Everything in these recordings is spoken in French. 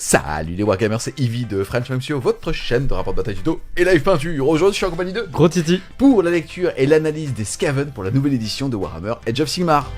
Salut les Wargamers, c'est Ivy de French MCO, votre chaîne de rapport de bataille tuto et live peinture. Aujourd'hui, je suis en compagnie de Gros Titi pour la lecture et l'analyse des Skaven pour la nouvelle édition de Warhammer Age of Sigmar.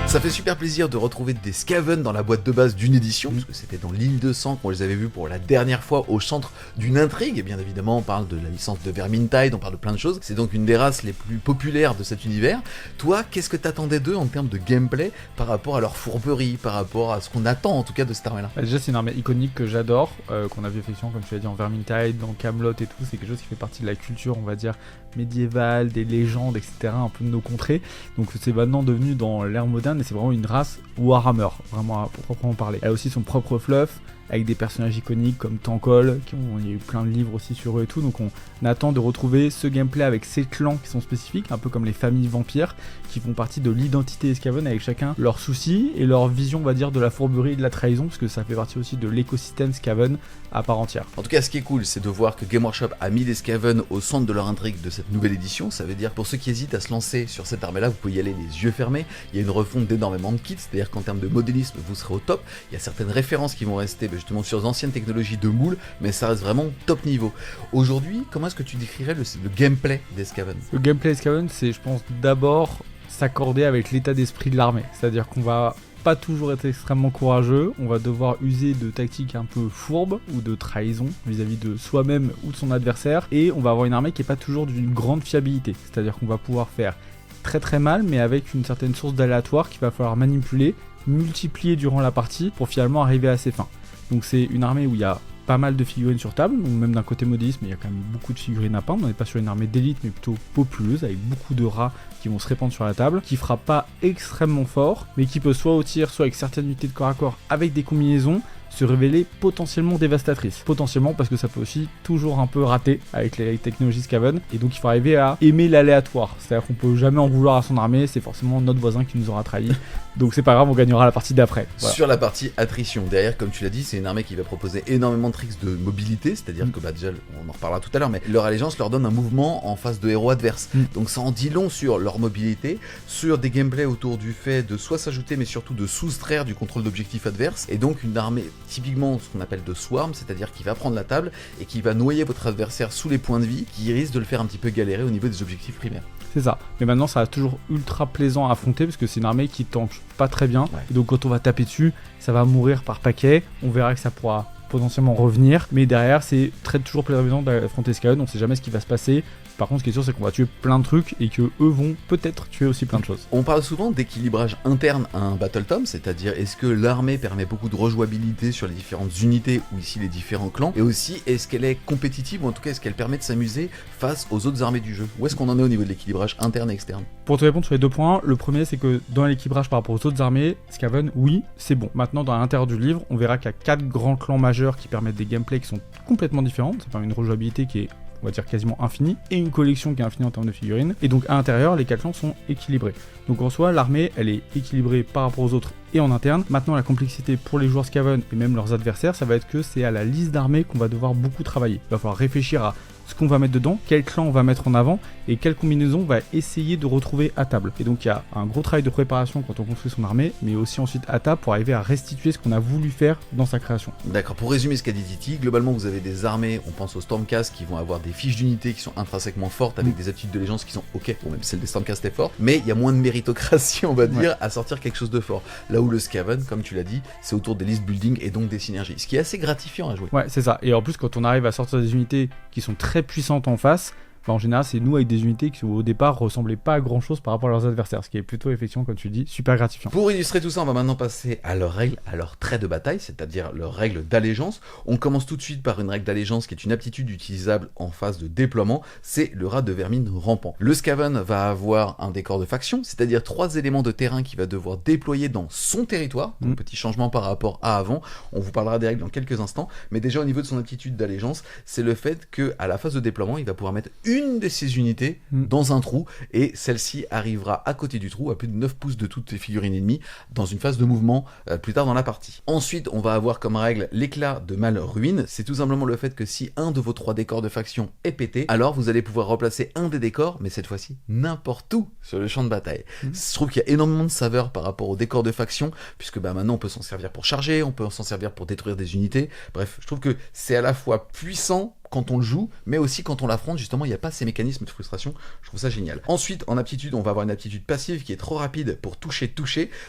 Ça fait super plaisir de retrouver des Skaven dans la boîte de base d'une édition, parce que c'était dans l'île de sang qu'on les avait vus pour la dernière fois au centre d'une intrigue, et bien évidemment on parle de la licence de Vermintide, on parle de plein de choses, c'est donc une des races les plus populaires de cet univers. Toi, qu'est-ce que t'attendais d'eux en termes de gameplay par rapport à leur fourberie, par rapport à ce qu'on attend en tout cas de cette armée-là? Déjà c'est une armée iconique que j'adore, qu'on a vu effectivement comme tu l'as dit en Vermintide, dans Camelot et tout, c'est quelque chose qui fait partie de la culture on va dire médiévale, des légendes etc, un peu de nos contrées, donc c'est maintenant devenu dans l'ère moderne et c'est vraiment une race Warhammer, vraiment pour proprement parler. Elle a aussi son propre fluff, avec des personnages iconiques comme Tankol, il y a eu plein de livres aussi sur eux et tout, donc on attend de retrouver ce gameplay avec ces clans qui sont spécifiques, un peu comme les familles vampires, qui font partie de l'identité Skaven, avec chacun leurs soucis et leur vision, on va dire, de la fourberie et de la trahison, parce que ça fait partie aussi de l'écosystème Skaven à part entière. En tout cas, ce qui est cool, c'est de voir que Game Workshop a mis les Skaven au centre de leur intrigue de cette nouvelle édition. Ça veut dire, pour ceux qui hésitent à se lancer sur cette armée-là, vous pouvez y aller les yeux fermés. Il y a une refonte d'énormément de kits, c'est-à-dire qu'en termes de modélisme, vous serez au top. Il y a certaines références qui vont rester justement sur les anciennes technologies de moule, mais ça reste vraiment top niveau. Aujourd'hui, comment est-ce que tu décrirais le gameplay des Skaven? Le gameplay des Skaven, c'est, je pense, d'abord s'accorder avec l'état d'esprit de l'armée. C'est-à-dire qu'on va pas toujours être extrêmement courageux, on va devoir user de tactiques un peu fourbes ou de trahison vis-à-vis de soi-même ou de son adversaire, et on va avoir une armée qui est pas toujours d'une grande fiabilité. C'est-à-dire qu'on va pouvoir faire très très mal, mais avec une certaine source d'aléatoire qu'il va falloir manipuler, multiplier durant la partie pour finalement arriver à ses fins. Donc c'est une armée où il y a pas mal de figurines sur table, donc même d'un côté modélisme, il y a quand même beaucoup de figurines à peindre. On n'est pas sur une armée d'élite, mais plutôt populeuse, avec beaucoup de rats qui vont se répandre sur la table, qui fera pas extrêmement fort, mais qui peut soit au tir, soit avec certaines unités de corps à corps, avec des combinaisons, se révéler potentiellement dévastatrice. Potentiellement parce que ça peut aussi toujours un peu rater avec les technologies Skaven, et donc il faut arriver à aimer l'aléatoire. C'est-à-dire qu'on peut jamais en vouloir à son armée, c'est forcément notre voisin qui nous aura trahis. Donc c'est pas grave, on gagnera la partie d'après. Voilà. Sur la partie attrition, derrière, comme tu l'as dit, c'est une armée qui va proposer énormément de tricks de mobilité, c'est-à-dire que déjà, on en reparlera tout à l'heure, mais leur allégeance leur donne un mouvement en face de héros adverses. Donc ça en dit long sur leur mobilité, sur des gameplays autour du fait de soit s'ajouter, mais surtout de soustraire du contrôle d'objectifs adverses, et donc une armée typiquement ce qu'on appelle de swarm, c'est-à-dire qui va prendre la table et qui va noyer votre adversaire sous les points de vie, qui risque de le faire un petit peu galérer au niveau des objectifs primaires. C'est ça, mais maintenant ça va toujours ultra plaisant à affronter parce que c'est une armée qui tank pas très bien, et donc quand on va taper dessus, ça va mourir par paquet, on verra que ça pourra potentiellement revenir, mais derrière c'est toujours plaisant d'affronter Skaven, on sait jamais ce qui va se passer. Par contre, ce qui est sûr, c'est qu'on va tuer plein de trucs et que eux vont peut-être tuer aussi plein de choses. On parle souvent d'équilibrage interne à un Battle Tom, c'est-à-dire est-ce que l'armée permet beaucoup de rejouabilité sur les différentes unités ou ici les différents clans, et aussi est-ce qu'elle est compétitive ou en tout cas est-ce qu'elle permet de s'amuser face aux autres armées du jeu? Où est-ce qu'on en est au niveau de l'équilibrage interne et externe? Pour te répondre sur les deux points, le premier c'est que dans l'équilibrage par rapport aux autres armées, Skaven, oui, c'est bon. Maintenant, dans l'intérieur du livre, on verra qu'il y a 4 grands clans majeurs qui permettent des gameplays qui sont complètement différents. Ça permet une rejouabilité qui est, on va dire, quasiment infinie, et une collection qui est infinie en termes de figurines, et donc à l'intérieur, les 4 clans sont équilibrés. Donc en soi, l'armée, elle est équilibrée par rapport aux autres et en interne. Maintenant, la complexité pour les joueurs Skaven et même leurs adversaires, ça va être que c'est à la liste d'armées qu'on va devoir beaucoup travailler. Il va falloir réfléchir à ce qu'on va mettre dedans, quel clan on va mettre en avant, et quelle combinaison on va essayer de retrouver à table. Et donc il y a un gros travail de préparation quand on construit son armée, mais aussi ensuite à table pour arriver à restituer ce qu'on a voulu faire dans sa création. D'accord, pour résumer ce qu'a dit Titi, globalement vous avez des armées, on pense aux Stormcast qui vont avoir des fiches d'unités qui sont intrinsèquement fortes, avec des attitudes de légence qui sont ok, bon même celle des Stormcast est forte, mais il y a moins de méritocratie on va dire à sortir quelque chose de fort. Là où le Skaven, comme tu l'as dit, c'est autour des list building et donc des synergies, ce qui est assez gratifiant à jouer. Ouais, c'est ça, et en plus quand on arrive à sortir des unités qui sont très puissantes en face, en général, c'est nous avec des unités qui au départ ressemblaient pas à grand chose par rapport à leurs adversaires, ce qui est plutôt effectivement, comme tu dis, super gratifiant. Pour illustrer tout ça, on va maintenant passer à leurs règles, à leurs traits de bataille, c'est-à-dire leurs règles d'allégeance. On commence tout de suite par une règle d'allégeance qui est une aptitude utilisable en phase de déploiement, c'est le rat de vermine rampant. Le Skaven va avoir un décor de faction, c'est-à-dire 3 éléments de terrain qu'il va devoir déployer dans son territoire, donc petit changement par rapport à avant, on vous parlera des règles dans quelques instants, mais déjà au niveau de son aptitude d'allégeance, c'est le fait qu'à la phase de déploiement, il va pouvoir mettre une une de ces unités dans un trou, et celle-ci arrivera à côté du trou, à plus de 9 pouces de toutes les figurines ennemies, dans une phase de mouvement plus tard dans la partie. Ensuite, on va avoir comme règle l'éclat de mal ruine. C'est tout simplement le fait que si un de vos 3 décors de faction est pété, alors vous allez pouvoir replacer un des décors, mais cette fois-ci n'importe où sur le champ de bataille. Je trouve qu'il y a énormément de saveur par rapport aux décors de faction, puisque maintenant on peut s'en servir pour charger, on peut s'en servir pour détruire des unités. Bref, je trouve que c'est à la fois puissant quand on le joue, mais aussi quand on l'affronte, justement, il n'y a pas ces mécanismes de frustration. Je trouve ça génial. Ensuite, en aptitude, on va avoir une aptitude passive qui est trop rapide pour toucher.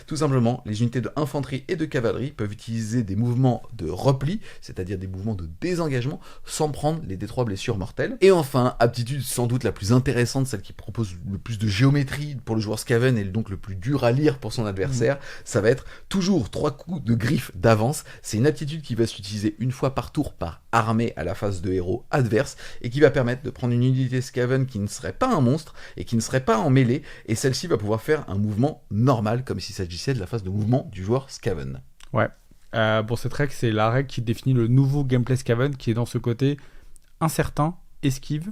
Tout simplement, les unités de infanterie et de cavalerie peuvent utiliser des mouvements de repli, c'est-à-dire des mouvements de désengagement, sans prendre les D3 blessures mortelles. Et enfin, aptitude sans doute la plus intéressante, celle qui propose le plus de géométrie pour le joueur Skaven, et donc le plus dur à lire pour son adversaire, ça va être toujours 3 coups de griffe d'avance. C'est une aptitude qui va s'utiliser une fois par tour par armée à la phase de héros adverse, et qui va permettre de prendre une unité Skaven qui ne serait pas un monstre et qui ne serait pas en mêlée, et celle-ci va pouvoir faire un mouvement normal comme s'il s'agissait de la phase de mouvement du joueur Skaven. Ouais. Pour cette règle, c'est la règle qui définit le nouveau gameplay Skaven, qui est dans ce côté incertain, esquive,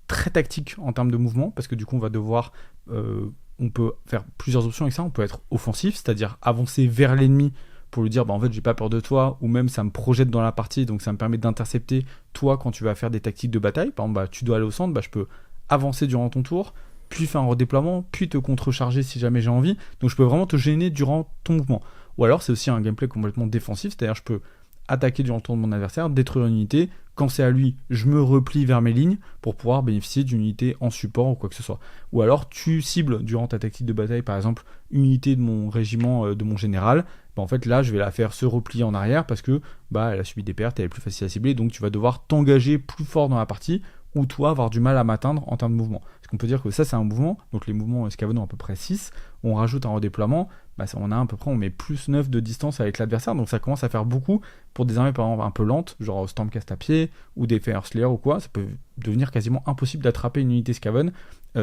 très tactique en termes de mouvement, parce que du coup on va devoir on peut faire plusieurs options avec ça. On peut être offensif, c'est-à-dire avancer vers l'ennemi pour lui dire en fait j'ai pas peur de toi, ou même ça me projette dans la partie, donc ça me permet d'intercepter toi quand tu vas faire des tactiques de bataille. Par exemple, tu dois aller au centre, je peux avancer durant ton tour, puis faire un redéploiement, puis te contrecharger si jamais j'ai envie. Donc je peux vraiment te gêner durant ton mouvement. Ou alors c'est aussi un gameplay complètement défensif, c'est-à-dire je peux attaquer durant le tour de mon adversaire, détruire une unité. Quand c'est à lui, je me replie vers mes lignes pour pouvoir bénéficier d'une unité en support ou quoi que ce soit. Ou alors tu cibles durant ta tactique de bataille, par exemple, une unité de mon régiment, de mon général. En fait là je vais la faire se replier en arrière parce que elle a subi des pertes, elle est plus facile à cibler, donc tu vas devoir t'engager plus fort dans la partie, ou toi avoir du mal à m'atteindre en termes de mouvement. Parce qu'on peut dire que ça c'est un mouvement, donc les mouvements Skaven ont à peu près 6, on rajoute un redéploiement, on a à peu près, on met plus 9 de distance avec l'adversaire, donc ça commence à faire beaucoup pour des armées par exemple un peu lentes, genre Stormcast à pied, ou des Fire Slayer ou quoi, ça peut devenir quasiment impossible d'attraper une unité Skaven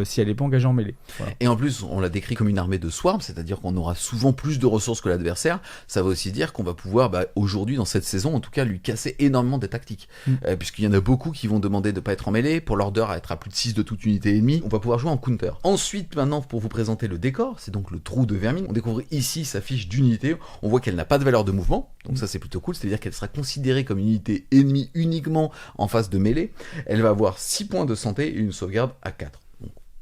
si elle n'est pas engagée en mêlée. Voilà. Et en plus, on l'a décrit comme une armée de swarm, c'est-à-dire qu'on aura souvent plus de ressources que l'adversaire. Ça veut aussi dire qu'on va pouvoir, aujourd'hui, dans cette saison, en tout cas, lui casser énormément des tactiques. Puisqu'il y en a beaucoup qui vont demander de ne pas être en mêlée, pour l'order à être à plus de 6 de toute unité ennemie. On va pouvoir jouer en counter. Ensuite, maintenant, pour vous présenter le décor, c'est donc le trou de vermine. On découvre ici sa fiche d'unité. On voit qu'elle n'a pas de valeur de mouvement, donc ça c'est plutôt cool, c'est-à-dire qu'elle sera considérée comme une unité ennemie uniquement en phase de mêlée. Elle va avoir 6 points de santé et une sauvegarde à 4.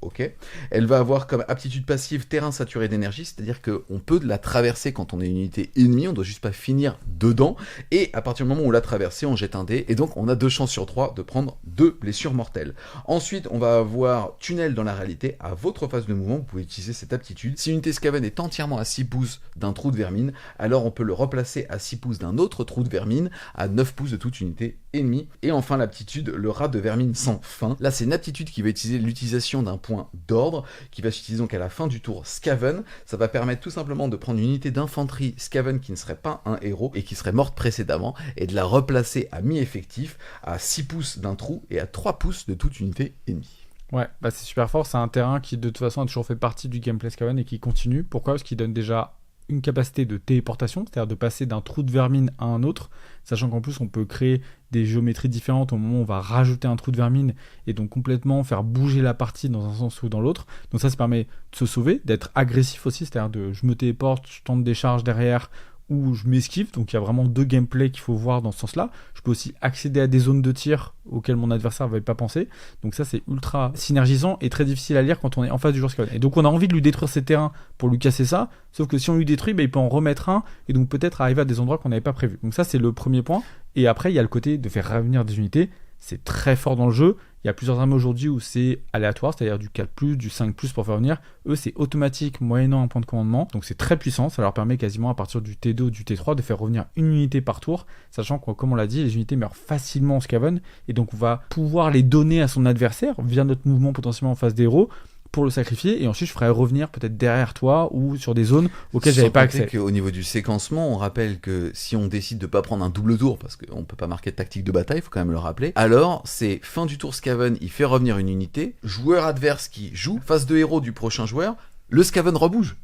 Ok. Elle va avoir comme aptitude passive terrain saturé d'énergie, c'est-à-dire qu'on peut la traverser quand on est une unité ennemie, on doit juste pas finir dedans, et à partir du moment où on l'a traversée, on jette un dé, et donc on a 2 chances sur 3 de prendre 2 blessures mortelles. Ensuite, on va avoir tunnel dans la réalité, à votre phase de mouvement, vous pouvez utiliser cette aptitude. Si une unité Skaven est entièrement à 6 pouces d'un trou de vermine, alors on peut le replacer à 6 pouces d'un autre trou de vermine, à 9 pouces de toute unité ennemie. Et enfin l'aptitude, le rat de vermine sans fin. Là c'est une aptitude qui va utiliser l'utilisation d'un point d'ordre, qui va s'utiliser donc à la fin du tour Skaven. Ça va permettre tout simplement de prendre une unité d'infanterie Skaven qui ne serait pas un héros et qui serait morte précédemment, et de la replacer à mi-effectif, à 6 pouces d'un trou et à 3 pouces de toute unité ennemie. Ouais, c'est super fort, c'est un terrain qui de toute façon a toujours fait partie du gameplay Skaven et qui continue. Pourquoi ? Parce qu'il donne déjà une capacité de téléportation, c'est-à-dire de passer d'un trou de vermine à un autre, sachant qu'en plus on peut créer des géométries différentes au moment où on va rajouter un trou de vermine, et donc complètement faire bouger la partie dans un sens ou dans l'autre. Donc ça permet de se sauver, d'être agressif aussi, c'est-à-dire de je me téléporte, je tente des charges derrière, ou je m'esquive. Donc il y a vraiment 2 gameplays qu'il faut voir dans ce sens-là. Je peux aussi accéder à des zones de tir auxquelles mon adversaire n'avait pas pensé. Donc ça c'est ultra synergisant et très difficile à lire quand on est en face du joueur Skaven. Et donc on a envie de lui détruire ses terrains pour lui casser ça, sauf que si on lui détruit, il peut en remettre un, et donc peut-être arriver à des endroits qu'on n'avait pas prévus. Donc ça c'est le premier point. Et après il y a le côté de faire revenir des unités. C'est très fort dans le jeu. Il y a plusieurs armées aujourd'hui où c'est aléatoire, c'est-à-dire du 4+, du 5+, pour faire venir. Eux, c'est automatique, moyennant un point de commandement. Donc c'est très puissant, ça leur permet quasiment à partir du T2 ou du T3 de faire revenir une unité par tour, sachant que, comme on l'a dit, les unités meurent facilement en Skaven, et donc on va pouvoir les donner à son adversaire via notre mouvement potentiellement en face des héros, pour le sacrifier, et ensuite je ferai revenir peut-être derrière toi ou sur des zones auxquelles j'avais pas accès. Au niveau du séquencement, on rappelle que si on décide de pas prendre un double tour, parce qu'on peut pas marquer de tactique de bataille, il faut quand même le rappeler, alors c'est fin du tour Skaven, il fait revenir une unité, joueur adverse qui joue, phase de héros du prochain joueur, le Skaven rebouge.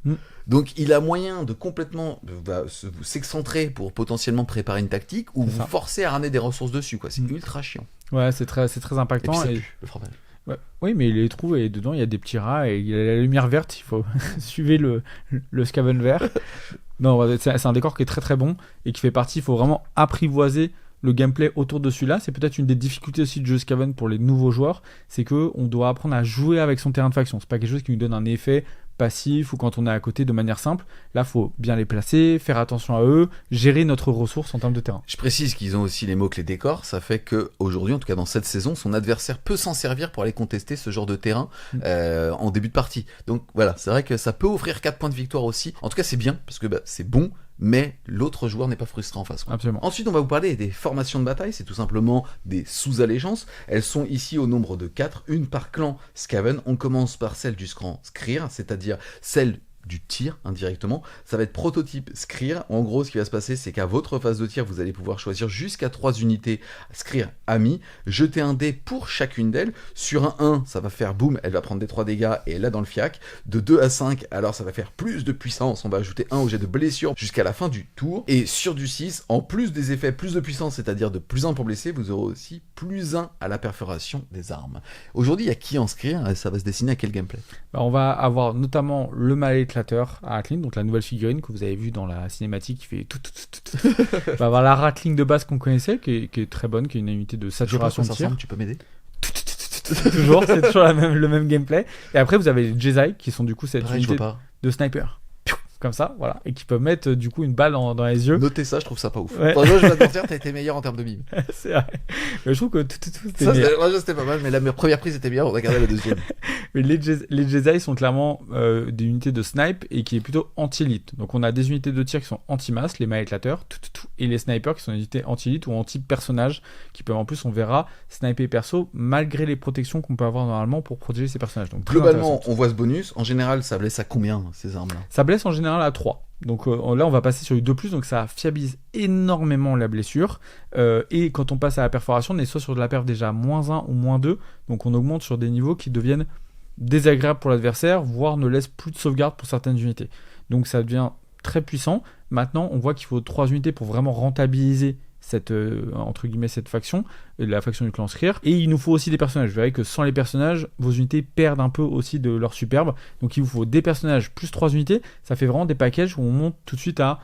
Donc il a moyen de complètement s'excentrer pour potentiellement préparer une tactique, ou vous forcer à ramener des ressources dessus, quoi. C'est ultra chiant. Ouais, c'est très impactant. Et puis ça pue, le fromage. Ouais. Oui, mais il les trouve et dedans il y a des petits rats et il y a la lumière verte, il faut suivre le Skaven vert. Non, c'est un décor qui est très très bon et qui fait partie, il faut vraiment apprivoiser le gameplay autour de celui-là. C'est peut-être une des difficultés aussi de jeu Skaven pour les nouveaux joueurs, c'est qu'on doit apprendre à jouer avec son terrain de faction. C'est pas quelque chose qui nous donne un effet passif ou quand on est à côté de manière simple. Là, faut bien les placer, faire attention à eux, gérer notre ressource en termes de terrain. Je précise qu'ils ont aussi les mots-clés décors, ça fait que aujourd'hui, en tout cas dans cette saison, son adversaire peut s'en servir pour aller contester ce genre de terrain en début de partie. Donc voilà, c'est vrai que ça peut offrir 4 points de victoire aussi. En tout cas, c'est bien, parce que c'est bon, mais l'autre joueur n'est pas frustré en face. Absolument. Ensuite, on va vous parler des formations de bataille, c'est tout simplement des sous-allégeances. Elles sont ici au nombre de 4, une par clan Skaven. On commence par celle du clan Skryr, c'est-à-dire celle du tir indirectement. Ça va être prototype Skryr. En gros, ce qui va se passer, c'est qu'à votre phase de tir, vous allez pouvoir choisir jusqu'à 3 unités Skryr amis, jeter un dé pour chacune d'elles. Sur un 1, ça va faire boum, elle va prendre des 3 dégâts et elle est dans le fiac. De 2 à 5, alors ça va faire plus de puissance, on va ajouter 1 au jet de blessure jusqu'à la fin du tour. Et sur du 6, en plus des effets plus de puissance, c'est-à-dire de plus 1 pour blesser, vous aurez aussi plus 1 à la perforation des armes. Aujourd'hui, il y a qui en Skryr et ça va se dessiner à quel gameplay? On va avoir notamment le mal éclateur à Ratling, donc la nouvelle figurine que vous avez vue dans la cinématique qui fait tout. On va avoir la Ratling de base qu'on connaissait, qui est très bonne, qui est une unité de saturation de tir. Tu peux m'aider? Toujours, c'est toujours le même gameplay. Et après, vous avez les Jedi qui sont du coup cette unité de sniper. Comme ça, voilà, et qui peuvent mettre du coup une balle dans les yeux. Notez ça, je trouve ça pas ouf. Ouais. Moi, je vais te mentir, t'as été meilleur en termes de mime. C'est vrai. Mais je trouve que tout c'était ça, meilleur. c'était pas mal, mais la première prise était bien, on a gardé la deuxième. Mais les Jedi sont clairement des unités de snipe et qui est plutôt anti-élite. Donc on a des unités de tir qui sont anti-masse, les mal éclateurs, et les snipers qui sont des unités anti-élite ou anti-personnages qui peuvent en plus, on verra, sniper perso malgré les protections qu'on peut avoir normalement pour protéger ces personnages. Donc globalement, on voit ce bonus. En général, ça blesse à combien ces armes-là? Ça blesse en général à 3. Donc là, on va passer sur du 2+, donc ça fiabilise énormément la blessure. Et quand on passe à la perforation, on est soit sur de la perf déjà -1 ou -2, donc on augmente sur des niveaux qui deviennent désagréables pour l'adversaire, voire ne laissent plus de sauvegarde pour certaines unités. Donc ça devient très puissant. Maintenant, on voit qu'il faut 3 unités pour vraiment rentabiliser cette entre guillemets cette faction, la faction du clan Skryr, et il nous faut aussi des personnages. Vous verrez que sans les personnages, vos unités perdent un peu aussi de leur superbe, donc il vous faut des personnages plus 3 unités. Ça fait vraiment des packages où on monte tout de suite à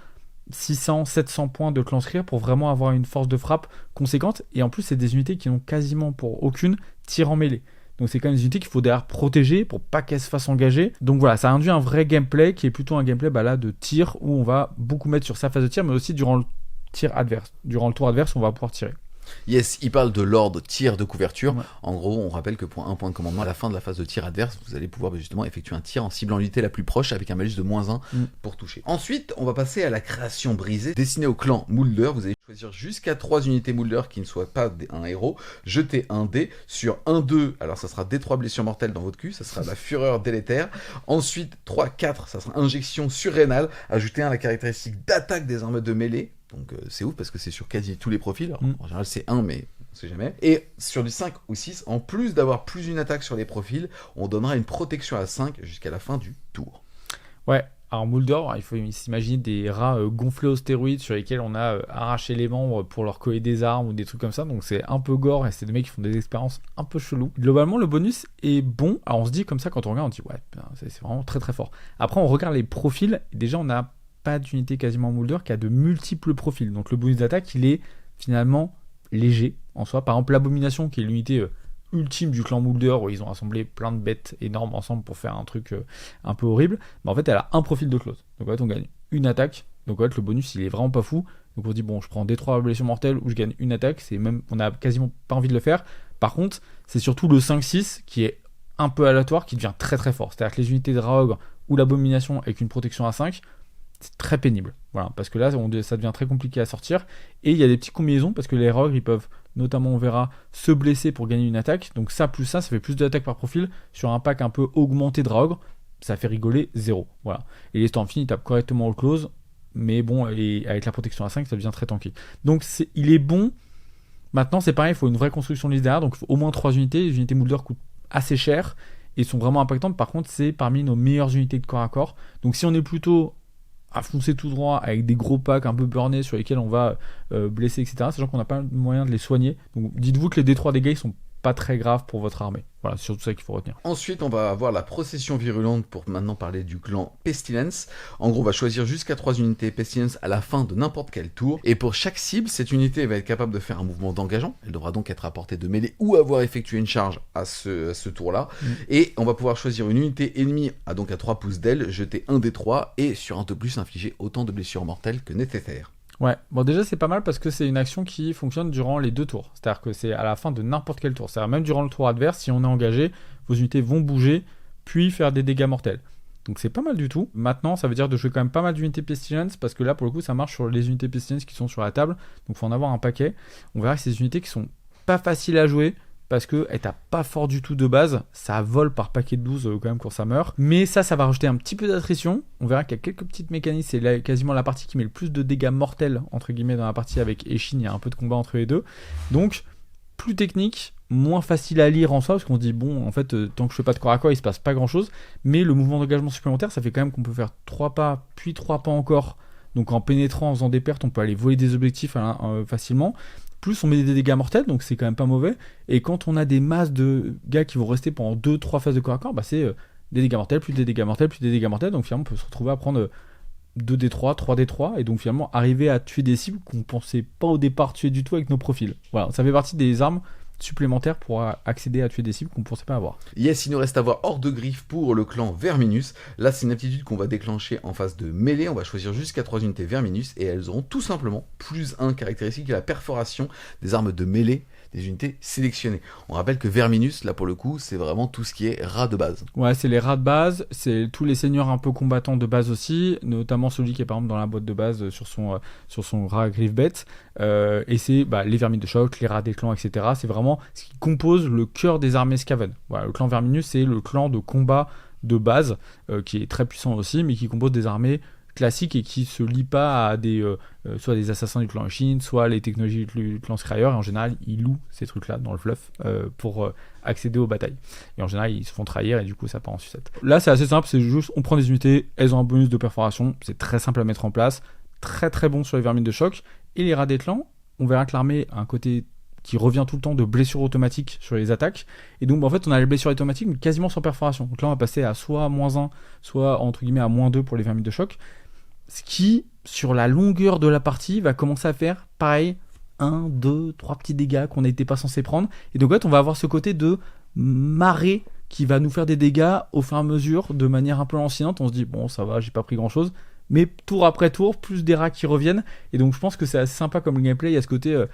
600-700 points de clan Skryr pour vraiment avoir une force de frappe conséquente, et en plus c'est des unités qui n'ont quasiment pour aucune tir en mêlée. Donc c'est quand même des unités qu'il faut derrière protéger pour pas qu'elles se fassent engager. Donc voilà, ça induit un vrai gameplay qui est plutôt un gameplay là de tir où on va beaucoup mettre sur sa phase de tir, mais aussi durant le tir adverse. Durant le tour adverse, on va pouvoir tirer. Yes, il parle de l'ordre tir de couverture. Ouais. En gros, on rappelle que pour un point de commandement, à la fin de la phase de tir adverse, vous allez pouvoir justement effectuer un tir en ciblant l'unité la plus proche avec un malus de -1 pour toucher. Ensuite, on va passer à la création brisée. Destinée au clan Moulder, vous allez choisir jusqu'à 3 unités Moulder qui ne soient pas un héros. Jetez un dé sur 1-2. Alors ça sera D3 blessures mortelles dans votre cul. Ça sera la fureur délétère. Ensuite, 3-4, ça sera injection surrénale. Ajoutez à la caractéristique d'attaque des armes de mêlée. Donc c'est ouf parce que c'est sur quasi tous les profils. Alors, en général c'est 1 mais on sait jamais. Et sur du 5 ou 6, en plus d'avoir plus une attaque sur les profils, on donnera une protection à 5 jusqu'à la fin du tour. Ouais, alors Moulder, il faut s'imaginer des rats gonflés aux stéroïdes sur lesquels on a arraché les membres pour leur coller des armes ou des trucs comme ça. Donc c'est un peu gore et c'est des mecs qui font des expériences un peu cheloues. Globalement le bonus est bon. Alors on se dit comme ça quand on regarde, on dit ouais, c'est vraiment très très fort. Après on regarde les profils, déjà on a pas d'unité quasiment Moulder qui a de multiples profils. Donc le bonus d'attaque, il est finalement léger en soi. Par exemple, l'Abomination, qui est l'unité ultime du clan Moulder, où ils ont assemblé plein de bêtes énormes ensemble pour faire un truc un peu horrible. Mais en fait, elle a un profil de close. Donc en fait, on gagne une attaque. Donc en fait, le bonus, il est vraiment pas fou. Donc on se dit, bon, je prends D3 blessures mortelles où je gagne une attaque. C'est même, on a quasiment pas envie de le faire. Par contre, c'est surtout le 5-6 qui est un peu aléatoire, qui devient très très fort. C'est-à-dire que les unités de Raogre ou l'Abomination avec une protection à 5, c'est très pénible, voilà, parce que là ça devient très compliqué à sortir, et il y a des petites combinaisons, parce que les rogues ils peuvent notamment, on verra, se blesser pour gagner une attaque, donc ça fait plus d'attaques par profil. Sur un pack un peu augmenté de rogues, ça fait rigoler 0, voilà. Et les Stormfiends ils tapent correctement au close, mais bon, et avec la protection à 5 ça devient très tanky, donc il est bon. Maintenant c'est pareil, il faut une vraie construction de liste derrière, donc il faut au moins 3 unités. Les unités Moulder coûtent assez cher et sont vraiment impactantes. Par contre c'est parmi nos meilleures unités de corps à corps, donc si on est plutôt à foncer tout droit avec des gros packs un peu burnés sur lesquels on va blesser, etc., sachant qu'on n'a pas le moyen de les soigner. Donc dites-vous que les D3 dégâts ils sont pas très grave pour votre armée. Voilà, c'est surtout ça qu'il faut retenir. Ensuite, on va avoir la procession virulente pour maintenant parler du clan Pestilence. En gros, on va choisir jusqu'à 3 unités Pestilence à la fin de n'importe quel tour. Et pour chaque cible, cette unité va être capable de faire un mouvement d'engageant. Elle devra donc être à portée de mêlée ou avoir effectué une charge à ce tour-là. Et on va pouvoir choisir une unité ennemie à 3 pouces d'aile, jeter un des 3 et sur un de plus infliger autant de blessures mortelles que nécessaire. Ouais, bon déjà c'est pas mal parce que c'est une action qui fonctionne durant les 2 tours. C'est-à-dire que c'est à la fin de n'importe quel tour. C'est-à-dire même durant le tour adverse, si on est engagé, vos unités vont bouger, puis faire des dégâts mortels. Donc c'est pas mal du tout. Maintenant, ça veut dire de jouer quand même pas mal d'unités Pestilence parce que là, pour le coup, ça marche sur les unités Pestilence qui sont sur la table. Donc faut en avoir un paquet. On verra que c'est des unités qui sont pas faciles à jouer parce qu'elle tape pas fort du tout de base, ça vole par paquet de 12 quand même quand ça meurt. Mais ça va rajouter un petit peu d'attrition. On verra qu'il y a quelques petites mécaniques, c'est là, quasiment la partie qui met le plus de dégâts mortels, entre guillemets, dans la partie avec Eshin, il y a un peu de combat entre les deux. Donc, plus technique, moins facile à lire en soi, parce qu'on se dit, bon, en fait, tant que je fais pas de corps à corps, il se passe pas grand-chose. Mais le mouvement d'engagement supplémentaire, ça fait quand même qu'on peut faire 3 pas, puis 3 pas encore. Donc en pénétrant, en faisant des pertes, on peut aller voler des objectifs facilement. Plus on met des dégâts mortels, donc c'est quand même pas mauvais. Et quand on a des masses de gars qui vont rester pendant 2-3 phases de corps à corps, c'est des dégâts mortels, plus des dégâts mortels, plus des dégâts mortels. Donc finalement on peut se retrouver à prendre 2d3, 3d3, et donc finalement arriver à tuer des cibles qu'on pensait pas au départ tuer du tout avec nos profils. Voilà, ça fait partie des armes supplémentaires pour accéder à tuer des cibles qu'on ne pensait pas avoir. Yes, il nous reste à voir Horde de Griffes pour le clan Verminus. Là, c'est une aptitude qu'on va déclencher en phase de mêlée. On va choisir jusqu'à 3 unités Verminus et elles auront tout simplement plus 1 caractéristique, la perforation des armes de mêlée des unités sélectionnées. On rappelle que Verminus, là pour le coup, c'est vraiment tout ce qui est rats de base. Ouais, c'est les rats de base, c'est tous les seigneurs un peu combattants de base aussi, notamment celui qui est par exemple dans la boîte de base sur son rat griffe-bête. Et c'est les vermines de choc, les rats des clans, etc. C'est vraiment ce qui compose le cœur des armées Skaven. Voilà, le clan Verminus, c'est le clan de combat de base, qui est très puissant aussi, mais qui compose des armées classiques et qui se lie pas à des soit des assassins du clan Eshin, soit les technologies du clan Scryer, et en général ils louent ces trucs là dans le fluff pour accéder aux batailles, et en général ils se font trahir et du coup ça part en sucette. Là c'est assez simple, c'est juste on prend des unités, elles ont un bonus de perforation, c'est très simple à mettre en place, très très bon sur les vermines de choc. Et les rats des clans, on verra que l'armée a un côté qui revient tout le temps de blessures automatiques sur les attaques, et donc en fait on a les blessures automatiques mais quasiment sans perforation. Donc là on va passer à soit -1, soit entre guillemets à -2 pour les vermines de choc, ce qui, sur la longueur de la partie, va commencer à faire, pareil, 1, 2, 3 petits dégâts qu'on n'était pas censé prendre. Et donc, en fait, on va avoir ce côté de marée qui va nous faire des dégâts au fur et à mesure, de manière un peu lancinante. On se dit, bon, ça va, j'ai pas pris grand-chose. Mais tour après tour, plus des rats qui reviennent. Et donc, je pense que c'est assez sympa comme gameplay. Il y a ce côté...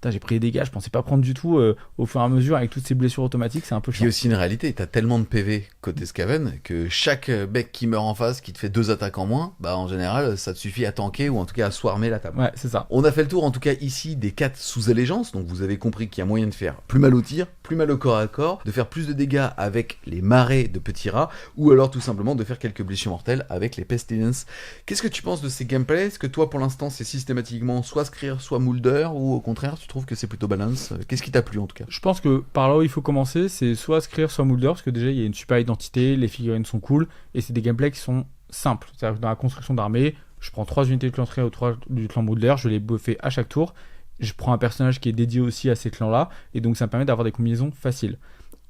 j'ai pris des dégâts, je pensais pas prendre du tout au fur et à mesure avec toutes ces blessures automatiques, c'est un peu chiant. Il y a aussi une réalité, t'as tellement de PV côté Skaven que chaque mec qui meurt en face, qui te fait 2 attaques en moins, en général ça te suffit à tanker ou en tout cas à swarmer la table. Ouais, c'est ça. On a fait le tour en tout cas ici des 4 sous-allégeances, donc vous avez compris qu'il y a moyen de faire plus mal au tir, plus mal au corps à corps, de faire plus de dégâts avec les marées de petits rats, ou alors tout simplement de faire quelques blessures mortelles avec les Pestilence. Qu'est-ce que tu penses de ces gameplays? Est-ce que toi pour l'instant c'est systématiquement soit Skryre, soit Moulder, ou au contraire tu trouves que c'est plutôt balance? Qu'est-ce qui t'a plu en tout cas? Je pense que par là où il faut commencer, c'est soit Skryre, soit Moulder, parce que déjà il y a une super identité, les figurines sont cool, et c'est des gameplays qui sont simples. C'est-à-dire que dans la construction d'armée, je prends 3 unités de clan Skryre ou 3 du clan Moulder, je les buffer à chaque tour, je prends un personnage qui est dédié aussi à ces clans-là, et donc ça me permet d'avoir des combinaisons faciles.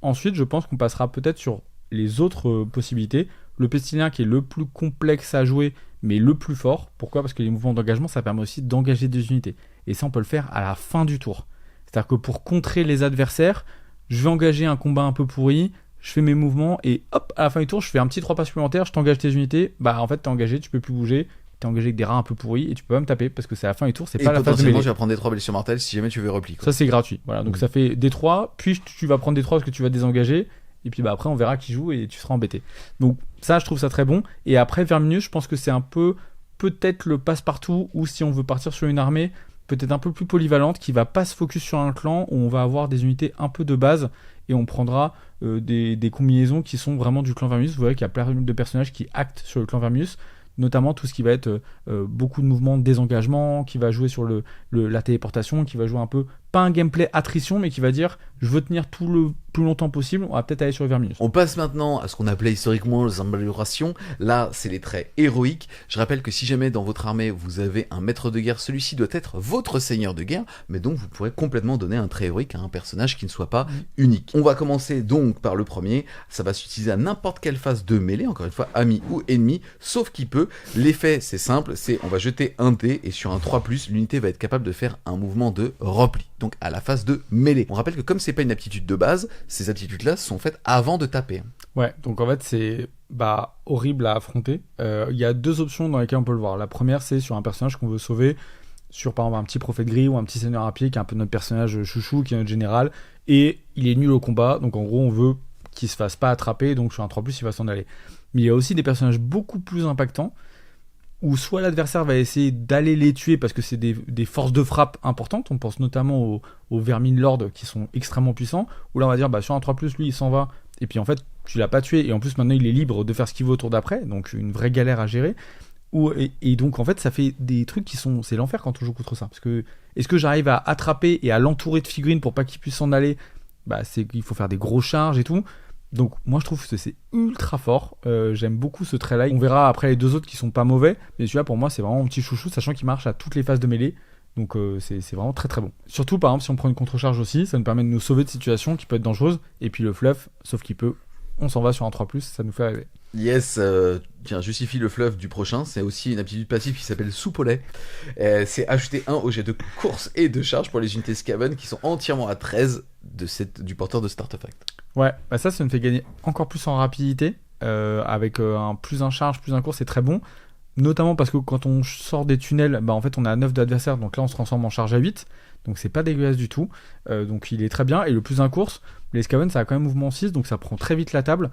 Ensuite, je pense qu'on passera peut-être sur les autres possibilités. Le Pestilien qui est le plus complexe à jouer, mais le plus fort. Pourquoi? Parce que les mouvements d'engagement, ça permet aussi d'engager des unités. Et ça, on peut le faire à la fin du tour. C'est-à-dire que pour contrer les adversaires, je vais engager un combat un peu pourri, je fais mes mouvements, et hop, à la fin du tour, je fais un petit 3 pas supplémentaires, je t'engage tes unités, en fait, t'es engagé, tu peux plus bouger, t'es engagé avec des rats un peu pourris, et tu peux pas me taper, parce que c'est à la fin du tour, c'est pas la phase de mêlée. Et potentiellement, tu vas prendre des 3 blessures mortelles si jamais tu veux repli. Ça, c'est gratuit. Voilà, donc ça fait des 3, puis tu vas prendre des 3 parce que tu vas désengager, et puis après, on verra qui joue, et tu seras embêté. Donc ça, je trouve ça très bon. Et après, Verminus, je pense que c'est un peu, peut-être le passe-partout, ou si on veut partir sur une armée, peut-être un peu plus polyvalente, qui va pas se focus sur un clan, où on va avoir des unités un peu de base, et on prendra des combinaisons qui sont vraiment du clan Verminus. Vous voyez qu'il y a plein de personnages qui actent sur le clan Verminus, notamment tout ce qui va être beaucoup de mouvements de désengagement, qui va jouer sur la téléportation, qui va jouer un peu, pas un gameplay attrition, mais qui va dire, je veux tenir tout le plus longtemps possible, on va peut-être aller sur le Verminus. On passe maintenant à ce qu'on appelait historiquement les améliorations. Là, c'est les traits héroïques. Je rappelle que si jamais dans votre armée vous avez un maître de guerre, celui-ci doit être votre seigneur de guerre, mais donc vous pourrez complètement donner un trait héroïque à un personnage qui ne soit pas unique. On va commencer donc par le premier. Ça va s'utiliser à n'importe quelle phase de mêlée, encore une fois, ami ou ennemi, sauf qu'il peut. L'effet, c'est simple, c'est on va jeter un dé et sur un 3+, l'unité va être capable de faire un mouvement de repli, donc à la phase de mêlée. On rappelle que comme c'est pas une aptitude de base, ces aptitudes-là sont faites avant de taper. Ouais, donc en fait c'est horrible à affronter. Il y a 2 options dans lesquelles on peut le voir. La première, c'est sur un personnage qu'on veut sauver, sur par exemple un petit prophète gris ou un petit seigneur à pied qui est un peu notre personnage chouchou, qui est notre général, et il est nul au combat, donc en gros on veut qu'il se fasse pas attraper, donc sur un 3+, il va s'en aller. Mais il y a aussi des personnages beaucoup plus impactants, où soit l'adversaire va essayer d'aller les tuer parce que c'est des forces de frappe importantes, on pense notamment aux Vermin Lord qui sont extrêmement puissants, où là on va dire sur un 3+, lui il s'en va, et puis en fait tu l'as pas tué, et en plus maintenant il est libre de faire ce qu'il veut au tour d'après, donc une vraie galère à gérer, et donc en fait ça fait des trucs c'est l'enfer quand on joue contre ça, parce que est-ce que j'arrive à attraper et à l'entourer de figurines pour pas qu'il puisse s'en aller, c'est qu'il faut faire des gros charges et tout. Donc moi je trouve que c'est ultra fort, j'aime beaucoup ce trait là. On verra après les 2 autres qui sont pas mauvais, mais celui-là pour moi c'est vraiment mon petit chouchou, sachant qu'il marche à toutes les phases de mêlée, donc c'est vraiment très très bon. Surtout par exemple si on prend une contre-charge aussi, ça nous permet de nous sauver de situations qui peuvent être dangereuses, et puis le fluff, sauf qu'il peut, on s'en va sur un 3+, ça nous fait rêver. Yes, tiens, justifie le fluff du prochain, c'est aussi une aptitude passive qui s'appelle soupe au lait. C'est ajouter 1 au jet de course et de charge pour les unités Skaven qui sont entièrement à 13 du porteur de cet artefact. Ouais, ça nous fait gagner encore plus en rapidité, avec plus un charge, plus un course, c'est très bon. Notamment parce que quand on sort des tunnels, en fait on est à 9 d'adversaire, donc là on se transforme en charge à 8, donc c'est pas dégueulasse du tout, donc il est très bien. Et le plus un course, les Skaven ça a quand même mouvement 6, donc ça prend très vite la table.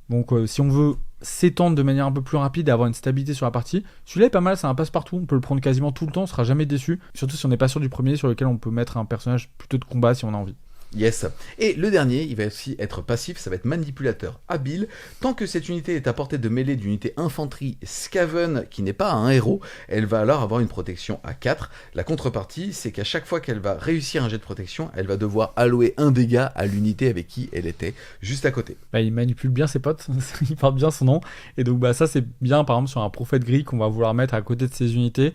Donc si on veut s'étendre de manière un peu plus rapide et avoir une stabilité sur la partie, celui-là est pas mal, c'est un passe-partout, on peut le prendre quasiment tout le temps, on sera jamais déçu, surtout si on n'est pas sûr du premier, sur lequel on peut mettre un personnage plutôt de combat si on a envie. Yes. Et le dernier, il va aussi être passif, ça va être manipulateur habile. Tant que cette unité est à portée de mêlée d'unité infanterie Skaven qui n'est pas un héros, elle va alors avoir une protection à 4. La contrepartie, c'est qu'à chaque fois qu'elle va réussir un jet de protection, elle va devoir allouer un dégât à l'unité avec qui elle était juste à côté. Il manipule bien ses potes, il porte bien son nom, et donc ça c'est bien par exemple sur un prophète gris qu'on va vouloir mettre à côté de ses unités,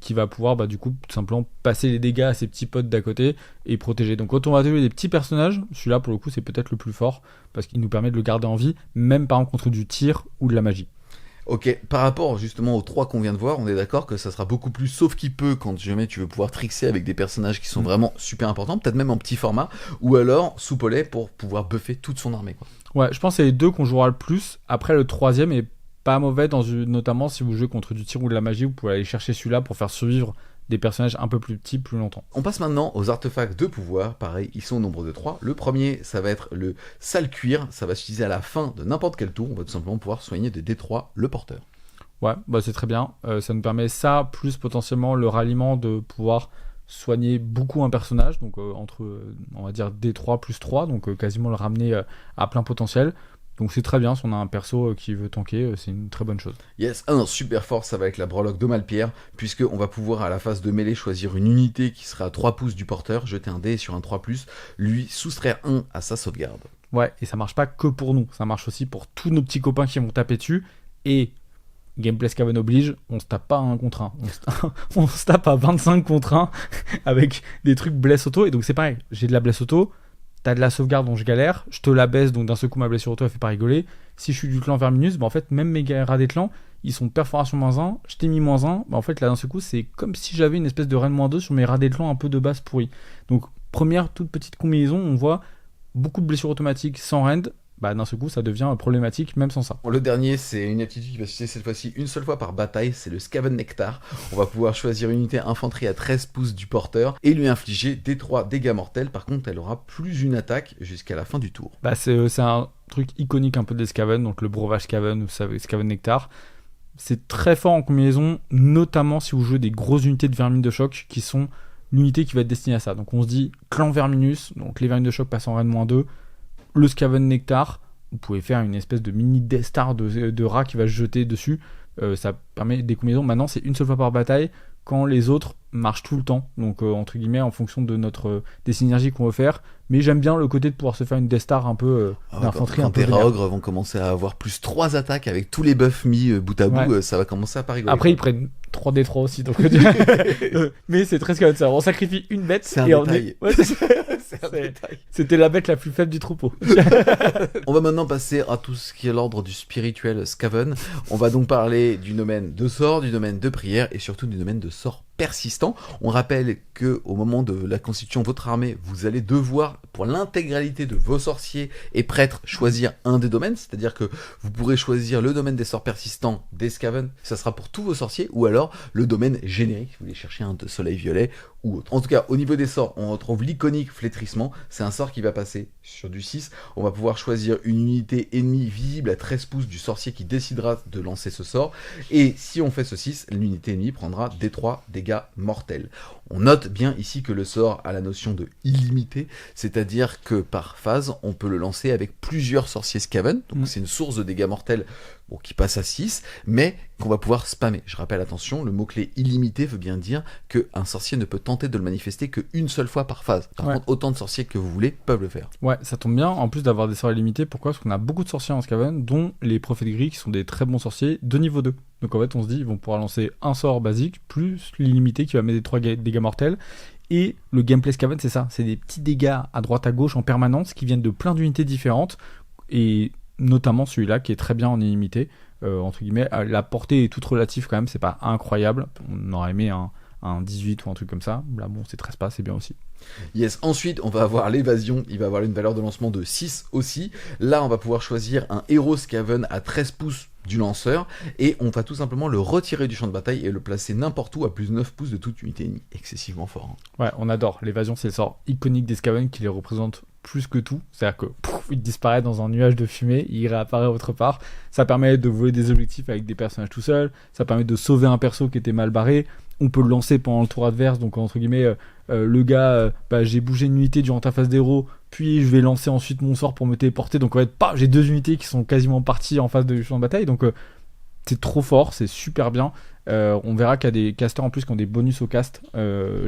qui va pouvoir du coup tout simplement passer les dégâts à ses petits potes d'à côté et protéger. Donc quand on va tuer des petits personnages, celui-là pour le coup c'est peut-être le plus fort parce qu'il nous permet de le garder en vie, même par exemple contre du tir ou de la magie. Ok, par rapport justement aux 3 qu'on vient de voir, on est d'accord que ça sera beaucoup plus sauf qui peut quand jamais tu veux pouvoir trixer avec des personnages qui sont vraiment super importants, peut-être même en petit format, ou alors soupe au lait pour pouvoir buffer toute son armée, quoi. Ouais, je pense que c'est les 2 qu'on jouera le plus. Après le 3e est pas mauvais, notamment si vous jouez contre du tir ou de la magie, vous pouvez aller chercher celui-là pour faire survivre des personnages un peu plus petits plus longtemps. On passe maintenant aux artefacts de pouvoir, pareil, ils sont au nombre de 3. Le premier, ça va être le sale cuir, ça va s'utiliser à la fin de n'importe quel tour, on va tout simplement pouvoir soigner de D3 le porteur. Ouais, c'est très bien, ça nous permet ça, plus potentiellement le ralliement de pouvoir soigner beaucoup un personnage, donc entre, on va dire D3 plus 3, donc quasiment le ramener à plein potentiel. Donc c'est très bien, si on a un perso qui veut tanker, c'est une très bonne chose. Yes, un super fort, ça va être la breloque de Malpierre, puisqu'on va pouvoir à la phase de mêlée choisir une unité qui sera à 3 pouces du porteur, jeter un dé sur un 3+, lui soustraire 1 à sa sauvegarde. Ouais, et ça marche pas que pour nous, ça marche aussi pour tous nos petits copains qui vont taper dessus, et Gameplay Skaven oblige, on se tape pas à 1 contre 1, on se tape à 25 contre 1 avec des trucs bless auto, et donc c'est pareil, j'ai de la bless auto, t'as de la sauvegarde dont je galère, je te la baisse, donc d'un seul coup ma blessure auto elle fait pas rigoler. Si je suis du clan Verminus, en fait même mes gars des clans, ils sont perforation -1, je t'ai mis -1, en fait là d'un seul coup c'est comme si j'avais une espèce de reine -2 sur mes rats des clans un peu de base pourri. Donc première toute petite combinaison, on voit beaucoup de blessures automatiques sans rend, d'un seul coup ça devient problématique même sans ça. Le dernier, c'est une aptitude qui va s'utiliser cette fois-ci une seule fois par bataille, c'est le Skaven Nectar. On va pouvoir choisir une unité infanterie à 13 pouces du porteur et lui infliger D3 dégâts mortels. Par contre, elle aura plus une attaque jusqu'à la fin du tour. C'est un truc iconique un peu des Skaven, donc le breuvage Skaven ou Skaven Nectar. C'est très fort en combinaison, notamment si vous jouez des grosses unités de vermines de choc qui sont l'unité qui va être destinée à ça. Donc on se dit clan Verminus, donc les vermines de choc passent en reine -2, le Skaven Nectar, vous pouvez faire une espèce de mini Death Star de rat qui va se jeter dessus, ça permet des combinaisons. Maintenant c'est une seule fois par bataille quand les autres marchent tout le temps, donc entre guillemets en fonction de des synergies qu'on veut faire, Mais j'aime bien le côté de pouvoir se faire une Death Star un peu d'infanterie. Quand un peu tes vénère. ogres vont commencer à avoir plus 3 attaques avec tous les buffs mis bout à bout, Ouais. ça va commencer à pas rigoler. Après, ils prennent 3d3 aussi. Donc, mais c'est très scalon. On sacrifie une bête. C'est un et on détail. est... Ouais, c'est ça. C'est un C'est- détail. C'était la bête la plus faible du troupeau. On va maintenant passer à tout ce qui est l'ordre du spirituel Skaven. On va donc parler du domaine de sorts, du domaine de prière et surtout du domaine de sorts persistants. On rappelle que au moment de la constitution de votre armée, vous allez devoir, pour l'intégralité de vos sorciers et prêtres, choisir un des domaines. C'est-à-dire que vous pourrez choisir le domaine des sorts persistants des Skaven, ça sera pour tous vos sorciers, ou alors le domaine générique, si vous voulez chercher un de soleil violet ou autre. En tout cas, au niveau des sorts, on retrouve l'iconique flétrissement. C'est un sort qui va passer sur du 6. On va pouvoir choisir une unité ennemie visible à 13 pouces du sorcier qui décidera de lancer ce sort. Et si on fait ce 6, l'unité ennemie prendra D3 dégâts mortels. On note bien ici que le sort a la notion de illimité, c'est-à-dire que par phase, on peut le lancer avec plusieurs sorciers Skaven. Donc c'est une source de dégâts mortels qui passe à 6, mais qu'on va pouvoir spammer. Je rappelle, attention, le mot-clé illimité veut bien dire qu'un sorcier ne peut tenter de le manifester qu'une seule fois par phase. Par contre, autant de sorciers que vous voulez peuvent le faire. Ouais, ça tombe bien, en plus d'avoir des sorts illimités. Pourquoi ? Parce qu'on a beaucoup de sorciers en Skaven, dont les prophètes gris qui sont des très bons sorciers de niveau 2. Donc en fait, on se dit, ils vont pouvoir lancer un sort basique, plus l'illimité qui va mettre des 3 dégâts mortels. Et le gameplay Skaven, c'est ça, c'est des petits dégâts à droite à gauche en permanence qui viennent de plein d'unités différentes. Et notamment celui-là qui est très bien en illimité. Entre guillemets, la portée est toute relative quand même, c'est pas incroyable. On aurait aimé un 18 ou un truc comme ça. Là, bon, c'est 13 pas, c'est bien aussi. Yes, ensuite on va avoir l'évasion, il va avoir une valeur de lancement de 6 aussi. Là on va pouvoir choisir un héros Skaven à 13 pouces du lanceur et on va tout simplement le retirer du champ de bataille et le placer n'importe où à plus de 9 pouces de toute unité ennemie. Excessivement fort. Ouais, on adore. L'évasion, c'est le sort iconique des Skaven qui les représente plus que tout. C'est-à-dire que il disparaît dans un nuage de fumée, il réapparaît autre part. Ça permet de voler des objectifs avec des personnages tout seuls. Ça permet de sauver un perso qui était mal barré. On peut le lancer pendant le tour adverse, donc entre guillemets, le gars, j'ai bougé une unité durant ta phase d'héros, puis je vais lancer ensuite mon sort pour me téléporter, donc en fait, j'ai 2 unités qui sont quasiment parties en face du champ de bataille, donc c'est trop fort, c'est super bien. On verra qu'il y a des casters en plus qui ont des bonus au cast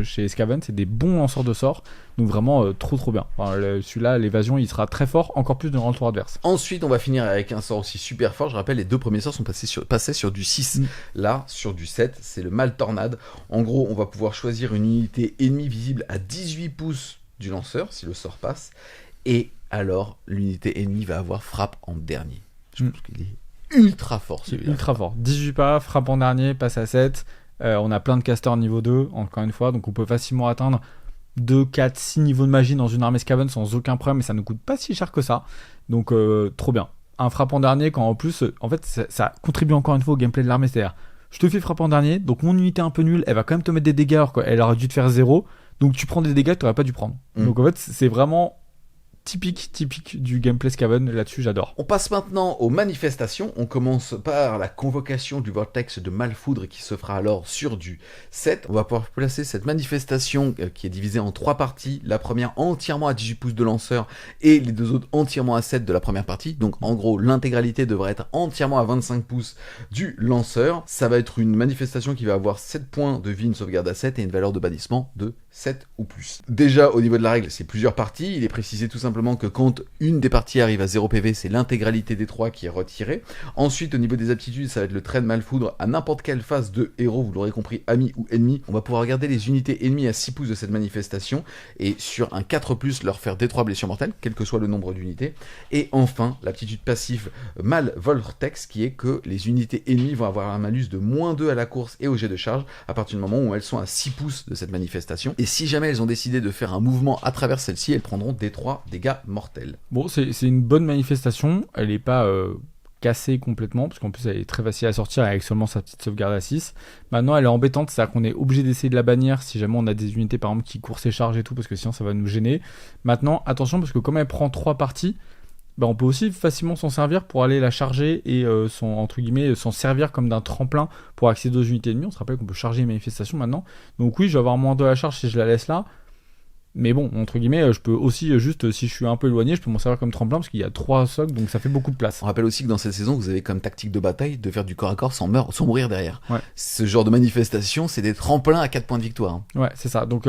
chez Skaven, c'est des bons lanceurs de sorts, donc vraiment trop bien. Enfin, celui-là, l'évasion, il sera très fort, encore plus durant le tour adverse. Ensuite, on va finir avec un sort aussi super fort. Je rappelle, les 2 premiers sorts sont passés sur du 6. Là, sur du 7, c'est le Mal Tornade. En gros, on va pouvoir choisir une unité ennemie visible à 18 pouces du lanceur, si le sort passe. Et alors, l'unité ennemie va avoir frappe en dernier. Je pense qu'il est ultra fort celui-là. Ultra fort. 18 pas, frappe en dernier, passe à 7. On a plein de casters niveau 2, encore une fois, donc on peut facilement atteindre 2, 4, 6 niveaux de magie dans une armée Skaven sans aucun problème, et ça ne coûte pas si cher que ça. Donc trop bien. Un frappe en dernier, quand en plus, en fait, ça contribue encore une fois au gameplay de l'armée, c'est-à-dire, je te fais frappe en dernier, donc mon unité un peu nulle, elle va quand même te mettre des dégâts, alors qu'elle aurait dû te faire 0, donc tu prends des dégâts que tu n'aurais pas dû prendre. Donc en fait, c'est vraiment typique du gameplay Skaven, là-dessus j'adore. On passe maintenant aux manifestations. On commence par la convocation du vortex de Malfoudre qui se fera alors sur du 7. On va pouvoir placer cette manifestation qui est divisée en 3 parties. La première entièrement à 18 pouces de lanceur et les 2 autres entièrement à 7 de la première partie. Donc en gros l'intégralité devrait être entièrement à 25 pouces du lanceur. Ça va être une manifestation qui va avoir 7 points de vie, une sauvegarde à 7 et une valeur de bannissement de 7 ou plus. Déjà au niveau de la règle, c'est plusieurs parties. Il est précisé tout simplement que quand une des parties arrive à 0 PV, c'est l'intégralité des 3 qui est retirée. Ensuite, au niveau des aptitudes, ça va être le trait de Malfoudre à n'importe quelle phase de héros, vous l'aurez compris, ami ou ennemi. On va pouvoir regarder les unités ennemies à 6 pouces de cette manifestation et sur un 4+, leur faire D3 blessures mortelles, quel que soit le nombre d'unités. Et enfin, l'aptitude passive Mal Vortex, qui est que les unités ennemies vont avoir un malus de -2 à la course et au jet de charge à partir du moment où elles sont à 6 pouces de cette manifestation. Et si jamais elles ont décidé de faire un mouvement à travers celle-ci, elles prendront D3 dégâts mortels. Bon, c'est une bonne manifestation, elle n'est pas cassée complètement, parce qu'en plus elle est très facile à sortir avec seulement sa petite sauvegarde à 6. Maintenant elle est embêtante, c'est-à-dire qu'on est obligé d'essayer de la bannir si jamais on a des unités par exemple qui courent ses charges et tout, parce que sinon ça va nous gêner. Maintenant attention, parce que comme elle prend 3 parties, on peut aussi facilement s'en servir pour aller la charger et entre guillemets s'en servir comme d'un tremplin pour accéder aux unités ennemies. On se rappelle qu'on peut charger les manifestations maintenant, donc oui, je vais avoir moins de la charge si je la laisse là. Mais bon, entre guillemets, je peux aussi juste, si je suis un peu éloigné, je peux m'en servir comme tremplin parce qu'il y a 3 socles, donc ça fait beaucoup de place. On rappelle aussi que dans cette saison, vous avez comme tactique de bataille de faire du corps à corps sans mourir derrière. Ouais. Ce genre de manifestation, c'est des tremplins à 4 points de victoire. Ouais, c'est ça. Donc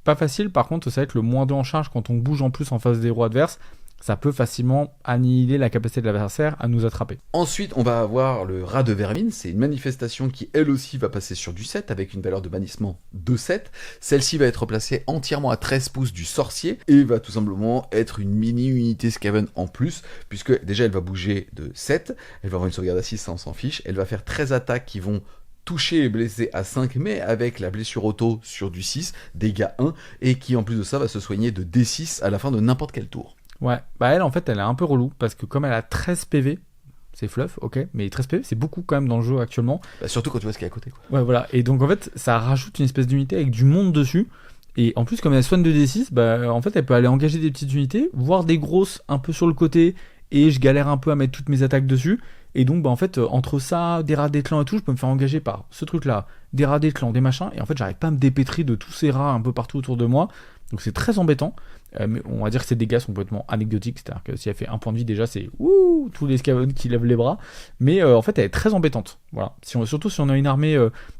pas facile, par contre, ça va être le -2 en charge quand on bouge en plus en face des héros adverses. Ça peut facilement annihiler la capacité de l'adversaire à nous attraper. Ensuite, on va avoir le rat de vermine. C'est une manifestation qui, elle aussi, va passer sur du 7 avec une valeur de bannissement de 7. Celle-ci va être placée entièrement à 13 pouces du sorcier et va tout simplement être une mini-unité Skaven en plus, puisque déjà, elle va bouger de 7. Elle va avoir une sauvegarde à 6, ça on s'en fiche. Elle va faire 13 attaques qui vont toucher et blesser à 5, mais avec la blessure auto sur du 6, dégâts 1, et qui en plus de ça va se soigner de D6 à la fin de n'importe quel tour. Ouais, bah elle en fait elle est un peu relou parce que comme elle a 13 PV, c'est fluff, ok, mais 13 PV c'est beaucoup quand même dans le jeu actuellement. Bah surtout quand tu vois ce qu'il y a à côté quoi. Ouais voilà, et donc en fait ça rajoute une espèce d'unité avec du monde dessus, et en plus comme elle soigne de D6, bah en fait elle peut aller engager des petites unités, voire des grosses un peu sur le côté, et je galère un peu à mettre toutes mes attaques dessus, et donc bah en fait entre ça, des rats des clans et tout, je peux me faire engager par ce truc là, des rats des clans, des machins, et en fait j'arrive pas à me dépêtrer de tous ces rats un peu partout autour de moi, donc c'est très embêtant. Mais on va dire que ces dégâts sont complètement anecdotiques, c'est-à-dire que si elle fait un point de vie déjà c'est ouh, tous les Skaven qui lèvent les bras, mais en fait elle est très embêtante, voilà. Surtout si on a une armée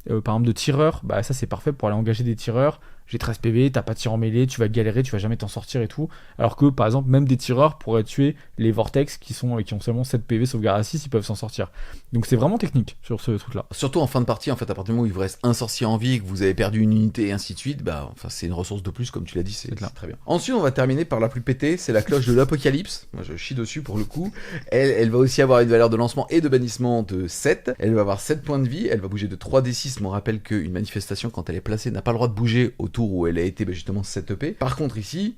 par exemple de tireurs, bah ça c'est parfait pour aller engager des tireurs. J'ai 13 PV, t'as pas de tir en mêlée, tu vas galérer, tu vas jamais t'en sortir et tout, alors que par exemple même des tireurs pourraient tuer les Vortex qui ont seulement 7 PV sauvegarde à 6, ils peuvent s'en sortir, donc c'est vraiment technique sur ce truc là. Surtout en fin de partie, en fait à partir du moment où il vous reste un sorcier en vie et que vous avez perdu une unité et ainsi de suite, bah enfin c'est une ressource de plus comme tu l'as dit, c'est très bien. Ensuite on va terminer par la plus pétée, c'est la cloche de l'apocalypse. Moi je chie dessus pour le coup. Elle va aussi avoir une valeur de lancement et de bannissement de 7. Elle va avoir 7 points de vie, elle va bouger de 3d6, mais on rappelle qu'une manifestation quand elle est placée n'a pas le droit de bouger au tour où elle a été justement 7 EP. Par contre ici,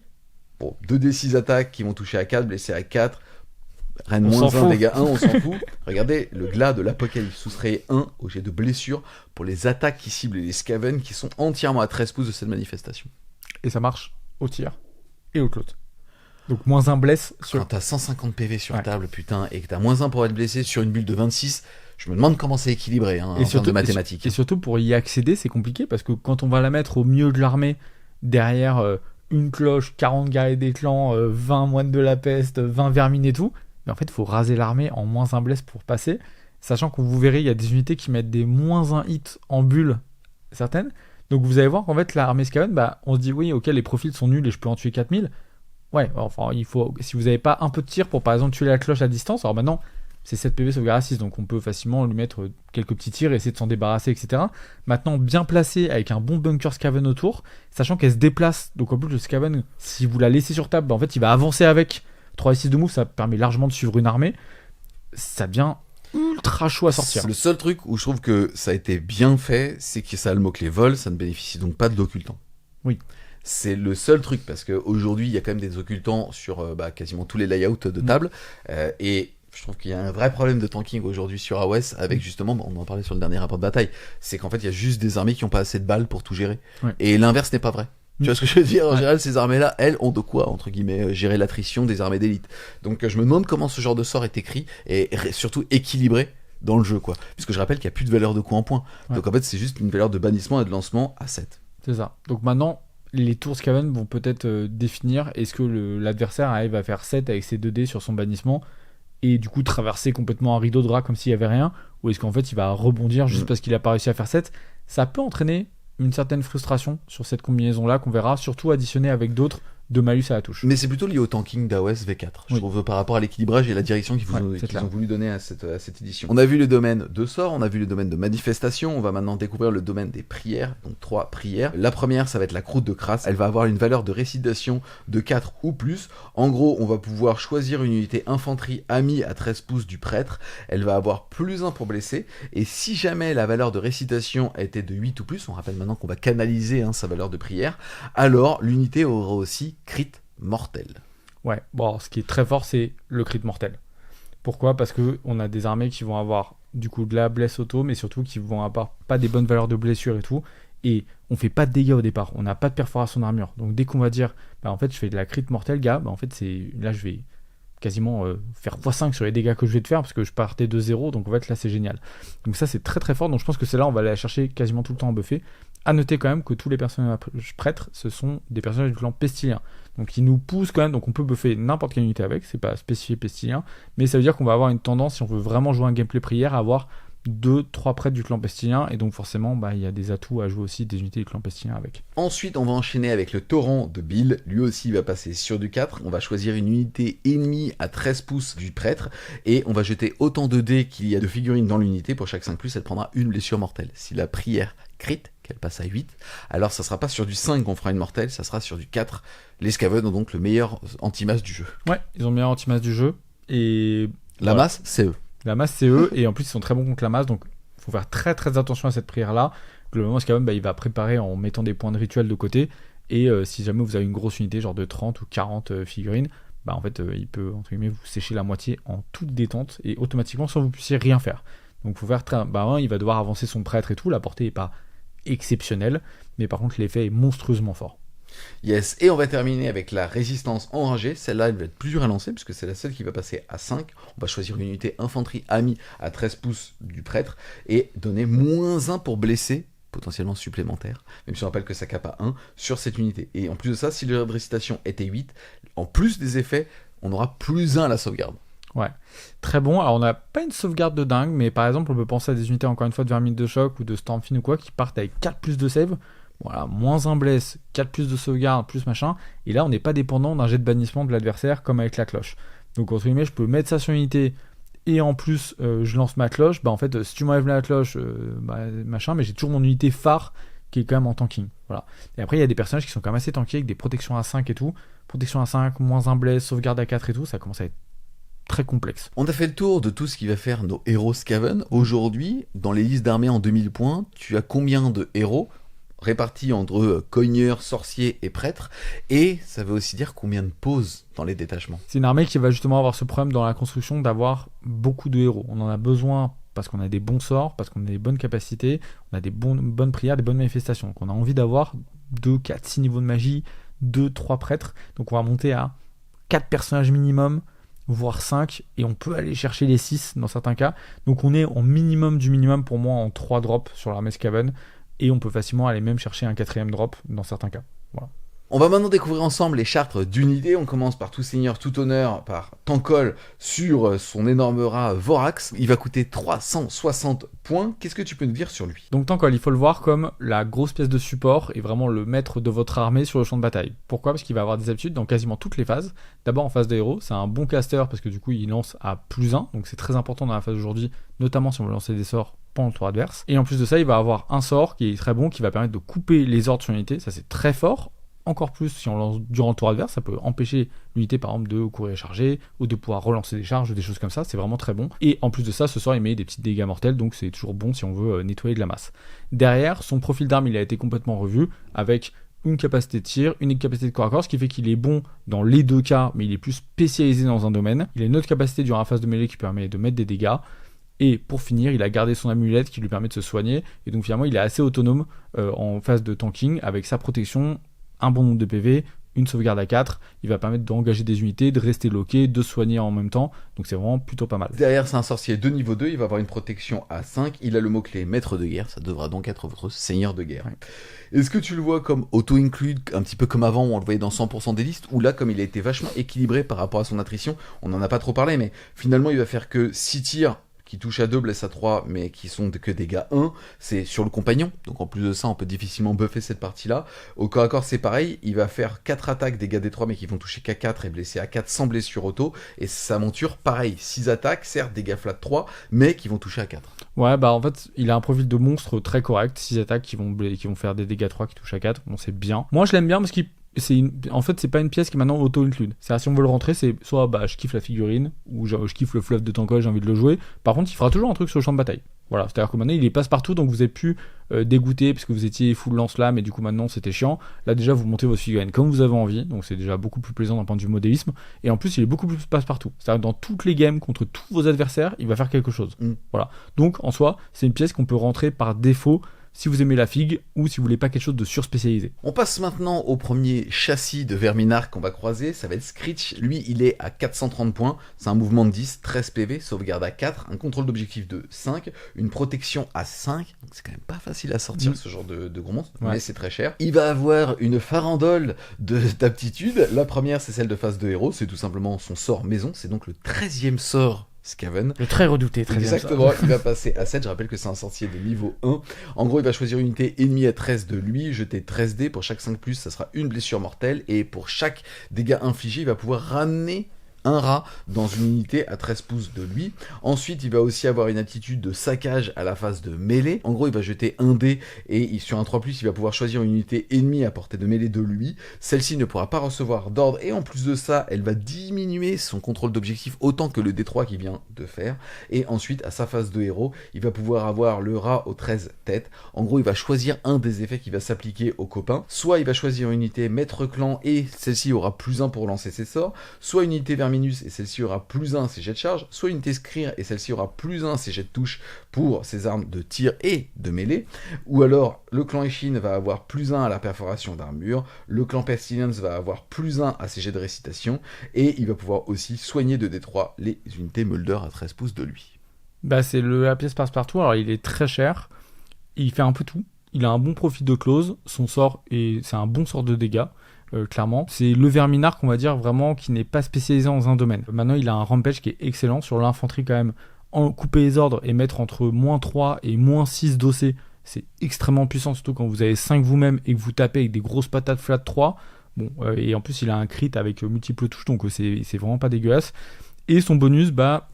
bon, 2d6 attaques qui vont toucher à 4, blesser à 4, reine moins 1, dégâts 1, on s'en fout. Regardez, le glas de l'apocalypse soustrait 1 au jet de blessure pour les attaques qui ciblent les Skaven qui sont entièrement à 13 pouces de cette manifestation. Et ça marche au tir et au clôt. Donc moins 1 blesse sur... Quand t'as 150 PV sur table, putain, et que t'as moins 1 pour être blessé sur une bulle de 26, je me demande comment c'est équilibré en termes de mathématiques. Et surtout pour y accéder, c'est compliqué parce que quand on va la mettre au milieu de l'armée, derrière une cloche, 40 guerriers des clans, 20 moines de la peste, 20 vermines et tout, mais en fait il faut raser l'armée en moins 1 blesse pour passer, sachant que vous verrez il y a des unités qui mettent des moins 1 hit en bulle, certaines, donc vous allez voir qu'en fait l'armée Skaven, bah, on se dit oui ok les profils sont nuls et je peux en tuer 4000, ouais enfin il faut, si vous n'avez pas un peu de tir pour par exemple tuer la cloche à distance, alors maintenant c'est 7 PV sauvegarde à 6, donc on peut facilement lui mettre quelques petits tirs et essayer de s'en débarrasser, etc. Maintenant, bien placé avec un bon bunker Skaven autour, sachant qu'elle se déplace, donc en plus le Skaven, si vous la laissez sur table, bah en fait il va avancer avec 3 et 6 de move, ça permet largement de suivre une armée, ça devient ultra chaud à sortir. Le seul truc où je trouve que ça a été bien fait, c'est que ça a le mot-clé vol, ça ne bénéficie donc pas de l'occultant. Oui. C'est le seul truc, parce qu'aujourd'hui, il y a quand même des occultants sur quasiment tous les layouts de table, et je trouve qu'il y a un vrai problème de tanking aujourd'hui sur AOS avec justement, on en parlait sur le dernier rapport de bataille, c'est qu'en fait il y a juste des armées qui n'ont pas assez de balles pour tout gérer. Ouais. Et l'inverse n'est pas vrai. Tu vois ce que je veux dire? En général, ces armées-là, elles ont de quoi, entre guillemets, gérer l'attrition des armées d'élite. Donc je me demande comment ce genre de sort est écrit et surtout équilibré dans le jeu, quoi. Puisque je rappelle qu'il n'y a plus de valeur de coup en point. Ouais. Donc en fait, c'est juste une valeur de bannissement et de lancement à 7. C'est ça. Donc maintenant, les tours Skaven vont peut-être définir est-ce que l'adversaire arrive à faire 7 avec ses 2D sur son bannissement et du coup traverser complètement un rideau de rat comme s'il n'y avait rien, ou est-ce qu'en fait il va rebondir juste parce qu'il n'a pas réussi à faire 7. Ça peut entraîner une certaine frustration sur cette combinaison là qu'on verra, surtout additionner avec d'autres de malus à la touche. Mais c'est plutôt lié au tanking d'AOS V4, je trouve, par rapport à l'équilibrage et la direction qu'ils ont voulu donner à cette édition. On a vu le domaine de sort, on a vu le domaine de manifestation, on va maintenant découvrir le domaine des prières, donc 3 prières. La première, ça va être la croûte de crasse, elle va avoir une valeur de récitation de 4 ou plus. En gros, on va pouvoir choisir une unité infanterie amie à 13 pouces du prêtre, elle va avoir plus 1 pour blesser, et si jamais la valeur de récitation était de 8 ou plus, on rappelle maintenant qu'on va canaliser sa valeur de prière, alors l'unité aura aussi crit mortel. Ouais, bon, alors, ce qui est très fort, c'est le crit mortel. Pourquoi ? Parce que on a des armées qui vont avoir du coup de la blesse auto, mais surtout qui vont avoir pas des bonnes valeurs de blessure et tout, et on fait pas de dégâts au départ, on n'a pas de perforation d'armure. Donc dès qu'on va dire, bah en fait je fais de la crit mortel, gars, bah en fait c'est là je vais quasiment faire x5 sur les dégâts que je vais te faire parce que je partais de 0, donc en fait là c'est génial. Donc ça c'est très très fort, donc je pense que c'est là on va aller la chercher quasiment tout le temps en buffer. À noter quand même que tous les personnages prêtres, ce sont des personnages du clan pestilien. Donc ils nous poussent quand même, donc on peut buffer n'importe quelle unité avec, c'est pas spécifié pestilien, mais ça veut dire qu'on va avoir une tendance, si on veut vraiment jouer un gameplay prière, à avoir 2-3 prêtres du clan pestilien, et donc forcément il y a des atouts à jouer aussi des unités du clan pestilien avec. Ensuite, on va enchaîner avec le torrent de Bill. Lui aussi, il va passer sur du 4. On va choisir une unité ennemie à 13 pouces du prêtre. Et on va jeter autant de dés qu'il y a de figurines dans l'unité. Pour chaque 5+, elle prendra une blessure mortelle. Si la prière crit, qu'elle passe à 8, alors ça sera pas sur du 5 qu'on fera une mortelle, ça sera sur du 4. Les Skaven ont donc le meilleur anti-masse du jeu. Ouais, ils ont le meilleur anti-masse du jeu. Et la masse, c'est eux. La masse, c'est eux. Et en plus, ils sont très bons contre la masse. Donc, il faut faire très très attention à cette prière-là. Globalement, Skaven, il va préparer en mettant des points de rituel de côté. Et si jamais vous avez une grosse unité, genre de 30 ou 40 figurines, en fait, il peut, entre guillemets, vous sécher la moitié en toute détente et automatiquement sans que vous puissiez rien faire. Donc, il faut faire très... il va devoir avancer son prêtre et tout. La portée n'est pas exceptionnelle, mais par contre, l'effet est monstrueusement fort. Yes, et on va terminer avec la résistance enragée. Celle-là, elle va être plus dure à lancer, puisque c'est la seule qui va passer à 5. On va choisir une unité infanterie amie à 13 pouces du prêtre, et donner -1 pour blesser, potentiellement supplémentaire, même si on rappelle que ça cape à 1, sur cette unité. Et en plus de ça, si le de récitation était 8, en plus des effets, on aura +1 à la sauvegarde. Ouais, très bon. Alors on n'a pas une sauvegarde de dingue, mais par exemple on peut penser à des unités encore une fois de Vermine de choc ou de Stormfin ou quoi, qui partent avec 4+ de save. Voilà, -1 bless, 4+ de sauvegarde, plus machin, et là on n'est pas dépendant d'un jet de bannissement de l'adversaire comme avec la cloche. Donc entre guillemets, je peux mettre ça sur unité, et en plus je lance ma cloche, en fait si tu m'enlèves la cloche, machin, mais j'ai toujours mon unité phare qui est quand même en tanking. Voilà. Et après il y a des personnages qui sont quand même assez tankés avec des protections à 5 et tout. Protection à 5, -1 bless, sauvegarde à 4 et tout, ça commence à être très complexe. On a fait le tour de tout ce qui va faire nos héros Skaven. Aujourd'hui, dans les listes d'armées en 2000 points, tu as combien de héros répartis entre cogneurs, sorciers et prêtres, et ça veut aussi dire combien de pauses dans les détachements. C'est une armée qui va justement avoir ce problème dans la construction d'avoir beaucoup de héros. On en a besoin parce qu'on a des bons sorts, parce qu'on a des bonnes capacités, on a des bonnes prières, des bonnes manifestations. Donc on a envie d'avoir 2, 4, 6 niveaux de magie, 2, 3 prêtres, donc on va monter à 4 personnages minimum, voire 5, et on peut aller chercher les 6 dans certains cas. Donc on est en minimum du minimum pour moi en 3 drops sur l'armée Skaven, et on peut facilement aller même chercher un 4ème drop dans certains cas. Voilà. On va maintenant découvrir ensemble les chartes d'unité. On commence par tout seigneur, tout honneur, par Tankol sur son énorme rat Vorax. Il va coûter 360 points. Qu'est-ce que tu peux nous dire sur lui ? Donc Tankol, il faut le voir comme la grosse pièce de support et vraiment le maître de votre armée sur le champ de bataille. Pourquoi ? Parce qu'il va avoir des habitudes dans quasiment toutes les phases. D'abord en phase de héros, c'est un bon caster parce que du coup il lance à +1, donc c'est très important dans la phase d'aujourd'hui, notamment si on veut lancer des sorts pendant le tour adverse. Et en plus de ça, il va avoir un sort qui est très bon, qui va permettre de couper les ordres sur l'unité. Ça c'est très fort. Encore plus si on lance durant le tour adverse, ça peut empêcher l'unité par exemple de courir et charger, ou de pouvoir relancer des charges, ou des choses comme ça, c'est vraiment très bon. Et en plus de ça, ce soir il met des petits dégâts mortels, donc c'est toujours bon si on veut nettoyer de la masse. Derrière, son profil d'arme il a été complètement revu, avec une capacité de tir, une capacité de corps à corps, ce qui fait qu'il est bon dans les deux cas, mais il est plus spécialisé dans un domaine. Il a une autre capacité durant la phase de mêlée qui permet de mettre des dégâts. Et pour finir, il a gardé son amulette qui lui permet de se soigner, et donc finalement il est assez autonome en phase de tanking, avec sa protection, un bon nombre de PV, une sauvegarde à 4, il va permettre d'engager des unités, de rester loqué, de soigner en même temps, donc c'est vraiment plutôt pas mal. Derrière, c'est un sorcier de niveau 2, il va avoir une protection à 5, il a le mot-clé maître de guerre, ça devra donc être votre seigneur de guerre. Ouais. Est-ce que tu le vois comme auto-include, un petit peu comme avant où on le voyait dans 100% des listes, ou là, comme il a été vachement équilibré par rapport à son attrition, on n'en a pas trop parlé, mais finalement il va faire que 6 tirs, qui touchent à 2, blessent à 3, mais qui sont que dégâts 1, c'est sur le compagnon. Donc en plus de ça, on peut difficilement buffer cette partie-là. Au corps à corps, c'est pareil, il va faire 4 attaques, dégâts des 3, mais qui vont toucher qu'à 4 et blesser à 4 sans blessure auto. Et sa monture, pareil, 6 attaques, certes, dégâts flat 3, mais qui vont toucher à 4. Ouais, en fait, il a un profil de monstre très correct, 6 attaques qui vont faire des dégâts 3 qui touchent à 4, bon c'est bien. Moi je l'aime bien parce en fait, c'est pas une pièce qui est maintenant auto-include. C'est-à-dire, si on veut le rentrer, c'est soit je kiffe la figurine, ou je kiffe le fluff de Tankol, j'ai envie de le jouer. Par contre, il fera toujours un truc sur le champ de bataille. Voilà, c'est-à-dire que maintenant, il est passe-partout, donc vous êtes plus dégoûté parce que vous étiez full lance-flamme et du coup, maintenant, c'était chiant. Là, déjà, vous montez votre figurine comme vous avez envie, donc c'est déjà beaucoup plus plaisant d'un point de vue modélisme. Et en plus, il est beaucoup plus passe-partout. C'est-à-dire que dans toutes les games, contre tous vos adversaires, il va faire quelque chose. Voilà. Donc, en soi, c'est une pièce qu'on peut rentrer par défaut si vous aimez la figue ou si vous voulez pas quelque chose de surspécialisé. On passe maintenant au premier châssis de Verminark qu'on va croiser, ça va être Screech. Lui, il est à 430 points, c'est un mouvement de 10, 13 PV, sauvegarde à 4, un contrôle d'objectif de 5, une protection à 5, donc c'est quand même pas facile à sortir ce genre de gros monstre, mais c'est très cher. Il va avoir une farandole d'aptitudes. La première, c'est celle de phase de héros, c'est tout simplement son sort maison, c'est donc le 13e sort Skaven. Le très redouté, très Exactement, il va passer à 7, je rappelle que c'est un sorcier de niveau 1. En gros, il va choisir une unité ennemie à 13 de lui, jeter 13 dés, pour chaque 5+, ça sera une blessure mortelle, et pour chaque dégât infligé, il va pouvoir ramener un rat dans une unité à 13 pouces de lui. Ensuite, il va aussi avoir une attitude de saccage à la phase de mêlée. En gros, il va jeter un dé et sur un 3+, il va pouvoir choisir une unité ennemie à portée de mêlée de lui. Celle-ci ne pourra pas recevoir d'ordre et en plus de ça, elle va diminuer son contrôle d'objectif autant que le D3 qu'il vient de faire. Et ensuite, à sa phase de héros, il va pouvoir avoir le rat aux 13 têtes. En gros, il va choisir un des effets qui va s'appliquer aux copains. Soit il va choisir une unité maître clan et celle-ci aura +1 pour lancer ses sorts. Soit une unité Verminus et celle-ci aura +1 ses jets de charge, soit une unité Scrir et celle-ci aura +1 ses jets de touche pour ses armes de tir et de mêlée, ou alors le clan Ishin va avoir +1 à la perforation d'armure, le clan Pestilence va avoir +1 à ses jets de récitation, et il va pouvoir aussi soigner de D3 les unités Mulder à 13 pouces de lui. Bah c'est la pièce passe-partout, alors il est très cher, il fait un peu tout, il a un bon profil de close, son sort, c'est un bon sort de dégâts, clairement. C'est le Verminarque, on va dire, vraiment, qui n'est pas spécialisé dans un domaine. Maintenant, il a un rampage qui est excellent sur l'infanterie quand même. En couper les ordres et mettre entre -3 et -6 d'OC, c'est extrêmement puissant, surtout quand vous avez 5 vous-même et que vous tapez avec des grosses patates flat 3. Bon, et en plus, il a un crit avec multiples touches, donc c'est vraiment pas dégueulasse. Et son bonus, bah,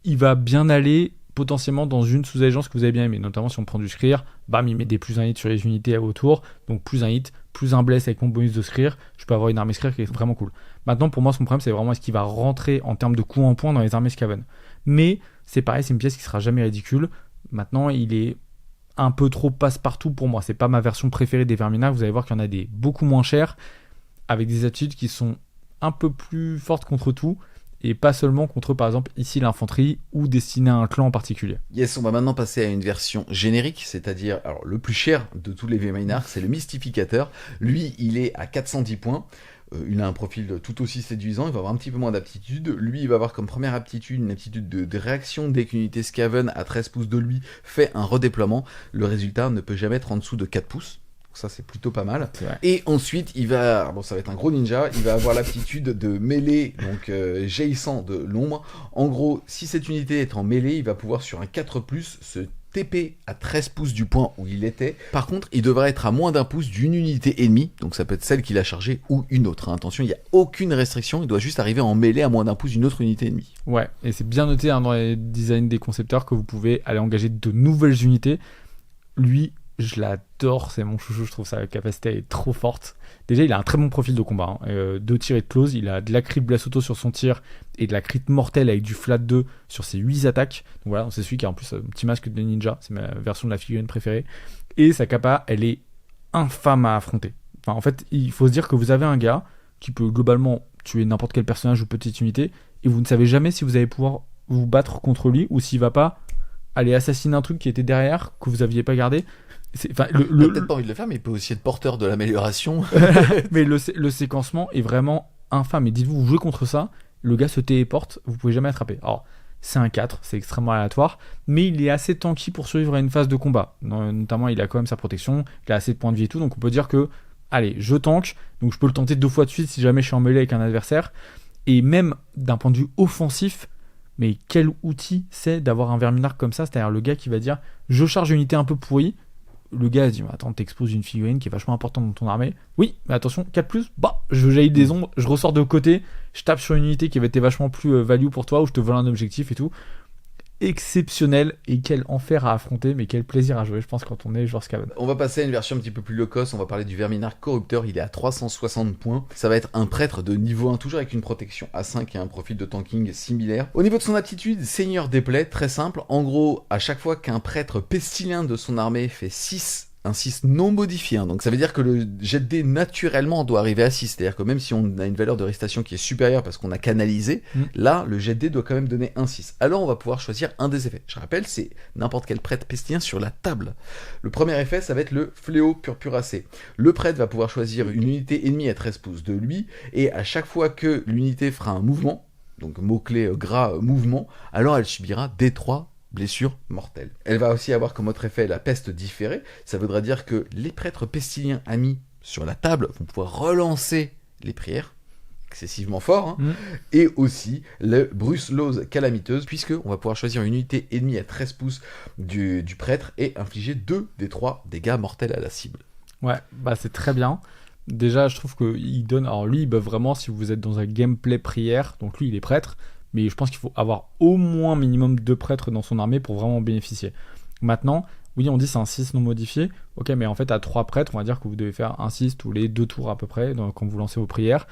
il va bien aller potentiellement dans une sous-allégeance que vous avez bien aimé, notamment si on prend du Scrir, bam, il met des +1 hit sur les unités autour, donc +1 hit, +1 bless avec mon bonus de Scrir, je peux avoir une armée Scrir qui est vraiment cool. Maintenant, pour moi, son problème, c'est vraiment est-ce qu'il va rentrer en termes de coups en points dans les armées Skaven. Mais c'est pareil, c'est une pièce qui sera jamais ridicule. Maintenant, il est un peu trop passe-partout pour moi. C'est pas ma version préférée des Verminarques. Vous allez voir qu'il y en a des beaucoup moins chers, avec des attitudes qui sont un peu plus fortes contre tout, et pas seulement contre, par exemple, ici l'infanterie, ou destiné à un clan en particulier. Yes, on va maintenant passer à une version générique, c'est-à-dire, alors le plus cher de tous les Verminarques, c'est le Mystificateur. Lui, il est à 410 points. Il a un profil tout aussi séduisant, il va avoir un petit peu moins d'aptitude. Lui, il va avoir comme première aptitude une aptitude de réaction dès qu'une unité Skaven à 13 pouces de lui fait un redéploiement. Le résultat ne peut jamais être en dessous de 4 pouces. Ça, c'est plutôt pas mal. Et ensuite, il va... Bon, ça va être un gros ninja. Il va avoir l'aptitude de mêlée, donc jaillissant de l'ombre. En gros, si cette unité est en mêlée, il va pouvoir, sur un 4+, se TP à 13 pouces du point où il était. Par contre, il devra être à moins d'1 pouce d'une unité ennemie. Donc ça peut être celle qu'il a chargée ou une autre. Hein. Attention, il n'y a aucune restriction. Il doit juste arriver en mêlée à moins d'1 pouce d'une autre unité ennemie. Ouais, et c'est bien noté dans les designs des concepteurs que vous pouvez aller engager de nouvelles unités. Lui, je l'adore, c'est mon chouchou, je trouve sa capacité est trop forte. Déjà, il a un très bon profil de combat, hein. 2 tirs et de close, il a de la crit bless auto sur son tir et de la crit mortelle avec du flat 2 sur ses 8 attaques. Donc voilà, c'est celui qui a en plus un petit masque de ninja, c'est ma version de la figurine préférée. Et sa capa, elle est infâme à affronter. Enfin, en fait, il faut se dire que vous avez un gars qui peut globalement tuer n'importe quel personnage ou petite unité et vous ne savez jamais si vous allez pouvoir vous battre contre lui ou s'il va pas aller assassiner un truc qui était derrière, que vous aviez pas gardé. Il a peut-être pas envie de le faire, mais il peut aussi être porteur de l'amélioration. Mais le séquencement est vraiment infâme. Et dites-vous, vous jouez contre ça, le gars se téléporte, vous pouvez jamais attraper. Alors, c'est un 4, c'est extrêmement aléatoire, mais il est assez tanky pour survivre à une phase de combat. Notamment, il a quand même sa protection, il a assez de points de vie et tout, donc on peut dire que, allez, je tank, donc je peux le tenter 2 fois de suite si jamais je suis en mêlée avec un adversaire. Et même d'un point de vue offensif, mais quel outil c'est d'avoir un Verminarque comme ça, c'est-à-dire le gars qui va dire je charge une unité un peu pourrie, le gars se dit attends, t'exposes une figurine qui est vachement importante dans ton armée, oui, mais attention, 4+, bah, je jaillis des ombres, je ressors de côté, je tape sur une unité qui avait été vachement plus value pour toi, ou je te vole un objectif et tout. Exceptionnel, et quel enfer à affronter, mais quel plaisir à jouer, je pense, quand on est joueur Skaven. On va passer à une version un petit peu plus low cost, on va parler du Verminarque Corrupteur, il est à 360 points. Ça va être un prêtre de niveau 1, toujours avec une protection A5 et un profil de tanking similaire. Au niveau de son aptitude, Seigneur des plaies, très simple. En gros, à chaque fois qu'un prêtre pestilien de son armée fait 6, un 6 non modifié, hein. Donc ça veut dire que le jet de dés naturellement doit arriver à 6, c'est-à-dire que même si on a une valeur de récitation qui est supérieure parce qu'on a canalisé, là le jet de dés doit quand même donner un 6. Alors on va pouvoir choisir un des effets. Je rappelle, c'est n'importe quel prêtre pestilien sur la table. Le premier effet, ça va être le fléau purpuracé. Le prêtre va pouvoir choisir une unité ennemie à 13 pouces de lui, et à chaque fois que l'unité fera un mouvement, donc mot-clé gras mouvement, alors elle subira D3 blessure mortelle. Elle va aussi avoir comme autre effet la peste différée. Ça voudra dire que les prêtres pestiliens amis sur la table vont pouvoir relancer les prières. excessivement fort, et aussi le brucelose calamiteuse, puisque on va pouvoir choisir une unité ennemie à 13 pouces du prêtre et infliger 2 des 3 dégâts mortels à la cible. Ouais, bah c'est très bien. Déjà, je trouve qu'il donne... Alors lui, il buff vraiment si vous êtes dans un gameplay prière, donc lui, il est prêtre, mais je pense qu'il faut avoir au moins minimum 2 prêtres dans son armée pour vraiment en bénéficier. Maintenant, oui, on dit c'est un 6 non modifié, ok, mais en fait, à 3 prêtres, on va dire que vous devez faire un 6 tous les 2 tours à peu près, quand vous lancez vos prières.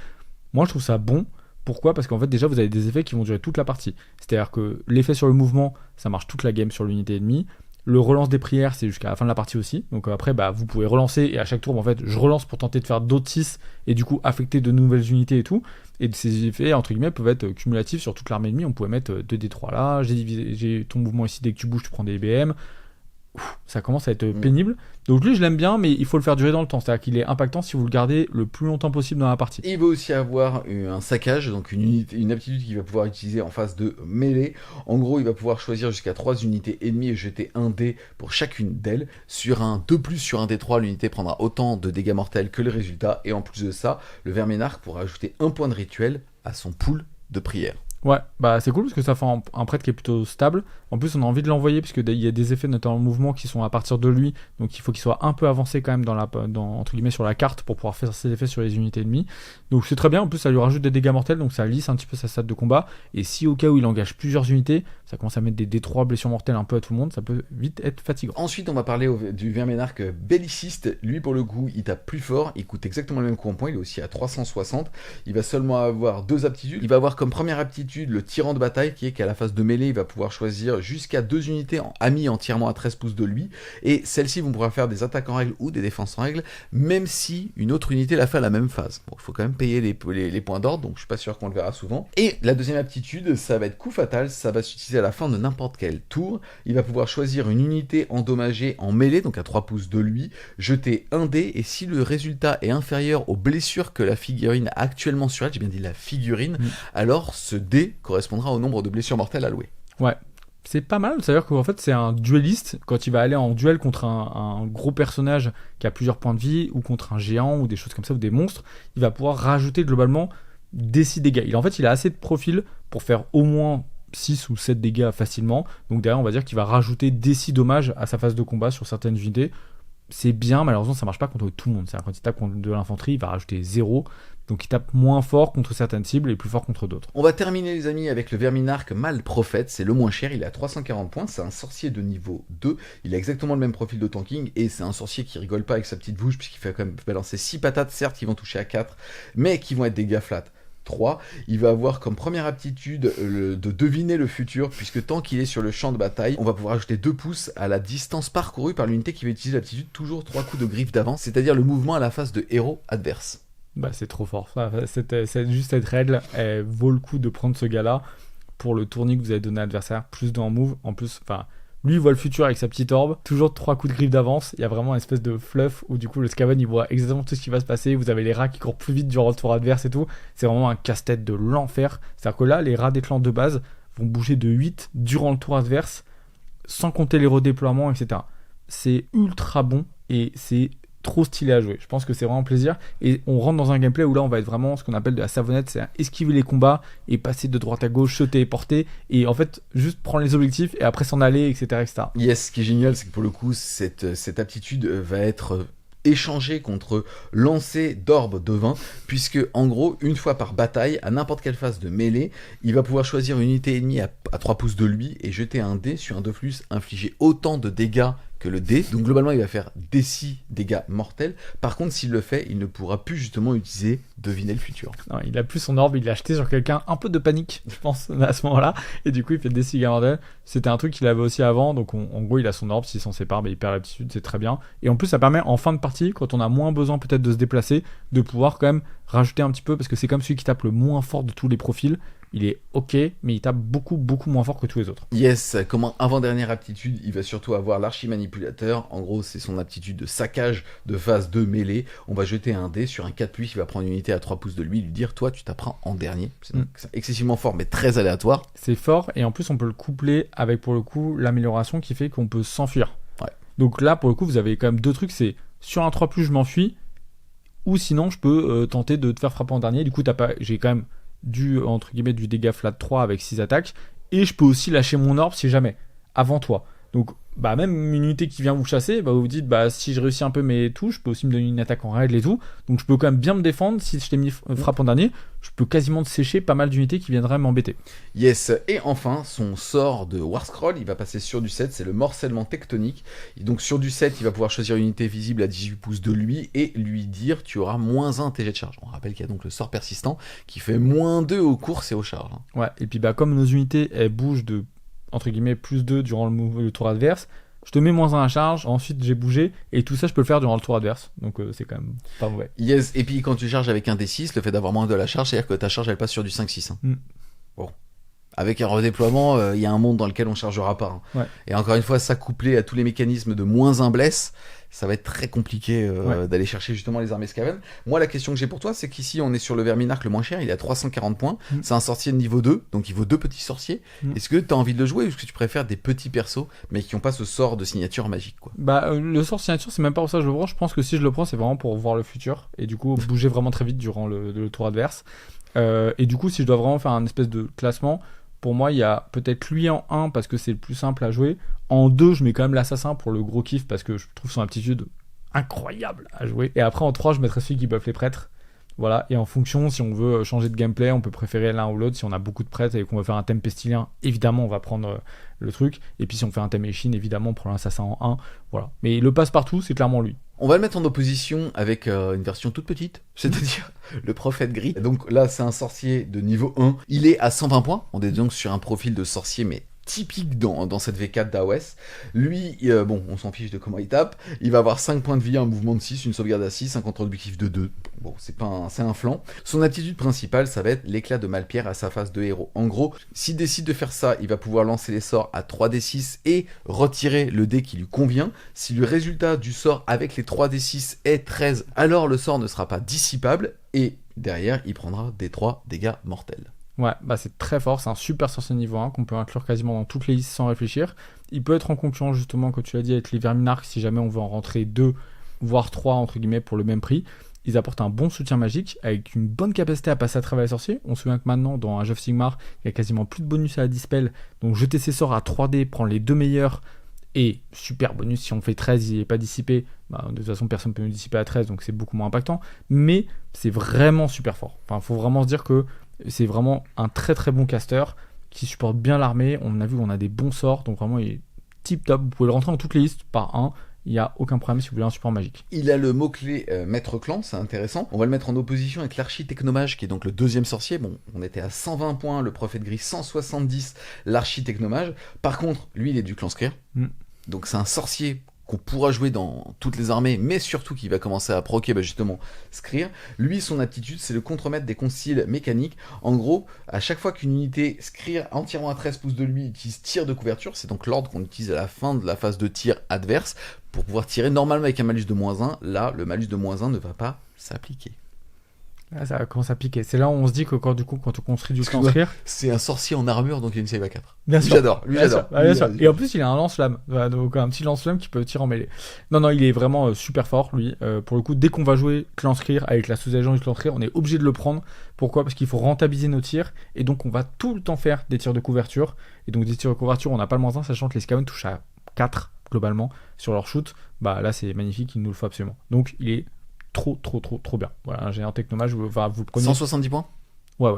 Moi, je trouve ça bon. Pourquoi ? Parce qu'en fait, déjà, vous avez des effets qui vont durer toute la partie. C'est-à-dire que l'effet sur le mouvement, ça marche toute la game sur l'unité ennemie. Le relance des prières, c'est jusqu'à la fin de la partie aussi. Donc après, vous pouvez relancer et à chaque tour, en fait, je relance pour tenter de faire d'autres 6 et du coup affecter de nouvelles unités et tout. Et ces effets, entre guillemets, peuvent être cumulatifs sur toute l'armée ennemie. On pouvait mettre 2d3 là, j'ai ton mouvement ici, dès que tu bouges, tu prends des BM. Ça commence à être pénible. Donc lui, je l'aime bien, mais il faut le faire durer dans le temps. C'est-à-dire qu'il est impactant si vous le gardez le plus longtemps possible dans la partie. Il va aussi avoir un saccage, donc une aptitude qu'il va pouvoir utiliser en phase de mêlée. En gros, il va pouvoir choisir jusqu'à 3 unités ennemies et jeter un dé pour chacune d'elles. Sur un 2+, sur un D3, l'unité prendra autant de dégâts mortels que le résultat. Et en plus de ça, le Verménarque pourra ajouter un point de rituel à son pool de prière. Ouais, c'est cool parce que ça fait un prêtre qui est plutôt stable. En plus, on a envie de l'envoyer parce qu'il y a des effets, notamment le mouvement, qui sont à partir de lui. Donc, il faut qu'il soit un peu avancé quand même entre guillemets sur la carte pour pouvoir faire ses effets sur les unités ennemies. Donc, c'est très bien. En plus, ça lui rajoute des dégâts mortels, donc ça lisse un petit peu sa stat de combat. Et si au cas où il engage plusieurs unités, ça commence à mettre des D3 blessures mortelles un peu à tout le monde, ça peut vite être fatigant. Ensuite, on va parler du Verménarque belliciste. Lui, pour le coup, il tape plus fort. Il coûte exactement le même coup en points. Il est aussi à 360. Il va seulement avoir 2 aptitudes. Il va avoir comme première aptitude le tyran de bataille, qui est qu'à la phase de mêlée, il va pouvoir choisir jusqu'à 2 unités amis entièrement à 13 pouces de lui. Et celles-ci vont pouvoir faire des attaques en règle ou des défenses en règle, même si une autre unité l'a fait à la même phase. Bon, il faut quand même payer les points d'ordre, donc je suis pas sûr qu'on le verra souvent. Et la deuxième aptitude, ça va être coup fatal. Ça va s'utiliser à la fin de n'importe quel tour. Il va pouvoir choisir une unité endommagée en mêlée, donc à 3 pouces de lui, jeter un dé, et si le résultat est inférieur aux blessures que la figurine a actuellement sur elle, j'ai bien dit la figurine, alors ce dé correspondra au nombre de blessures mortelles allouées. Ouais, c'est pas mal, c'est-à-dire qu'en fait c'est un dueliste, quand il va aller en duel contre un gros personnage qui a plusieurs points de vie, ou contre un géant, ou des choses comme ça, ou des monstres, il va pouvoir rajouter globalement des 6 dégâts. Il a assez de profil pour faire au moins 6 ou 7 dégâts facilement, donc derrière on va dire qu'il va rajouter des 6 dommages à sa phase de combat sur certaines unités. C'est bien, malheureusement ça marche pas contre tout le monde, c'est-à-dire quand il tape contre de l'infanterie, il va rajouter 0, donc il tape moins fort contre certaines cibles et plus fort contre d'autres. On va terminer les amis avec le Verminarque Mal Prophète, c'est le moins cher, il est à 340 points, c'est un sorcier de niveau 2, il a exactement le même profil de tanking, et c'est un sorcier qui rigole pas avec sa petite bouche, puisqu'il fait quand même balancer 6 patates, certes qui vont toucher à 4, mais qui vont être des dégâts flat. 3, il va avoir comme première aptitude de deviner le futur, puisque tant qu'il est sur le champ de bataille, on va pouvoir ajouter 2 pouces à la distance parcourue par l'unité qui va utiliser l'aptitude toujours 3 coups de griffe d'avance, c'est-à-dire le mouvement à la face de héros adverse. C'est trop fort, juste cette règle, elle vaut le coup de prendre ce gars-là pour le tournis que vous avez donné à l'adversaire, plus dans move, en plus, lui il voit le futur avec sa petite orbe, toujours 3 coups de griffe d'avance, il y a vraiment une espèce de fluff où du coup le Scaven il voit exactement tout ce qui va se passer, vous avez les rats qui courent plus vite durant le tour adverse et tout, c'est vraiment un casse-tête de l'enfer, c'est-à-dire que là les rats des clans de base vont bouger de 8 durant le tour adverse, sans compter les redéploiements, etc. C'est ultra bon et c'est trop stylé à jouer, je pense que c'est vraiment plaisir, et on rentre dans un gameplay où là on va être vraiment ce qu'on appelle de la savonnette, c'est esquiver les combats et passer de droite à gauche, sauter et porter, et en fait juste prendre les objectifs et après s'en aller, etc., etc. Yes, ce qui est génial, c'est que pour le coup cette aptitude va être échangée contre lancer d'orbe de vin, puisque en gros une fois par bataille, à n'importe quelle phase de mêlée, il va pouvoir choisir une unité ennemie à 3 pouces de lui et jeter un dé sur un 2+, infliger autant de dégâts que le dé, donc globalement il va faire des 6 dégâts mortels. Par contre, s'il le fait, il ne pourra plus justement utiliser deviner le futur. Non, il a plus son orbe, il l'a acheté sur quelqu'un, un peu de panique je pense à ce moment là, et du coup il fait des 6 dégâts mortels. C'était un truc qu'il avait aussi avant, donc en gros il a son orbe, s'il s'en sépare il perd l'aptitude, c'est très bien, et en plus ça permet en fin de partie, quand on a moins besoin peut-être de se déplacer, de pouvoir quand même rajouter un petit peu, parce que c'est comme celui qui tape le moins fort de tous les profils. Il est ok, mais il tape beaucoup moins fort que tous les autres. Yes, comme avant-dernière aptitude, il va surtout avoir l'archimanipulateur. En gros, c'est son aptitude de saccage de phase de mêlée. On va jeter un dé sur un 4+, il va prendre une unité à 3 pouces de lui, lui dire, toi, tu taperas en dernier. C'est excessivement fort, mais très aléatoire. C'est fort, et en plus, on peut le coupler avec, pour le coup, l'amélioration qui fait qu'on peut s'enfuir. Ouais. Donc là, pour le coup, vous avez quand même 2 trucs, c'est sur un 3+, je m'enfuis, ou sinon je peux tenter de te faire frapper en dernier. Du coup j'ai quand même entre guillemets du dégât flat 3 avec 6 attaques, et je peux aussi lâcher mon orbe si jamais, avant toi. Donc bah même une unité qui vient vous chasser, bah vous vous dites bah si je réussis un peu mes touches, je peux aussi me donner une attaque en règle et tout. Donc je peux quand même bien me défendre. Si je t'ai mis frappe en dernier, je peux quasiment te sécher pas mal d'unités qui viendraient m'embêter. Yes, et enfin son sort de Warscroll, il va passer sur du 7, c'est le morcellement tectonique. Et donc sur du 7, il va pouvoir choisir une unité visible à 18 pouces de lui et lui dire tu auras -1 TG de charge. On rappelle qu'il y a donc le sort persistant qui fait -2 aux courses et aux charges. Ouais, et puis bah comme nos unités elles bougent de entre guillemets +2 durant le tour adverse, je te mets -1 à charge, ensuite j'ai bougé, et tout ça je peux le faire durant le tour adverse, donc c'est quand même pas mauvais. Yes, et puis quand tu charges avec un D6, le fait d'avoir -2 à la charge, c'est-à-dire que ta charge elle passe sur du 5-6. Bon. Avec un redéploiement, il y a un monde dans lequel on chargera pas. Ouais. Et encore une fois, ça couplé à tous les mécanismes de -1 bless, ça va être très compliqué d'aller chercher justement les armées Skaven. Moi, la question que j'ai pour toi, c'est qu'ici, on est sur le Verminarque le moins cher, il est à 340 points. C'est un sorcier de niveau 2, donc il vaut 2 petits sorciers. Est-ce que tu as envie de le jouer, ou est-ce que tu préfères des petits persos, mais qui n'ont pas ce sort de signature magique, quoi? Bah, le sort signature, c'est même pas pour ça que je le prends. Je pense que si je le prends, c'est vraiment pour voir le futur, et du coup, bouger vraiment très vite durant le tour adverse. Et du coup, si je dois vraiment faire un espèce de classement, pour moi, il y a peut-être lui en 1 parce que c'est le plus simple à jouer. En 2, je mets quand même l'assassin pour le gros kiff parce que je trouve son aptitude incroyable à jouer. Et après, en 3, je mettrai celui qui buff les prêtres. Voilà. Et en fonction, si on veut changer de gameplay, on peut préférer l'un ou l'autre. Si on a beaucoup de prêtres et qu'on veut faire un thème pestilien, évidemment, on va prendre le truc. Et puis si on fait un thème échine, évidemment, on prend l'assassin en 1. Voilà. Mais le passe-partout, c'est clairement lui. On va le mettre en opposition avec une version toute petite, c'est-à-dire le prophète gris. Donc là, c'est un sorcier de niveau 1. Il est à 120 points. On est donc sur un profil de sorcier, mais typique dans cette V4 d'AOS. Lui, bon, on s'en fiche de comment il tape. Il va avoir 5 points de vie, un mouvement de 6, une sauvegarde à 6, un contrôle d'objectif de 2. Bon, c'est un flanc. Son attitude principale, ça va être l'éclat de Malpierre à sa face de héros. En gros, s'il décide de faire ça, il va pouvoir lancer les sorts à 3d6 et retirer le dé qui lui convient. Si le résultat du sort avec les 3d6 est 13, alors le sort ne sera pas dissipable et derrière, il prendra des 3 dégâts mortels. Ouais, bah c'est très fort, c'est un super sorcier niveau 1 qu'on peut inclure quasiment dans toutes les listes sans réfléchir. Il peut être en concurrence justement, comme tu l'as dit, avec les Verminarques si jamais on veut en rentrer 2, voire 3 entre guillemets pour le même prix. Ils apportent un bon soutien magique avec une bonne capacité à passer à travers les sorciers. On se souvient que maintenant dans Age of Sigmar, il y a quasiment plus de bonus à la dispel, donc jeter ses sorts à 3D, prendre les 2 meilleurs, et super bonus si on fait 13, il n'est pas dissipé. Bah, de toute façon, personne ne peut nous dissiper à 13, donc c'est beaucoup moins impactant. Mais c'est vraiment super fort. Enfin, faut vraiment se dire que c'est vraiment un très très bon caster qui supporte bien l'armée. On a vu qu'on a des bons sorts, donc vraiment il est tip top. Vous pouvez le rentrer dans toutes les listes par 1. Il n'y a aucun problème si vous voulez un support magique. Il a le mot-clé maître clan, c'est intéressant. On va le mettre en opposition avec l'archi-technomage, qui est donc le deuxième sorcier. Bon, on était à 120 points, le prophète gris 170, l'archi-technomage. Par contre, lui, il est du clan Skryre. Donc c'est un sorcier qu'on pourra jouer dans toutes les armées, mais surtout qui va commencer à proquer justement Skryre. Lui, son aptitude, c'est le contremaître des conciles mécaniques. En gros, à chaque fois qu'une unité Skryre entièrement à 13 pouces de lui utilise tir de couverture, c'est donc l'ordre qu'on utilise à la fin de la phase de tir adverse, pour pouvoir tirer normalement avec un malus de -1, là, le malus de -1 ne va pas s'appliquer. Là, ça commence à piquer. C'est là où on se dit que quand on construit du clan Skryre, c'est un sorcier en armure, donc il y a une save à 4. Bien sûr. J'adore. Bien sûr. Et en plus, il a un lance-flamme. Donc un petit lance-flamme qui peut tirer en mêlée. Non, il est vraiment super fort, lui. Pour le coup, dès qu'on va jouer clan Skryre avec la sous-agent du clan Skryre, on est obligé de le prendre. Pourquoi ? Parce qu'il faut rentabiliser nos tirs. Et donc, on va tout le temps faire des tirs de couverture. Et donc, des tirs de couverture, on n'a pas le -1, sachant que les Skaven touchent à 4 globalement sur leur shoot. Bah là, c'est magnifique, il nous le faut absolument. Donc, il est trop bien. Voilà, un géant technomage, vous le prenez. 170 points ? Ouais.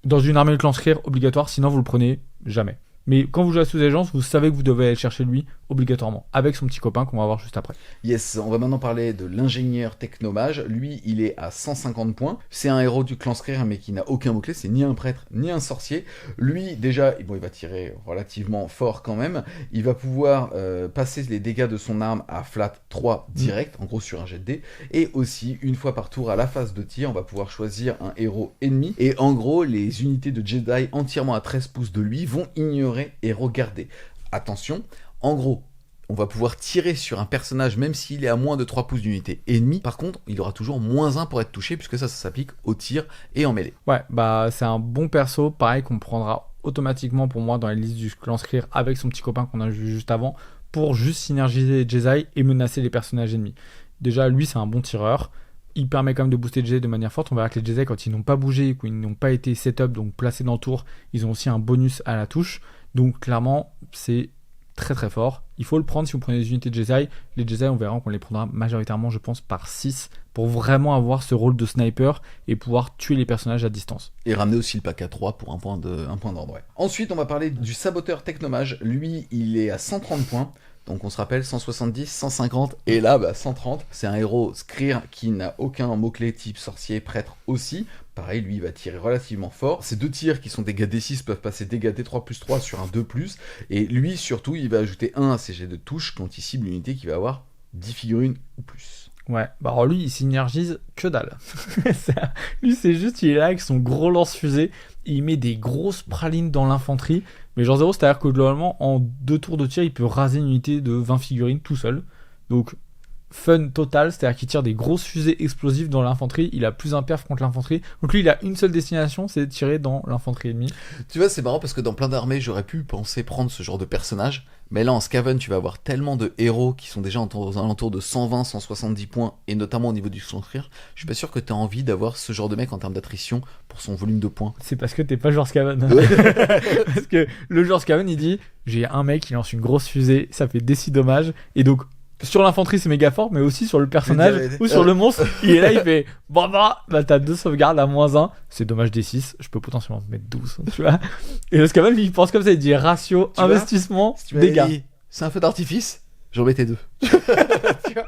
Dans une armée de clan Skryre, obligatoire, sinon vous le prenez jamais. Mais quand vous jouez à sous-agence, vous savez que vous devez aller chercher lui obligatoirement, avec son petit copain qu'on va voir juste après. Yes, on va maintenant parler de l'ingénieur technomage. Lui, il est à 150 points. C'est un héros du clan Skryre, mais qui n'a aucun mot-clé. C'est ni un prêtre, ni un sorcier. Lui, déjà, bon, il va tirer relativement fort quand même. Il va pouvoir passer les dégâts de son arme à flat 3 direct, en gros sur un jet de dés. Et aussi, une fois par tour à la phase de tir, on va pouvoir choisir un héros ennemi. Et en gros, les unités de Jedi entièrement à 13 pouces de lui vont ignorer et regarder. Attention, en gros, on va pouvoir tirer sur un personnage même s'il est à moins de 3 pouces d'unité ennemie. Par contre, il aura toujours -1 pour être touché, puisque ça s'applique au tir et en mêlée. Ouais, bah c'est un bon perso, pareil qu'on prendra automatiquement pour moi dans les listes du clan Skryre avec son petit copain qu'on a vu juste avant, pour juste synergiser les Jedi et menacer les personnages ennemis. Déjà, lui c'est un bon tireur. il permet quand même de booster les Jedi de manière forte. On verra que les Jedi, quand ils n'ont pas bougé, qu'ils n'ont pas été set-up, donc placés dans le tour, ils ont aussi un bonus à la touche. Donc clairement, c'est très très fort. Il faut le prendre si vous prenez des unités de Jedi. Les Jedi, on verra qu'on les prendra majoritairement, je pense, par 6 pour vraiment avoir ce rôle de sniper et pouvoir tuer les personnages à distance. Et ramener aussi le pack à 3 pour un point d'ordre. Ouais. Ensuite, on va parler du saboteur technomage. Lui, il est à 130 points. Donc on se rappelle 170, 150 et là 130. C'est un héros Skryr qui n'a aucun mot-clé type sorcier, prêtre aussi. Pareil, lui il va tirer relativement fort. Ces 2 tirs qui sont dégâts D6 peuvent passer dégâts D3+3 sur un 2+. Et lui surtout il va ajouter 1 à ses jets de touche quand il cible une unité qui va avoir 10 figurines ou plus. Ouais, bah alors lui il synergise que dalle. Lui c'est juste, il est là avec son gros lance-fusée, il met des grosses pralines dans l'infanterie, mais genre 0, c'est-à-dire que globalement en 2 tours de tir il peut raser une unité de 20 figurines tout seul. Donc fun total, c'est-à-dire qu'il tire des grosses fusées explosives dans l'infanterie, il a plus un perf contre l'infanterie, donc lui il a une seule destination, c'est de tirer dans l'infanterie ennemie. Tu vois, c'est marrant parce que dans plein d'armées j'aurais pu penser prendre ce genre de personnage, mais là en Skaven tu vas avoir tellement de héros qui sont déjà aux alentours de 120, 170 points, et notamment au niveau du Skryr, je suis pas sûr que t'as envie d'avoir ce genre de mec en termes d'attrition pour son volume de points. C'est parce que t'es pas joueur Skaven. Parce que le joueur Skaven il dit, j'ai un mec qui lance une grosse fusée, ça fait des 6 dommages, et donc sur l'infanterie c'est méga fort, mais aussi sur le personnage ou sur le monstre, il est là, il fait bah t'as 2 sauvegardes à -1, c'est dommage des 6, je peux potentiellement te mettre 12, tu vois. Et le Skaven il pense comme ça, il dit ratio, tu investissement, si dégâts. C'est un feu d'artifice, j'en mettais 2. Tu vois,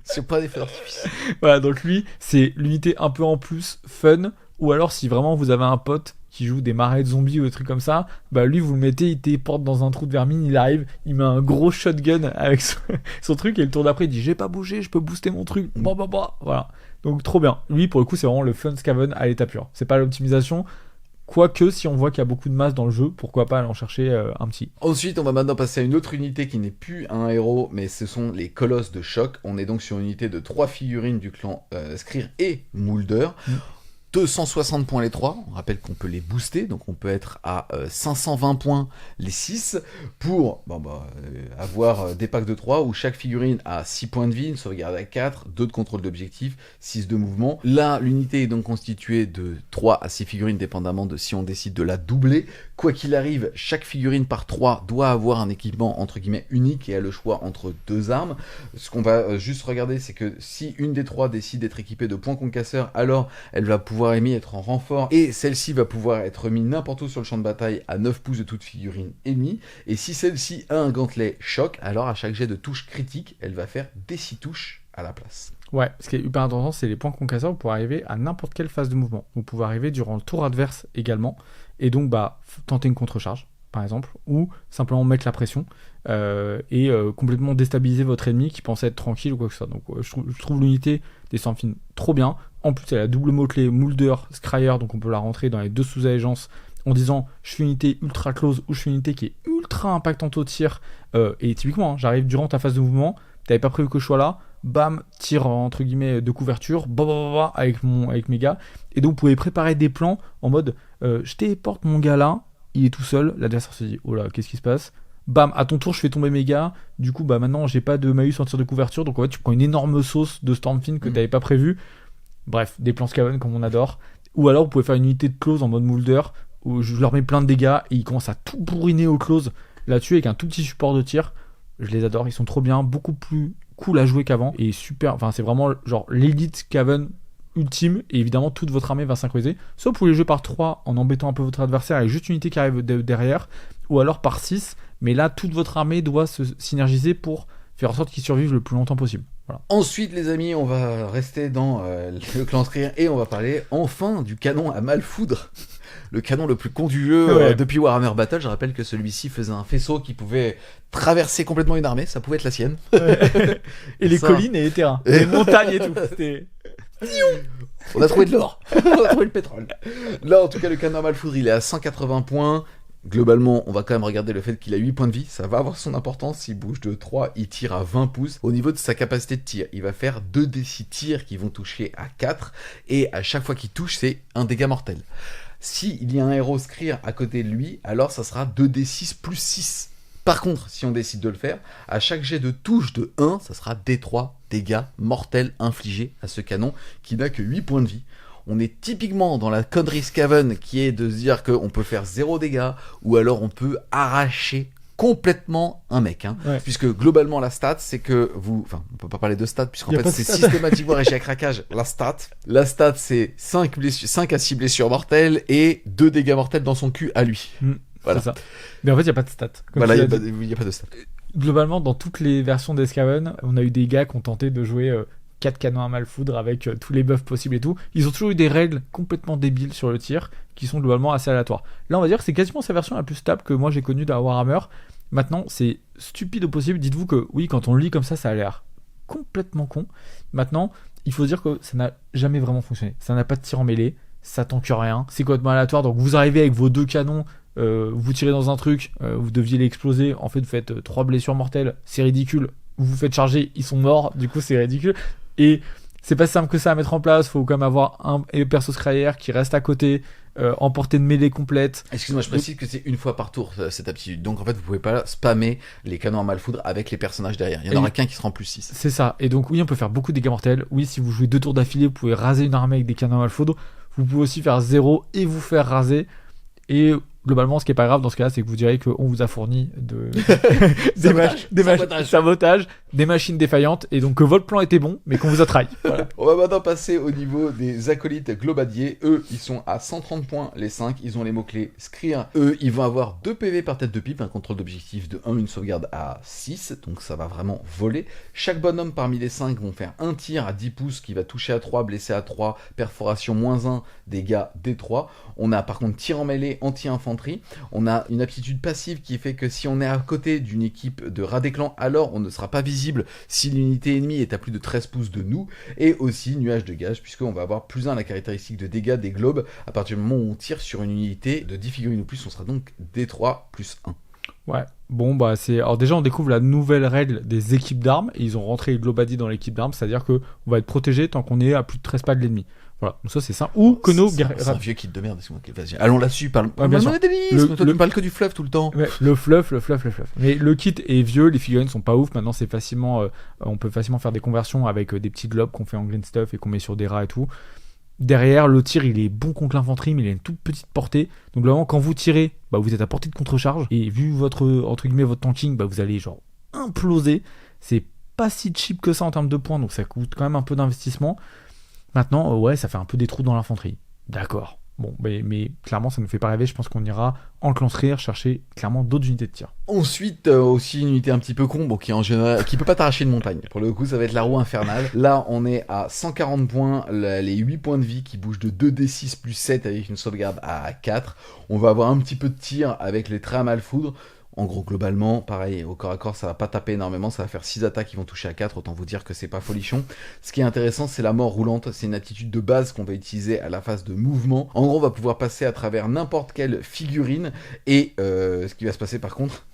c'est pas des feux d'artifice. Voilà, donc lui c'est l'unité un peu en plus fun, ou alors si vraiment vous avez un pote qui joue des marais de zombies ou des trucs comme ça, bah lui vous le mettez, il téléporte dans un trou de vermine, il arrive, il met un gros shotgun avec son truc et le tour d'après il dit j'ai pas bougé, je peux booster mon truc, voilà. Donc trop bien. Lui pour le coup c'est vraiment le fun Skaven à l'état pur. C'est pas l'optimisation, quoique si on voit qu'il y a beaucoup de masse dans le jeu, pourquoi pas aller en chercher un petit. Ensuite on va maintenant passer à une autre unité qui n'est plus un héros, mais ce sont les colosses de choc. On est donc sur une unité de 3 figurines du clan Skryr et Moulder. 260 points les 3, on rappelle qu'on peut les booster, donc on peut être à 520 points les 6 pour avoir des packs de 3 où chaque figurine a 6 points de vie, une sauvegarde à 4, 2 de contrôle d'objectif, 6 de mouvement. Là, l'unité est donc constituée de 3 à 6 figurines dépendamment de si on décide de la doubler. Quoi qu'il arrive, chaque figurine par 3 doit avoir un équipement entre guillemets unique et a le choix entre 2 armes. Ce qu'on va juste regarder, c'est que si une des 3 décide d'être équipée de points concasseurs, alors elle va pouvoir être en renfort, et celle-ci va pouvoir être mise n'importe où sur le champ de bataille à 9 pouces de toute figurine ennemie. Et si celle-ci a un gantelet choc, alors à chaque jet de touche critique, elle va faire des 6 touches à la place. Ouais, ce qui est hyper intéressant, c'est les points concasseurs pour arriver à n'importe quelle phase de mouvement. Vous pouvez arriver durant le tour adverse également, et donc tenter une contre-charge, par exemple, ou simplement mettre la pression et complètement déstabiliser votre ennemi qui pensait être tranquille ou quoi que ce soit. Donc je trouve l'unité des Stormfin trop bien. En plus, elle a double mot-clé Moulder, Skryr, donc on peut la rentrer dans les 2 sous-allégeances en disant je fais une unité ultra close ou je fais une unité qui est ultra impactante au tir. Et typiquement, j'arrive durant ta phase de mouvement, t'avais pas prévu que je sois là, bam, tir entre guillemets de couverture, avec mes gars. Et donc vous pouvez préparer des plans en mode je téléporte mon gars là, il est tout seul, l'adversaire se dit oh là, qu'est-ce qui se passe? Bam, à ton tour je fais tomber mes gars, du coup maintenant j'ai pas de malus en tir de couverture, donc en fait tu prends une énorme sauce de Stormfin que t'avais pas prévu. Bref, des plans Skaven comme on adore. Ou alors vous pouvez faire une unité de close en mode Moulder où je leur mets plein de dégâts et ils commencent à tout bourriner au close là-dessus avec un tout petit support de tir. Je les adore, ils sont trop bien, beaucoup plus cool à jouer qu'avant et super, enfin c'est vraiment genre l'élite Skaven ultime, et évidemment toute votre armée va synchroniser. Soit vous pouvez les jouer par 3 en embêtant un peu votre adversaire avec juste une unité qui arrive derrière, ou alors par 6, mais là toute votre armée doit se synergiser pour faire en sorte qu'ils survivent le plus longtemps possible. Voilà. Ensuite les amis, on va rester dans le clan Skryr et on va parler enfin du canon à malfoudre. Le canon le plus con du jeu depuis Warhammer Battle. Je rappelle que celui-ci faisait un faisceau qui pouvait traverser complètement une armée, ça pouvait être la sienne. Et les collines et les terrains, les montagnes et tout. C'était... On a trouvé de l'or, on a trouvé le pétrole. Là en tout cas le canon à malfoudre il est à 180 points. Globalement, on va quand même regarder le fait qu'il a 8 points de vie, ça va avoir son importance, s'il bouge de 3, il tire à 20 pouces. Au niveau de sa capacité de tir, il va faire 2d6 tirs qui vont toucher à 4, et à chaque fois qu'il touche, c'est un dégât mortel. Si il y a un héros Skryr à côté de lui, alors ça sera 2d6 plus 6 Par contre, si on décide de le faire, à chaque jet de touche de 1, ça sera D3 dégâts mortels infligés à ce canon qui n'a que 8 points de vie. On est typiquement dans la connerie Skaven qui est de se dire qu'on peut faire 0 dégâts ou alors on peut arracher complètement un mec, puisque globalement la stat c'est que on peut pas parler de stat puisqu'en fait c'est systématiquement régi à craquage. La stat c'est 5 à 6 blessures mortelles et 2 dégâts mortels dans son cul à lui. Voilà. C'est ça. Mais en fait il n'y a pas de stat. Voilà, il n'y a pas de stat. Globalement dans toutes les versions des Skaven, on a eu des gars qui ont tenté de jouer 4 canons à malfoudre avec tous les buffs possibles et tout. Ils ont toujours eu des règles complètement débiles sur le tir qui sont globalement assez aléatoires. Là on va dire que c'est quasiment sa version la plus stable que moi j'ai connue dans Warhammer. Maintenant c'est stupide au possible. Dites-vous que oui, quand on le lit comme ça a l'air complètement con. Maintenant il faut dire que ça n'a jamais vraiment fonctionné. Ça n'a pas de tir en mêlée, ça tanque rien, c'est complètement aléatoire. Donc vous arrivez avec vos 2 canons, vous tirez dans un truc, vous deviez l'exploser, en fait vous faites 3 blessures mortelles, c'est ridicule. Vous vous faites charger, ils sont morts, du coup c'est ridicule. Et c'est pas simple que ça à mettre en place, faut quand même avoir un perso scryer qui reste à côté, en portée de mêlée complète. Excuse-moi, je précise que c'est une fois par tour cette aptitude, donc en fait vous pouvez pas spammer les canons à malfoudre avec les personnages derrière, il y en aura qu'un qui sera en plus 6. C'est ça, et donc oui on peut faire beaucoup de dégâts mortels, oui si vous jouez 2 tours d'affilée vous pouvez raser une armée avec des canons à malfoudre, vous pouvez aussi faire 0 et vous faire raser, et globalement, ce qui est pas grave dans ce cas-là, c'est que vous direz qu'on vous a fourni sabotage, des machines défaillantes, et donc que votre plan était bon, mais qu'on vous a trahi. Voilà. On va maintenant passer au niveau des acolytes globadiers. Eux, ils sont à 130 points, les 5. Ils ont les mots-clés Scrir. Eux, ils vont avoir 2 PV par tête de pipe, un contrôle d'objectif de 1, une sauvegarde à 6, donc ça va vraiment voler. Chaque bonhomme parmi les 5 vont faire un tir à 10 pouces qui va toucher à 3, blesser à 3, perforation -1, dégâts D3. On a par contre tir en mêlée, anti-infanterie. On a une aptitude passive qui fait que si on est à côté d'une équipe de rats des clans, alors on ne sera pas visible si l'unité ennemie est à plus de 13 pouces de nous. Et aussi nuage de gage, puisqu'on va avoir +1 à la caractéristique de dégâts des globes. À partir du moment où on tire sur une unité de 10 figurines ou plus, on sera donc D3 +1. Ouais, bon bah c'est... Alors déjà on découvre la nouvelle règle des équipes d'armes, et ils ont rentré le Globadi dans l'équipe d'armes, c'est-à-dire qu'on va être protégé tant qu'on est à plus de 13 pas de l'ennemi. Voilà, donc ça c'est ça. Ou que nos guerriers... C'est un vieux kit de merde, excuse-moi. Vas-y, allons là-dessus, parle. Ouais, bien sûr. Toi, tu parles que du fluff tout le temps. Ouais, le fluff. Mais le kit est vieux, les figurines sont pas ouf. Maintenant c'est facilement... on peut facilement faire des conversions avec des petits globes qu'on fait en green stuff et qu'on met sur des rats et tout. Derrière, le tir il est bon contre l'infanterie, mais il a une toute petite portée. Donc vraiment, quand vous tirez, bah, vous êtes à portée de contre-charge. Et vu votre, entre guillemets, votre tanking, bah, vous allez genre imploser. C'est pas si cheap que ça en termes de points, donc ça coûte quand même un peu d'investissement. Maintenant, ouais, ça fait un peu des trous dans l'infanterie. D'accord. Bon, mais clairement, ça ne nous fait pas rêver. Je pense qu'on ira en clan Scrir chercher clairement d'autres unités de tir. Ensuite, aussi une unité un petit peu con, bon, qui en général, qui peut pas t'arracher une montagne. Pour le coup, ça va être la roue infernale. Là, on est à 140 points, les 8 points de vie qui bougent de 2d6 plus 7 avec une sauvegarde à 4. On va avoir un petit peu de tir avec les traits à malfoudre. En gros, globalement, pareil, au corps à corps, ça va pas taper énormément, ça va faire 6 attaques qui vont toucher à 4, autant vous dire que c'est pas folichon. Ce qui est intéressant, c'est la mort roulante, c'est une attitude de base qu'on va utiliser à la phase de mouvement. En gros, on va pouvoir passer à travers n'importe quelle figurine, et ce qui va se passer par contre,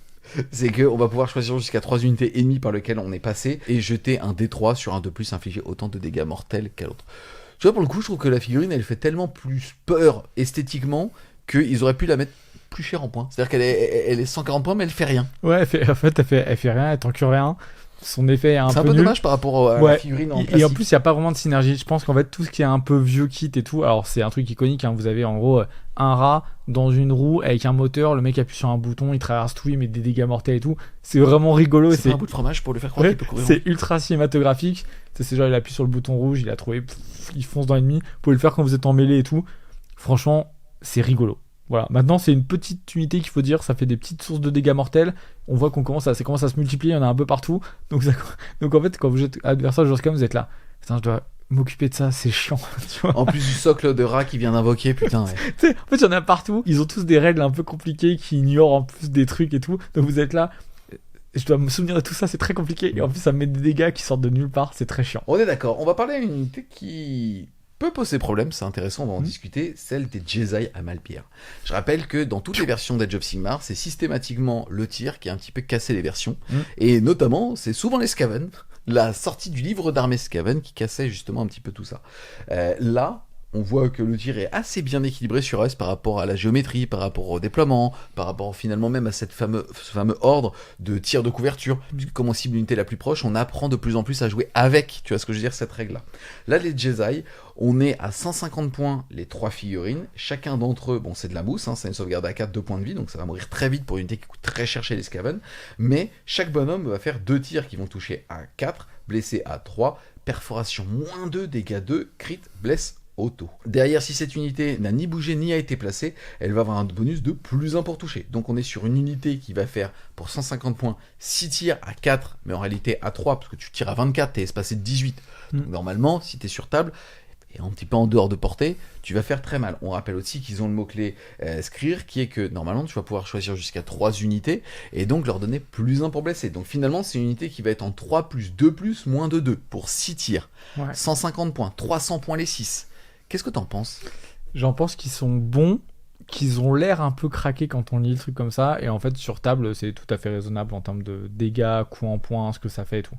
c'est qu'on va pouvoir choisir jusqu'à 3 unités ennemies par lesquelles on est passé, et jeter un D3 sur un de plus, infliger autant de dégâts mortels qu'à l'autre. Tu vois, pour le coup, je trouve que la figurine, elle fait tellement plus peur esthétiquement, qu'ils auraient pu la mettre plus cher en points. C'est-à-dire qu'elle est 140 points, mais elle fait rien. Ouais, elle fait rien, elle tanque rien. Son effet est un peu C'est un peu nul. dommage par rapport à la figurine en plastique. Et en plus, il n'y a pas vraiment de synergie. Je pense qu'en fait, tout ce qui est un peu vieux kit et tout, alors c'est un truc iconique, hein. Vous avez en gros un rat dans une roue avec un moteur, le mec appuie sur un bouton, il traverse tout, il met des dégâts mortels et tout. C'est vraiment rigolo. C'est pas un bout de fromage pour lui faire croire qu'il peut courir. C'est ultra cinématographique. C'est genre, il appuie sur le bouton rouge, il a trouvé, il fonce dans l'ennemi. Vous pouvez le faire quand vous êtes en mêlée et tout. Franchement, c'est rigolo. Voilà, maintenant c'est une petite unité qu'il faut dire, ça fait des petites sources de dégâts mortels. On voit qu'on commence à se multiplier, il y en a un peu partout. Donc en fait, quand vous êtes adversaire de Jorscam, vous êtes là. Putain, je dois m'occuper de ça, c'est chiant. Tu vois, en plus du socle de rat qui vient d'invoquer, putain. Ouais. En fait, il y en a partout. Ils ont tous des règles un peu compliquées qui ignorent en plus des trucs et tout. Donc vous êtes là. Je dois me souvenir de tout ça, c'est très compliqué. Et en plus, ça me met des dégâts qui sortent de nulle part, c'est très chiant. On est d'accord, on va parler d'une unité qui peut poser problème, c'est intéressant, on va en discuter, celle des Jesai à Malpire. Je rappelle que dans toutes les versions d'Age of Sigmar, c'est systématiquement le tir qui a un petit peu cassé les versions, et notamment, c'est souvent les Skaven, la sortie du livre d'armée Skaven qui cassait justement un petit peu tout ça. Là, on voit que le tir est assez bien équilibré sur S par rapport à la géométrie, par rapport au déploiement, par rapport finalement même à ce fameux ordre de tir de couverture, puisque comme on cible l'unité la plus proche, on apprend de plus en plus à jouer avec, tu vois ce que je veux dire, cette règle-là. Là, les Jesai, on est à 150 points les 3 figurines, chacun d'entre eux, bon c'est de la mousse, c'est une sauvegarde à 4, 2 points de vie, donc ça va mourir très vite pour une unité qui coûte très cher chez les Skaven, mais chaque bonhomme va faire 2 tirs qui vont toucher à 4, blessé à 3, perforation -2, dégâts 2, crit, blesse auto. Derrière, si cette unité n'a ni bougé ni a été placée, elle va avoir un bonus de +1 pour toucher. Donc on est sur une unité qui va faire pour 150 points 6 tirs à 4, mais en réalité à 3, parce que tu tires à 24, t'es espacé de 18. Donc normalement, si t'es sur table, et un petit peu en dehors de portée, tu vas faire très mal. On rappelle aussi qu'ils ont le mot-clé Skrir, qui est que normalement tu vas pouvoir choisir jusqu'à 3 unités, et donc leur donner +1 pour blesser. Donc finalement, c'est une unité qui va être en 3 + 2 +, moins de 2, pour 6 tirs. Ouais. 150 points, 300 points les 6. Qu'est-ce que t'en penses ? J'en pense qu'ils sont bons, qu'ils ont l'air un peu craqués quand on lit le truc comme ça, et en fait sur table c'est tout à fait raisonnable en termes de dégâts, coups en points, ce que ça fait et tout.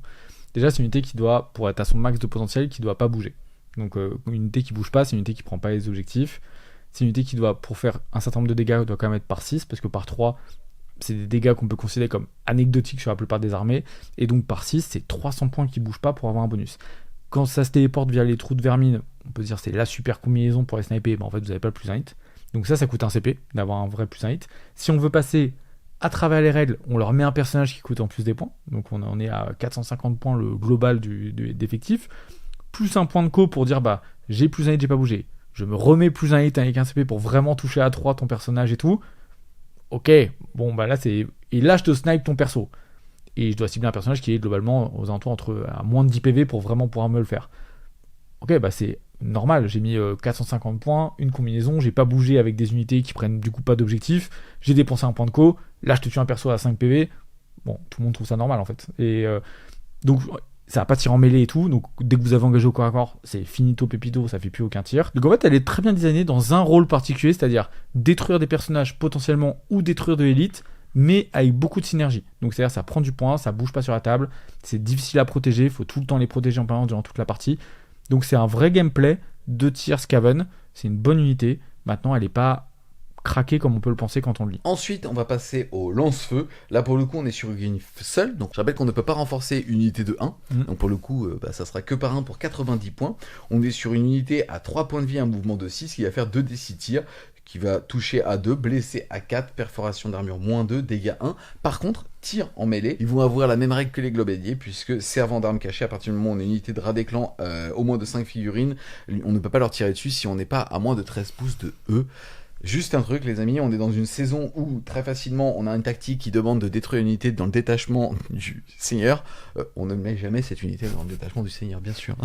Déjà c'est une unité qui doit, pour être à son max de potentiel, qui doit pas bouger. Donc une unité qui bouge pas, c'est une unité qui prend pas les objectifs. C'est une unité qui doit, pour faire un certain nombre de dégâts, doit quand même être par 6, parce que par 3, c'est des dégâts qu'on peut considérer comme anecdotiques sur la plupart des armées, et donc par 6, c'est 300 points qui bougent pas pour avoir un bonus. Quand ça se téléporte via les trous de vermine, on peut dire c'est la super combinaison pour les sniper, mais en fait vous n'avez pas le +1 hit. Donc ça coûte un CP, d'avoir un vrai +1 hit. Si on veut passer à travers les règles, on leur met un personnage qui coûte en plus des points, donc on est à 450 points le global d'effectif, plus un point de co pour dire bah j'ai +1 hit, j'ai pas bougé, je me remets +1 hit avec un CP pour vraiment toucher à 3 ton personnage et tout. Ok, bon bah là c'est... Et là je te snipe ton perso. Et je dois cibler un personnage qui est globalement aux alentours à moins de 10 PV pour vraiment pouvoir me le faire. Ok, bah c'est normal, j'ai mis 450 points, une combinaison, j'ai pas bougé avec des unités qui prennent du coup pas d'objectif, j'ai dépensé un point de co, là je te tue un perso à 5 PV, bon, tout le monde trouve ça normal en fait. Et donc ça va pas tirer en mêlée et tout, donc dès que vous avez engagé au corps à corps, c'est finito pépito, ça fait plus aucun tir. Donc en fait elle est très bien designée dans un rôle particulier, c'est-à-dire détruire des personnages potentiellement ou détruire de l'élite, mais avec beaucoup de synergie. Donc c'est-à-dire ça prend du point, ça bouge pas sur la table, c'est difficile à protéger, il faut tout le temps les protéger en permanence durant toute la partie. Donc c'est un vrai gameplay de tir Skaven, c'est une bonne unité. Maintenant elle est pas craquée comme on peut le penser quand on le lit. Ensuite on va passer au lance-feu. Là pour le coup on est sur une grille seule, donc je rappelle qu'on ne peut pas renforcer une unité de 1. Donc pour le coup ça sera que par 1 pour 90 points. On est sur une unité à 3 points de vie, un mouvement de 6 qui va faire 2d6 tirs, qui va toucher à 2, blesser à 4, perforation d'armure -2, dégâts 1. Par contre, tir en mêlée, ils vont avoir la même règle que les globédiers, puisque servant d'armes cachées, à partir du moment où on a une unité de rat des clans, au moins de 5 figurines, on ne peut pas leur tirer dessus si on n'est pas à moins de 13 pouces de eux. Juste un truc les amis, on est dans une saison où très facilement on a une tactique qui demande de détruire une unité dans le détachement du seigneur. On ne met jamais cette unité dans le détachement du seigneur, bien sûr.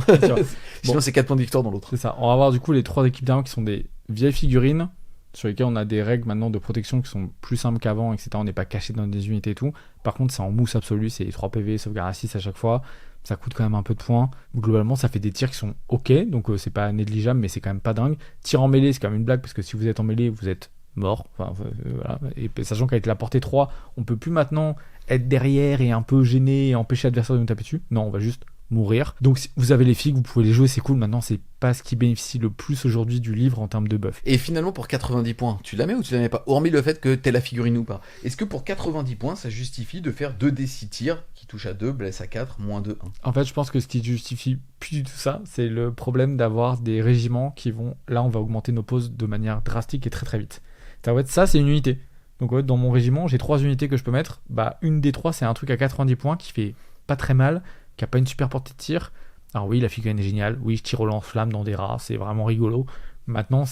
Sinon c'est 4 points de victoire dans l'autre. C'est ça, on va avoir du coup les 3 équipes d'armes qui sont des vieilles figurines, sur lesquels on a des règles maintenant de protection qui sont plus simples qu'avant, etc. On n'est pas caché dans des unités et tout. Par contre, c'est en mousse absolue, c'est 3 PV, sauvegarde à 6 à chaque fois. Ça coûte quand même un peu de points. Globalement, ça fait des tirs qui sont ok, donc c'est pas négligeable, mais c'est quand même pas dingue. Tir en mêlée, c'est quand même une blague, parce que si vous êtes en mêlée, vous êtes mort. Enfin, voilà. Et sachant qu'avec la portée 3, on peut plus maintenant être derrière et un peu gêner et empêcher l'adversaire de nous taper dessus. Non, on va juste mourir. Donc si vous avez les figues, vous pouvez les jouer, c'est cool. Maintenant c'est pas ce qui bénéficie le plus aujourd'hui du livre en termes de buff. Et finalement pour 90 points, tu la mets ou tu la mets pas ? Hormis le fait que t'aies la figurine ou pas. Est-ce que pour 90 points ça justifie de faire 2d6 tirs qui touchent à 2, blesse à 4, -2, 1 ? En fait je pense que ce qui justifie plus du tout ça, c'est le problème d'avoir des régiments qui vont... Là on va augmenter nos poses de manière drastique et très très vite. En fait ça c'est une unité. Donc en fait, dans mon régiment j'ai 3 unités que je peux mettre. Bah une des 3 c'est un truc à 90 points qui fait pas très mal, qui a pas une super portée de tir. Alors oui, la figurine est géniale, oui, je tire au lance-flamme dans des rats, c'est vraiment rigolo. Maintenant,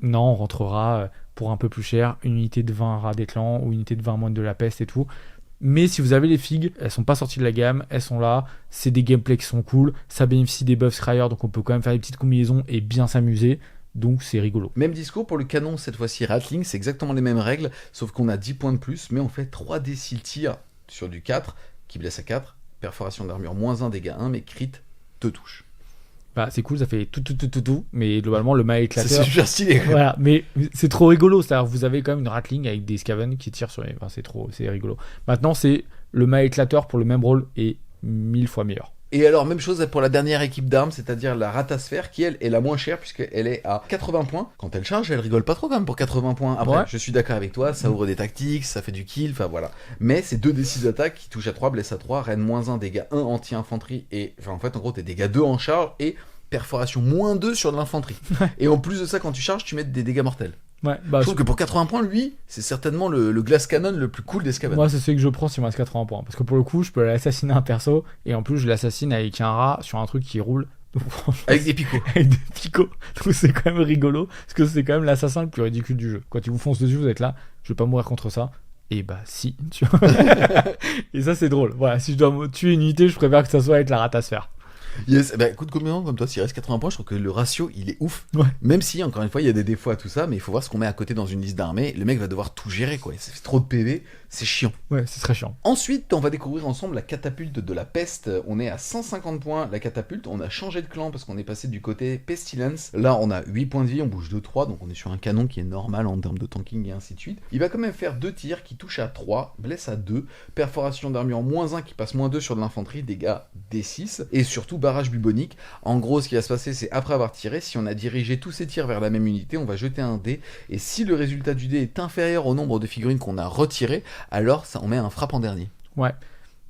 non, on rentrera pour un peu plus cher, une unité de 20 rats des clans, ou une unité de 20 moines de la peste et tout. Mais si vous avez les figues, elles sont pas sorties de la gamme, elles sont là, c'est des gameplays qui sont cool, ça bénéficie des buffs Scryer, donc on peut quand même faire des petites combinaisons et bien s'amuser. Donc c'est rigolo. Même discours pour le canon, cette fois-ci Ratling, c'est exactement les mêmes règles, sauf qu'on a 10 points de plus, mais on fait 3d6 tirs sur du 4, qui blesse à 4, perforation d'armure -1, dégâts 1, mais crit 2 touches. Bah c'est cool, ça fait tout, mais globalement le mât éclateur... C'est super stylé. Voilà, mais c'est trop rigolo, c'est-à-dire vous avez quand même une Ratling avec des Skaven qui tirent sur les... Enfin c'est rigolo. Maintenant c'est le mât éclateur pour le même rôle et 1000 fois meilleur. Et alors, même chose pour la dernière équipe d'armes, c'est-à-dire la Ratasphère, qui elle est la moins chère, puisqu'elle est à 80 points. Quand elle charge, elle rigole pas trop quand même pour 80 points. Après, je suis d'accord avec toi, ça ouvre des tactiques, ça fait du kill, enfin voilà. Mais c'est 2d6 d'attaque qui touchent à 3, blessent à 3, reine -1, dégâts 1 anti-infanterie, et enfin en fait, en gros, t'es dégâts 2 en charge, et perforation -2 sur de l'infanterie. Et en plus de ça, quand tu charges, tu mets des dégâts mortels. Ouais, je trouve que pour 80 points, lui, c'est certainement le glass cannon le plus cool des Skaven. Moi, c'est celui que je prends s'il me reste 80 points. Parce que pour le coup, je peux assassiner un perso, et en plus, je l'assassine avec un rat sur un truc qui roule. Donc, avec des picots. Avec des picots. Donc c'est quand même rigolo, parce que c'est quand même l'assassin le plus ridicule du jeu. Quand il vous fonce dessus, vous êtes là, je vais pas mourir contre ça. Et bah si, tu vois. Et ça, c'est drôle. Voilà, si je dois tuer une unité, je préfère que ça soit avec la Ratasphère. Yes, bah écoute, comme toi, s'il reste 80 points, je trouve que le ratio il est ouf. Ouais. Même si, encore une fois, il y a des défauts à tout ça, mais il faut voir ce qu'on met à côté dans une liste d'armées. Le mec va devoir tout gérer, quoi. Ça fait trop de PV, c'est chiant. Ouais, c'est très chiant. Ensuite, on va découvrir ensemble la catapulte de la peste. On est à 150 points, la catapulte. On a changé de clan parce qu'on est passé du côté Pestilence. Là, on a 8 points de vie, on bouge de 3, donc on est sur un canon qui est normal en termes de tanking et ainsi de suite. Il va quand même faire 2 tirs qui touchent à 3, blesse à 2, perforation d'armure -1 qui passe -2 sur de l'infanterie, dégâts D6, et surtout barrage bubonique. En gros, ce qui va se passer, c'est après avoir tiré, si on a dirigé tous ces tirs vers la même unité, on va jeter un dé, et si le résultat du dé est inférieur au nombre de figurines qu'on a retirées, alors ça, on met un frappe en dernier. Ouais.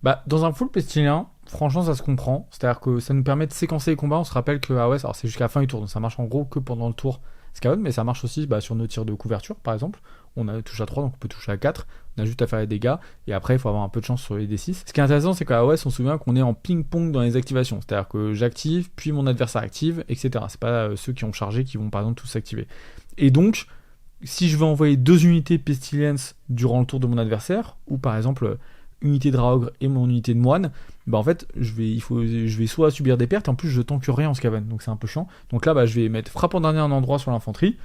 Bah, dans un full pestilien, franchement, ça se comprend. C'est-à-dire que ça nous permet de séquencer les combats. On se rappelle que, alors c'est jusqu'à la fin du tour, donc ça marche en gros que pendant le tour Skaven, mais ça marche aussi sur nos tirs de couverture, par exemple. On a touche à 3, donc on peut toucher à 4. On a juste à faire les dégâts, et après, il faut avoir un peu de chance sur les D6. Ce qui est intéressant, c'est qu'à AOS, on se souvient qu'on est en ping-pong dans les activations. C'est-à-dire que j'active, puis mon adversaire active, etc. C'est pas ceux qui ont chargé qui vont, par exemple, tous s'activer. Et donc, si je veux envoyer 2 unités Pestilence durant le tour de mon adversaire, ou par exemple unité de Raogre et mon unité de moine, en fait je vais soit subir des pertes, et en plus je tank rien en Skaven, donc c'est un peu chiant. Donc là je vais mettre frappe en dernier un endroit sur l'infanterie,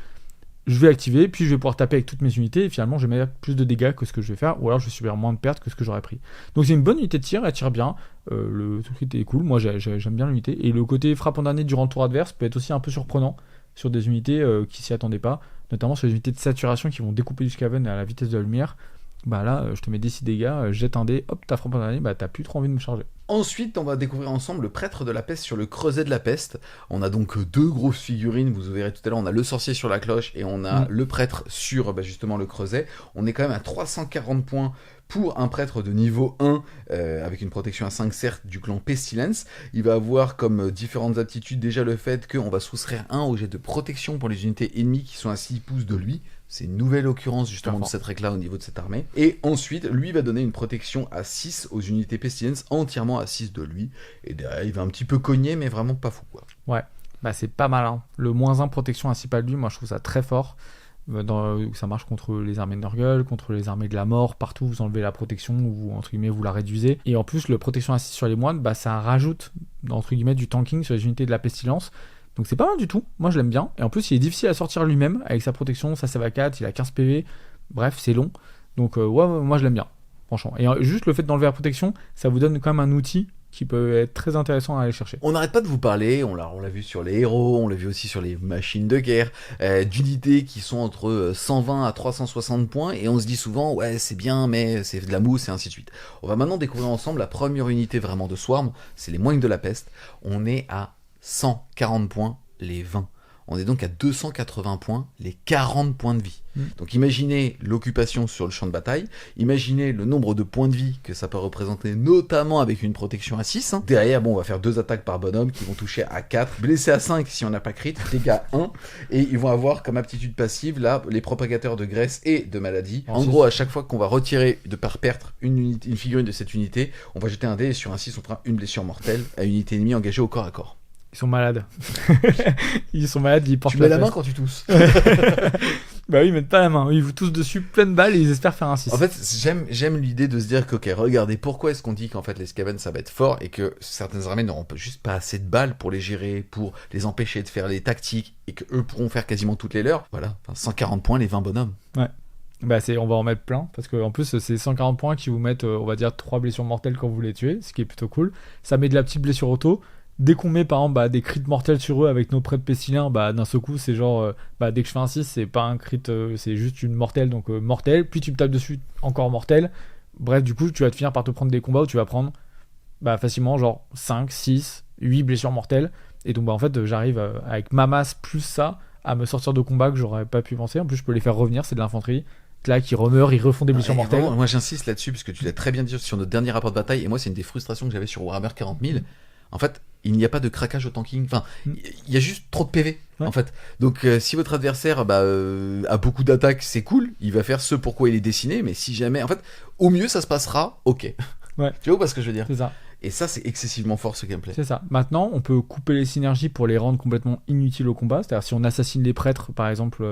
je vais activer, puis je vais pouvoir taper avec toutes mes unités, et finalement je vais mettre plus de dégâts que ce que je vais faire, ou alors je vais subir moins de pertes que ce que j'aurais pris. Donc c'est une bonne unité de tir, elle tire bien, le truc est cool, moi j'aime bien l'unité, et le côté frappe en dernier durant le tour adverse peut être aussi un peu surprenant sur des unités qui s'y attendaient pas, notamment sur les unités de saturation qui vont découper du Skaven à la vitesse de la lumière. Là, je te mets des 6 dégâts, jette un dé, hop, t'as frappé en dernier, t'as plus trop envie de me charger. Ensuite, on va découvrir ensemble le prêtre de la peste sur le creuset de la peste. On a donc 2 grosses figurines, vous verrez tout à l'heure, on a le sorcier sur la cloche et on a le prêtre sur justement le creuset. On est quand même à 340 points pour un prêtre de niveau 1, avec une protection à 5 certes du clan Pestilence. Il va avoir comme différentes aptitudes déjà le fait qu'on va soustraire 1 au jet de protection pour les unités ennemies qui sont à 6 pouces de lui. C'est une nouvelle occurrence justement de cette règle-là au niveau de cette armée. Et ensuite, lui va donner une protection à 6 aux unités Pestilence, entièrement à 6 de lui. Et derrière, il va un petit peu cogner, mais vraiment pas fou, quoi. Ouais, c'est pas mal, hein. Le -1 protection à 6 pas de lui, moi je trouve ça très fort. Ça marche contre les armées de Nurgle, contre les armées de la mort, partout vous enlevez la protection, ou entre guillemets vous la réduisez. Et en plus, le protection à 6 sur les moines, ça rajoute entre guillemets du tanking sur les unités de la pestilence. Donc c'est pas mal du tout, moi je l'aime bien. Et en plus il est difficile à sortir lui-même, avec sa protection, ça va 4, il a 15 PV, bref c'est long. Donc moi je l'aime bien, franchement. Et juste le fait d'enlever la protection, ça vous donne quand même un outil qui peut être très intéressant à aller chercher. On n'arrête pas de vous parler, on l'a vu sur les héros, on l'a vu aussi sur les machines de guerre, d'unités qui sont entre 120 à 360 points, et on se dit souvent, ouais c'est bien, mais c'est de la mousse, et ainsi de suite. On va maintenant découvrir ensemble la première unité vraiment de Swarm, c'est les moines de la peste. On est à 140 points les 20. On est donc à 280 points les 40 points de vie. Donc imaginez l'occupation sur le champ de bataille, imaginez le nombre de points de vie que ça peut représenter, notamment avec une protection à 6. Derrière, on va faire 2 attaques par bonhomme qui vont toucher à 4, blessé à 5 si on n'a pas crit, dégâts 1, et ils vont avoir comme aptitude passive là les propagateurs de graisse et de maladie. En gros, à chaque fois qu'on va retirer de par perdre une figurine de cette unité, on va jeter un dé, et sur un 6 on fera une blessure mortelle à une unité ennemie engagée au corps à corps. Ils sont malades. Ils sont malades, ils portent la peste. Tu mets la main quand tu tousses. Oui, ils mettent pas la main. Ils vous toussent dessus plein de balles et ils espèrent faire un 6. En fait, j'aime l'idée de se dire que, ok, regardez, pourquoi est-ce qu'on dit qu'en fait les Skaven ça va être fort et que certaines armées n'auront juste pas assez de balles pour les gérer, pour les empêcher de faire les tactiques et qu'eux pourront faire quasiment toutes les leurs. Voilà, 140 points les 20 bonhommes. Ouais. On va en mettre plein, parce que en plus c'est 140 points qui vous mettent, on va dire, 3 blessures mortelles quand vous les tuez, ce qui est plutôt cool. Ça met de la petite blessure auto. Dès qu'on met par exemple des crits mortels sur eux avec nos prêtres pestiliens, d'un seul coup c'est genre dès que je fais un 6 c'est pas un crit, c'est juste une mortelle, donc mortel, puis tu me tapes dessus encore mortel. Bref, du coup tu vas te finir par te prendre des combats où tu vas prendre bah facilement genre 5, 6, 8 blessures mortelles. Et donc bah en fait j'arrive avec ma masse plus ça à me sortir de combats que j'aurais pas pu penser. En plus je peux les faire revenir, c'est de l'infanterie. Là qui remeurent, ils refont des blessures mortelles. Moi j'insiste là-dessus parce que tu l'as très bien dit sur notre dernier rapport de bataille, et moi c'est une des frustrations que j'avais sur Warhammer 40 000. En fait, il n'y a pas de craquage au tanking. Enfin, il y a juste trop de PV, en fait. Donc, si votre adversaire a beaucoup d'attaques, c'est cool. Il va faire ce pourquoi il est dessiné. Mais si jamais... En fait, au mieux, ça se passera, ok. Ouais. Tu vois pas ce que je veux dire ? C'est ça. Et ça, c'est excessivement fort, ce gameplay. C'est ça. Maintenant, on peut couper les synergies pour les rendre complètement inutiles au combat. C'est-à-dire, si on assassine les prêtres, par exemple,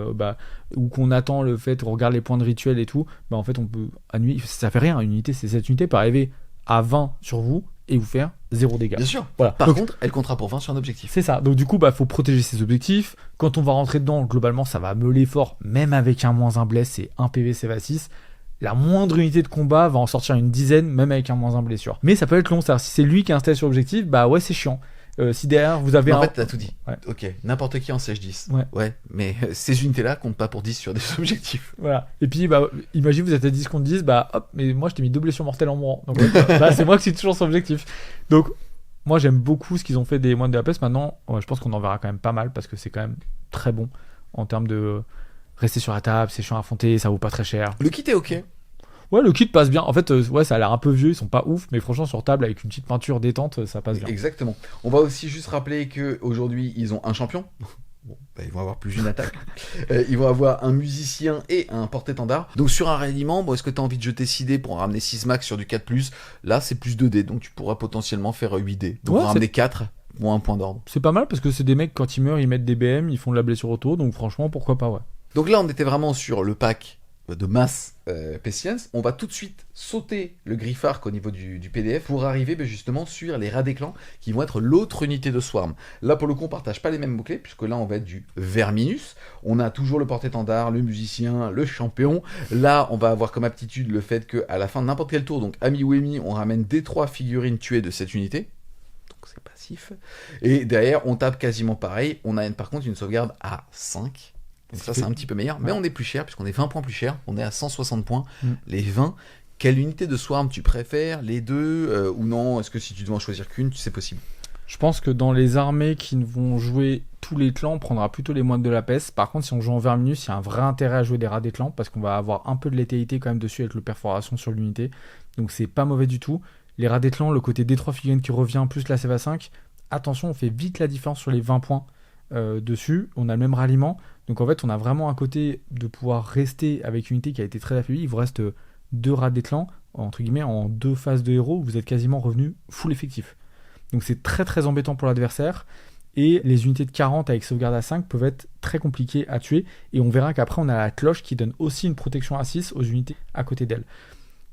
ou qu'on attend le fait, on regarde les points de rituel et tout, bah en fait, on peut annuler. Ça fait rien, une unité. Cette unité peut arriver à 20 sur vous et vous faire 0 dégâts. Bien sûr. Voilà. Par contre, elle comptera pour 20 sur un objectif. C'est ça. Donc du coup, faut protéger ses objectifs. Quand on va rentrer dedans, globalement, ça va meuler fort. Même avec un -1 bless, c'est 1 PV, c'est 6. La moindre unité de combat va en sortir une dizaine, même avec un -1 blessure. Mais ça peut être long, c'est-à-dire si c'est lui qui est installé sur l'objectif, bah ouais, c'est chiant. Si derrière vous avez en fait, t'as tout dit. Ouais. Ok, n'importe qui en siège 10. Ouais. Mais ces unités-là comptent pas pour 10 sur des objectifs. Voilà. Et puis, imagine vous êtes à 10 contre 10, hop, mais moi je t'ai mis 2 blessures mortelles en mourant. Donc c'est moi qui suis toujours sur l'objectif. Donc, moi j'aime beaucoup ce qu'ils ont fait des moines de la peste. Maintenant, je pense qu'on en verra quand même pas mal parce que c'est quand même très bon en termes de rester sur la table, c'est chiant à affronter, ça vaut pas très cher. Le kit est ok. Ouais, le kit passe bien. En fait, ça a l'air un peu vieux, ils sont pas ouf, mais franchement, sur table, avec une petite peinture détente, ça passe bien. Exactement. On va aussi juste rappeler qu'aujourd'hui, ils ont un champion. Bon, ils vont avoir plus d'une attaque. Ils vont avoir un musicien et un porte-étendard. Donc sur un ralliement, est-ce que tu as envie de jeter 6 dés pour ramener 6 max sur du 4+? Là, c'est plus 2 dés, donc tu pourras potentiellement faire 8 dés. Donc ramener 4 pour un point d'ordre. C'est pas mal, parce que c'est des mecs, quand ils meurent, ils mettent des BM, ils font de la blessure auto, donc franchement, pourquoi pas, ouais. Donc là, on était vraiment sur le pack de masse Pestilence. On va tout de suite sauter le Griffark au niveau du PDF pour arriver justement sur les rats des clans qui vont être l'autre unité de Swarm. Là pour le coup on partage pas les mêmes mots-clés puisque là on va être du Verminus. On a toujours le porte-étendard, le musicien, le champion. Là on va avoir comme aptitude le fait qu'à la fin de n'importe quel tour, donc ami ou emi, on ramène des 3 figurines tuées de cette unité. Donc c'est passif. Et derrière on tape quasiment pareil. On a par contre une sauvegarde à 5. Donc ça c'est un petit peu meilleur, mais on est plus cher puisqu'on est 20 points plus cher, on est à 160 points, les 20. Quelle unité de Swarm tu préfères, les deux ou non? Est-ce que si tu dois en choisir qu'une, c'est possible? Je pense que dans les armées qui vont jouer tous les clans, on prendra plutôt les moines de la peste. Par contre, si on joue en Verminus, il y a un vrai intérêt à jouer des rats des clans parce qu'on va avoir un peu de létalité quand même dessus avec le perforation sur l'unité. Donc c'est pas mauvais du tout. Les rats des clans, le côté D3 figurines qui revient plus la save à 5, attention, on fait vite la différence sur les 20 points dessus. On a le même ralliement. Donc en fait, on a vraiment un côté de pouvoir rester avec une unité qui a été très affaiblie. Il vous reste 2 rats des clans, entre guillemets, en 2 phases de héros, où vous êtes quasiment revenu full effectif. Donc c'est très très embêtant pour l'adversaire. Et les unités de 40 avec sauvegarde à 5 peuvent être très compliquées à tuer. Et on verra qu'après, on a la cloche qui donne aussi une protection à 6 aux unités à côté d'elle.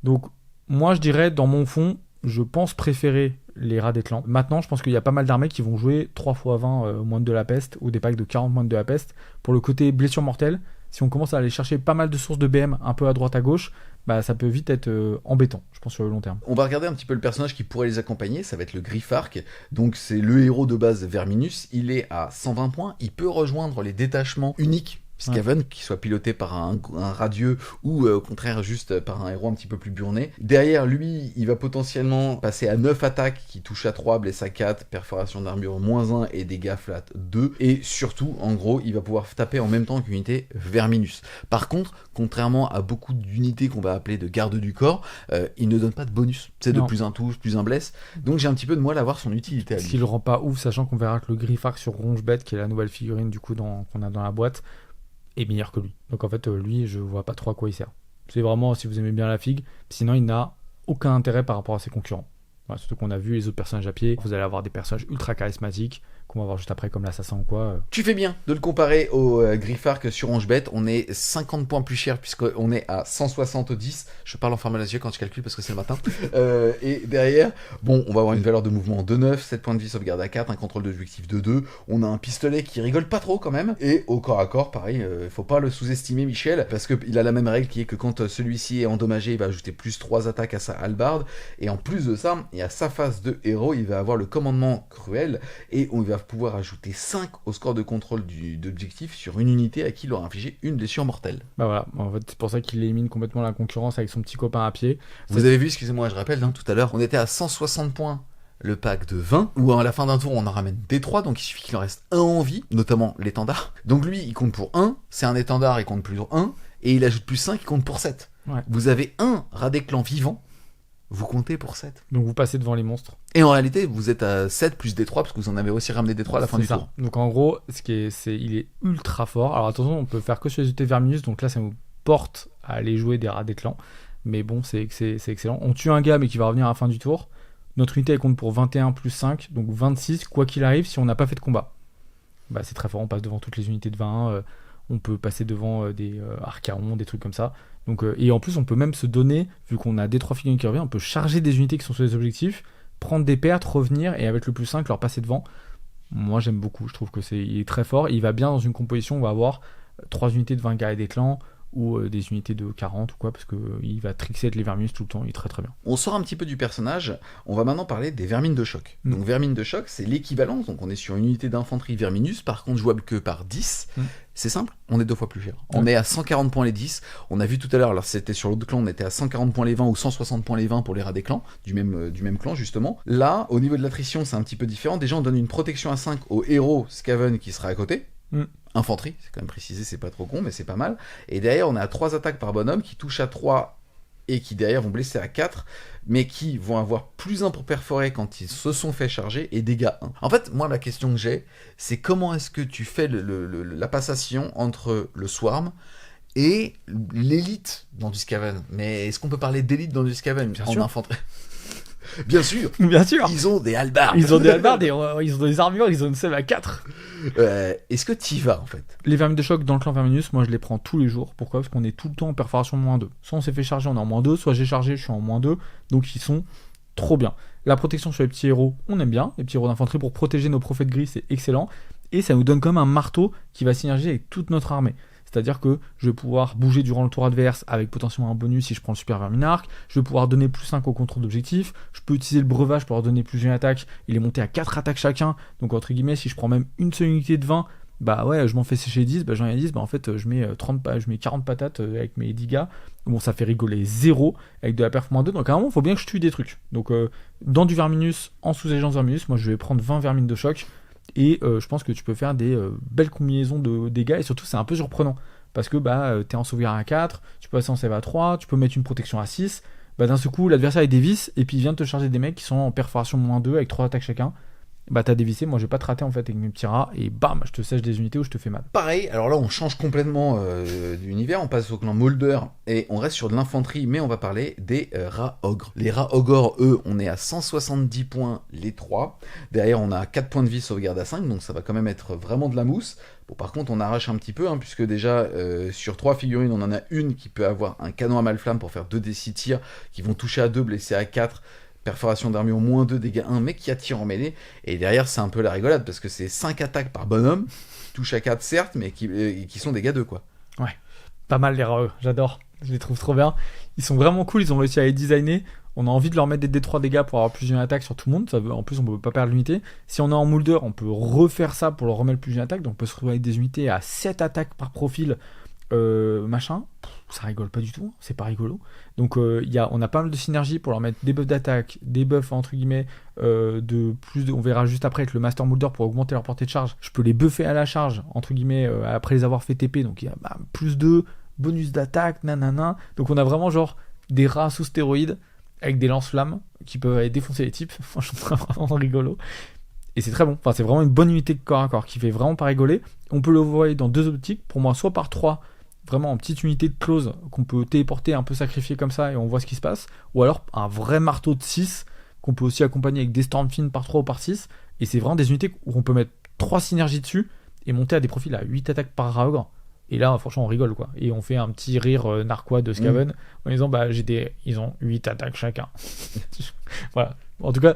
Donc moi, je dirais, dans mon fond, je pense préférer les rats des clans. Maintenant, je pense qu'il y a pas mal d'armées qui vont jouer 3 x 20 moines de la peste ou des packs de 40 moines de la peste. Pour le côté blessure mortelle, si on commence à aller chercher pas mal de sources de BM un peu à droite à gauche, ça peut vite être embêtant, je pense, sur le long terme. On va regarder un petit peu le personnage qui pourrait les accompagner, ça va être le Griffark. Donc c'est le héros de base Verminus, il est à 120 points, il peut rejoindre les détachements uniques Skaven, qui soit piloté par un radieux ou au contraire juste par un héros un petit peu plus burné. Derrière lui, il va potentiellement passer à 9 attaques qui touchent à 3, blesse à 4, perforation d'armure -1 et dégâts flat 2. Et surtout, en gros, il va pouvoir taper en même temps qu'une unité Verminus. Par contre, contrairement à beaucoup d'unités qu'on va appeler de garde du corps, il ne donne pas de bonus. C'est de plus un touche, plus un blesse. Donc j'ai un petit peu de mal à voir son utilité à lui. Ce qui le rend pas ouf, sachant qu'on verra que le Griffark sur Rongebet, qui est la nouvelle figurine du coup qu'on a dans la boîte, est meilleur que lui. Donc en fait, lui, je vois pas trop à quoi il sert. C'est vraiment si vous aimez bien la figue, sinon il n'a aucun intérêt par rapport à ses concurrents. Voilà, surtout qu'on a vu les autres personnages à pied, vous allez avoir des personnages ultra charismatiques, qu'on va voir juste après comme l'assassin ou quoi. Tu fais bien de le comparer au Griffark sur Rongebet. On est 50 points plus cher puisqu'on est à 170. Je parle en format Lazio quand je calcule parce que c'est le matin. Et derrière, bon, on va avoir une valeur de mouvement de 9, 7 points de vie, sauvegarde à 4, un contrôle d'objectif de 2. On a un pistolet qui rigole pas trop quand même. Et au corps à corps, pareil, faut pas le sous-estimer Michel, parce qu'il a la même règle qui est que quand celui-ci est endommagé, il va ajouter plus 3 attaques à sa hallebarde. Et en plus de ça, et à sa phase de héros, il va avoir le commandement cruel et on va pouvoir ajouter 5 au score de contrôle d'objectif sur une unité à qui il aura infligé une blessure mortelle. Voilà, en fait c'est pour ça qu'il élimine complètement la concurrence avec son petit copain à pied. Vous avez vu, excusez-moi, je rappelle, tout à l'heure, on était à 160 points le pack de 20, où à la fin d'un tour on en ramène des 3, donc il suffit qu'il en reste un en vie, notamment l'étendard. Donc lui il compte pour 1, c'est un étendard, il compte plus 1, et il ajoute plus 5, il compte pour 7. Ouais. Vous avez un rat des clans vivant, vous comptez pour 7. Donc vous passez devant les monstres. Et en réalité vous êtes à 7 plus des 3, parce que vous en avez aussi ramené des 3 à la fin C'est du ça. tour. Donc en gros, il est ultra fort. Alors attention, on peut faire que sur les unités Verminus, donc là ça nous porte à aller jouer des rats des clans. Mais bon, c'est excellent. On tue un gars mais qui va revenir à la fin du tour. Notre unité elle compte pour 21 plus 5, donc 26, quoi qu'il arrive, si on n'a pas fait de combat. Bah c'est très fort, on passe devant toutes les unités de 20, on peut passer devant des Archaons, des trucs comme ça. Donc, et en plus on peut même se donner, vu qu'on a des 3 figurines qui reviennent, on peut charger des unités qui sont sur les objectifs, prendre des pertes, revenir, et avec le plus 5 leur passer devant. Moi j'aime beaucoup, je trouve il est très fort, il va bien dans une composition, on va avoir 3 unités de 20 gars et des clans, ou des unités de 40 ou quoi, parce qu'il va trixer avec les Verminus tout le temps, il est très très bien. On sort un petit peu du personnage, on va maintenant parler des vermines de choc. Donc vermines de choc, c'est l'équivalent, donc on est sur une unité d'infanterie Verminus, par contre jouable que par 10. C'est simple, on est 2 fois plus cher. On est à 140 points les 10, on a vu tout à l'heure, alors c'était sur l'autre clan, on était à 140 points les 20 ou 160 points les 20 pour les rats des clans, du même clan justement. Là, au niveau de l'attrition, c'est un petit peu différent. Déjà, on donne une protection à 5 au héros Skaven qui sera à côté. Infanterie, c'est quand même précisé, c'est pas trop con, mais c'est pas mal. Et derrière, on a 3 attaques par bonhomme qui touchent à 3 et qui derrière vont blesser à 4, mais qui vont avoir plus 1 pour perforer quand ils se sont fait charger et dégâts 1. En fait, moi, la question que j'ai, c'est comment est-ce que tu fais la passation entre le Swarm et l'élite dans du Skaven. Mais est-ce qu'on peut parler d'élite dans du Skaven en infanterie? Bien sûr. Bien sûr. Ils ont des halbards. Ils ont des halbards, ils ont des armures, ils ont une sève à 4. Est-ce que t'y vas en fait? Les vermines de choc dans le clan Verminus, moi je les prends tous les jours. Pourquoi? Parce qu'on est tout le temps en perforation -2. Soit on s'est fait charger, on est en -2, soit j'ai chargé, je suis en -2. Donc ils sont trop bien. La protection sur les petits héros, on aime bien. Les petits héros d'infanterie pour protéger nos prophètes gris, c'est excellent. Et ça nous donne comme un marteau qui va synergiser avec toute notre armée. C'est-à-dire que je vais pouvoir bouger durant le tour adverse avec potentiellement un bonus si je prends le super verminarque. Je vais pouvoir donner plus 5 au contrôle d'objectif. Je peux utiliser le breuvage pour leur donner plus d'une attaque et les monter à 4 attaques chacun. Donc entre guillemets, si je prends même une seule unité de 20, bah ouais, je m'en fais sécher 10, bah j'en ai 10, bah en fait je mets 40 patates avec mes 10 gars. Bon, ça fait rigoler 0 avec de la perf -2. Donc à un moment, il faut bien que je tue des trucs. Donc dans du Verminus, en sous-agence Verminus, moi je vais prendre 20 vermines de choc. Et je pense que tu peux faire des belles combinaisons de dégâts, et surtout c'est un peu surprenant parce que t'es en sauvegarde à 4, tu peux passer en save à 3, tu peux mettre une protection à 6, d'un seul coup l'adversaire est dévisse et puis il vient de te charger des mecs qui sont en perforation -2 avec 3 attaques chacun. T'as dévissé, moi je vais pas te rater en fait avec mes petits rats, et bam, je te sèche des unités ou je te fais mal. Pareil, alors là on change complètement d'univers, on passe au clan Molder et on reste sur de l'infanterie, mais on va parler des rats ogres. Les rats ogres, eux, on est à 170 points les 3, derrière on a 4 points de vie sauvegarde à 5, donc ça va quand même être vraiment de la mousse. Bon, par contre on arrache un petit peu, puisque déjà sur 3 figurines on en a une qui peut avoir un canon à malflamme pour faire 2d6 tirs, qui vont toucher à 2, blesser à 4, perforation d'armure -2, dégâts 1, mais qui attire en mêlée. Et derrière, c'est un peu la rigolade, parce que c'est 5 attaques par bonhomme, touche à 4 certes, mais qui sont dégâts 2, quoi. Ouais, pas mal les rats, j'adore, je les trouve trop bien. Ils sont vraiment cool, ils ont réussi à les designer. On a envie de leur mettre des D3 dégâts pour avoir plus d'une attaque sur tout le monde. En plus, on peut pas perdre l'unité. Si on est en Molder, on peut refaire ça pour leur remettre plus d'une attaque. Donc on peut se retrouver avec des unités à 7 attaques par profil. Ça rigole pas du tout, c'est pas rigolo. Donc on a pas mal de synergie pour leur mettre des buffs d'attaque, des buffs entre guillemets on verra juste après avec le Master Molder pour augmenter leur portée de charge. Je peux les buffer à la charge entre guillemets après les avoir fait TP, donc il y a +2 bonus d'attaque, nanana. Donc on a vraiment genre des rats sous stéroïdes avec des lance-flammes qui peuvent aller défoncer les types. Franchement, c'est vraiment rigolo. Et c'est très bon, c'est vraiment une bonne unité de corps à corps qui fait vraiment pas rigoler. On peut le voir dans 2 optiques, pour moi soit par 3, vraiment en petite unité de close qu'on peut téléporter, un peu sacrifier comme ça et on voit ce qui se passe, ou alors un vrai marteau de 6 qu'on peut aussi accompagner avec des Stormfiends par 3 ou par 6, et c'est vraiment des unités où on peut mettre 3 synergies dessus et monter à des profils à 8 attaques par Raogre. Et là franchement on rigole quoi, et on fait un petit rire narquois de Skaven en disant ils ont 8 attaques chacun. Voilà, en tout cas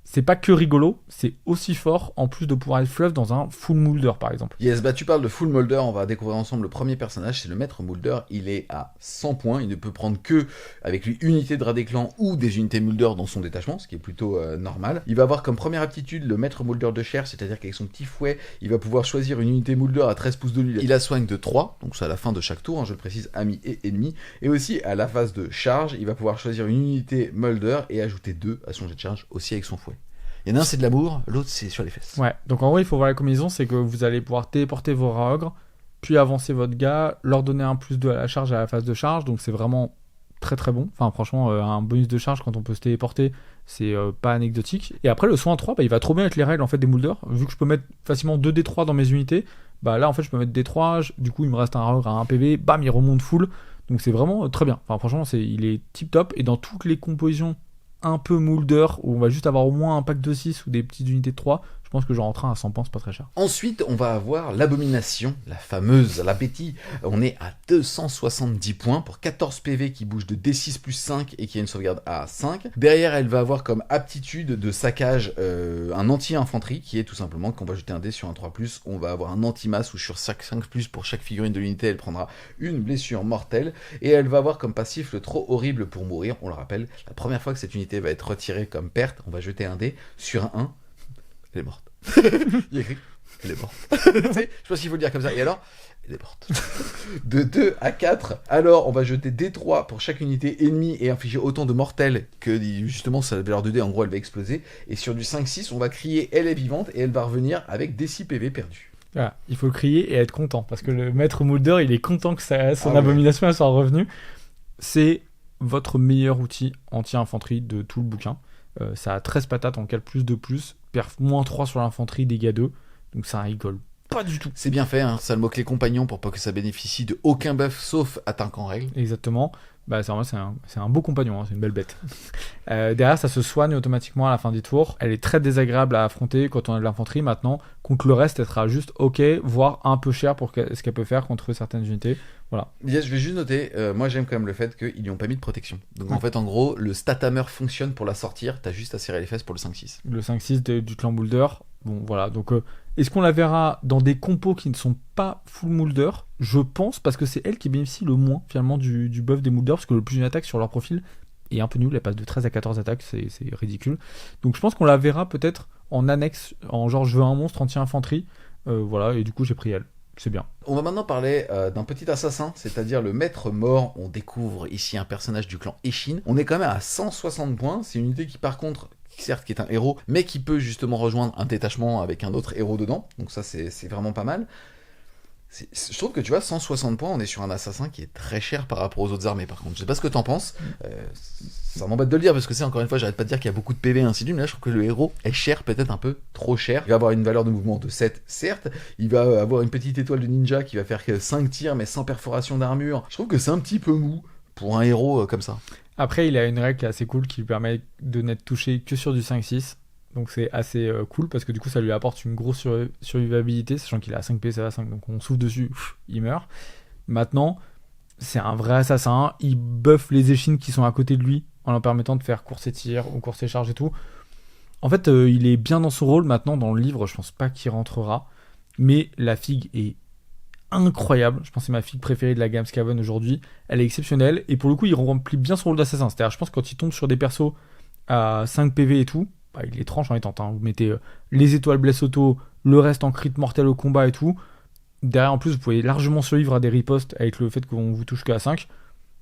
c'est pas que rigolo, c'est aussi fort en plus de pouvoir être fluff dans un full Molder par exemple. Yes, tu parles de full Molder, on va découvrir ensemble le premier personnage, c'est le maître Molder. Il est à 100 points, il ne peut prendre que avec lui unité de rat des clans ou des unités Molder dans son détachement, ce qui est plutôt normal. Il va avoir comme première aptitude le maître Molder de chair, c'est-à-dire qu'avec son petit fouet, il va pouvoir choisir une unité Molder à 13 pouces de lui. Il a soigne de 3, donc c'est à la fin de chaque tour, je le précise, ami et ennemi. Et aussi à la phase de charge, il va pouvoir choisir une unité Molder et ajouter 2 à son jet de charge aussi avec son fouet. Il y en a un, c'est de l'amour, l'autre, c'est sur les fesses. Ouais, donc en vrai, il faut voir la combinaison, c'est que vous allez pouvoir téléporter vos rats ogres, puis avancer votre gars, leur donner un +2 à la charge à la phase de charge, donc c'est vraiment très très bon. Enfin, franchement, un bonus de charge quand on peut se téléporter, c'est pas anecdotique. Et après, le soin 3, il va trop bien avec les règles en fait, des Moulder. Vu que je peux mettre facilement 2 D3 dans mes unités, là, en fait, je peux mettre D3, du coup, il me reste un rat ogre à 1 PV, bam, il remonte full. Donc c'est vraiment très bien. Enfin, franchement, il est tip top. Et dans toutes les compositions un peu Moulder, où on va juste avoir au moins un pack de 6 ou des petites unités de 3, je pense que j'en rentre un à 100 points, c'est pas très cher. Ensuite, on va avoir l'abomination, la fameuse, la Betty. On est à 270 points pour 14 PV qui bouge de D6 plus 5 et qui a une sauvegarde à 5. Derrière, elle va avoir comme aptitude de saccage un anti-infanterie qui est tout simplement qu'on va jeter un dé sur un 3+, on va avoir un anti-masse ou sur 5+, pour chaque figurine de l'unité, elle prendra une blessure mortelle. Et elle va avoir comme passif le trop horrible pour mourir. On le rappelle, la première fois que cette unité va être retirée comme perte, on va jeter un dé sur un 1. Elle est morte. Il y a écrit, elle est morte. Je sais pas s'il faut le dire comme ça. Et alors, elle est morte. De 2 à 4, alors on va jeter D3 pour chaque unité ennemie et infliger autant de mortels que justement sa valeur de dé, en gros elle va exploser. Et sur du 5-6, on va crier elle est vivante et elle va revenir avec des 6 PV perdus. Voilà, il faut crier et être content parce que le maître Moulder, il est content que son abomination elle soit revenue. C'est votre meilleur outil anti-infanterie de tout le bouquin. Ça a 13 patates en cal +2+, perf -3 sur l'infanterie, dégâts 2, donc ça rigole pas du tout. C'est bien fait, hein, ça le moque les compagnons pour pas que ça bénéficie de aucun buff sauf attaque en règle. Exactement, c'est un beau compagnon, hein, c'est une belle bête. Derrière, ça se soigne automatiquement à la fin du tour. Elle est très désagréable à affronter quand on a de l'infanterie. Maintenant, contre le reste, elle sera juste ok, voire un peu cher pour ce qu'elle peut faire contre certaines unités. Voilà. Yes, je vais juste noter, moi j'aime quand même le fait qu'ils lui ont pas mis de protection. Donc en fait, en gros, le stat hammer fonctionne pour la sortir, t'as juste à serrer les fesses pour le 5-6. Le 5-6 du clan Moulder, bon voilà. Donc est-ce qu'on la verra dans des compos qui ne sont pas full Moulder ? Je pense, parce que c'est elle qui bénéficie le moins finalement du buff des Moulder, parce que le plus d'une attaque sur leur profil est un peu nul, elle passe de 13 à 14 attaques, c'est ridicule. Donc je pense qu'on la verra peut-être en annexe, en genre je veux un monstre anti-infanterie, voilà, et du coup j'ai pris elle. C'est bien. On va maintenant parler d'un petit assassin, c'est-à-dire le maître mort. On découvre ici un personnage du clan Eshin. On est quand même à 160 points. C'est une unité qui, par contre, certes qui est un héros, mais qui peut justement rejoindre un détachement avec un autre héros dedans. Donc ça, c'est vraiment pas mal. Je trouve que tu vois, 160 points, on est sur un assassin qui est très cher par rapport aux autres armées. Par contre, je sais pas ce que t'en penses. Ça m'embête de le dire parce que c'est encore une fois, j'arrête pas de dire qu'il y a beaucoup de PV ainsi de suite, mais là je trouve que le héros est cher, peut-être un peu trop cher. Il va avoir une valeur de mouvement de 7, certes. Il va avoir une petite étoile de ninja qui va faire que 5 tirs, mais sans perforation d'armure. Je trouve que c'est un petit peu mou pour un héros comme ça. Après, il a une règle qui est assez cool qui lui permet de n'être touché que sur du 5-6. Donc c'est assez cool parce que du coup ça lui apporte une grosse survivabilité, sachant qu'il a 5 PS à 5, donc on souffle dessus, il meurt. Maintenant, c'est un vrai assassin, il buff les échines qui sont à côté de lui en leur permettant de faire course et tir ou course et charge et tout. En fait, il est bien dans son rôle maintenant dans le livre, je pense pas qu'il rentrera, mais la figue est incroyable, je pense que c'est ma figue préférée de la gamme Skaven aujourd'hui, elle est exceptionnelle et pour le coup il remplit bien son rôle d'assassin, c'est-à-dire je pense que quand il tombe sur des persos à 5 PV et tout, il les tranche en étant, hein. Vous mettez les étoiles blesse auto, le reste en crit mortel au combat et tout. Derrière, en plus, vous pouvez largement survivre à des ripostes avec le fait qu'on vous touche qu'à 5.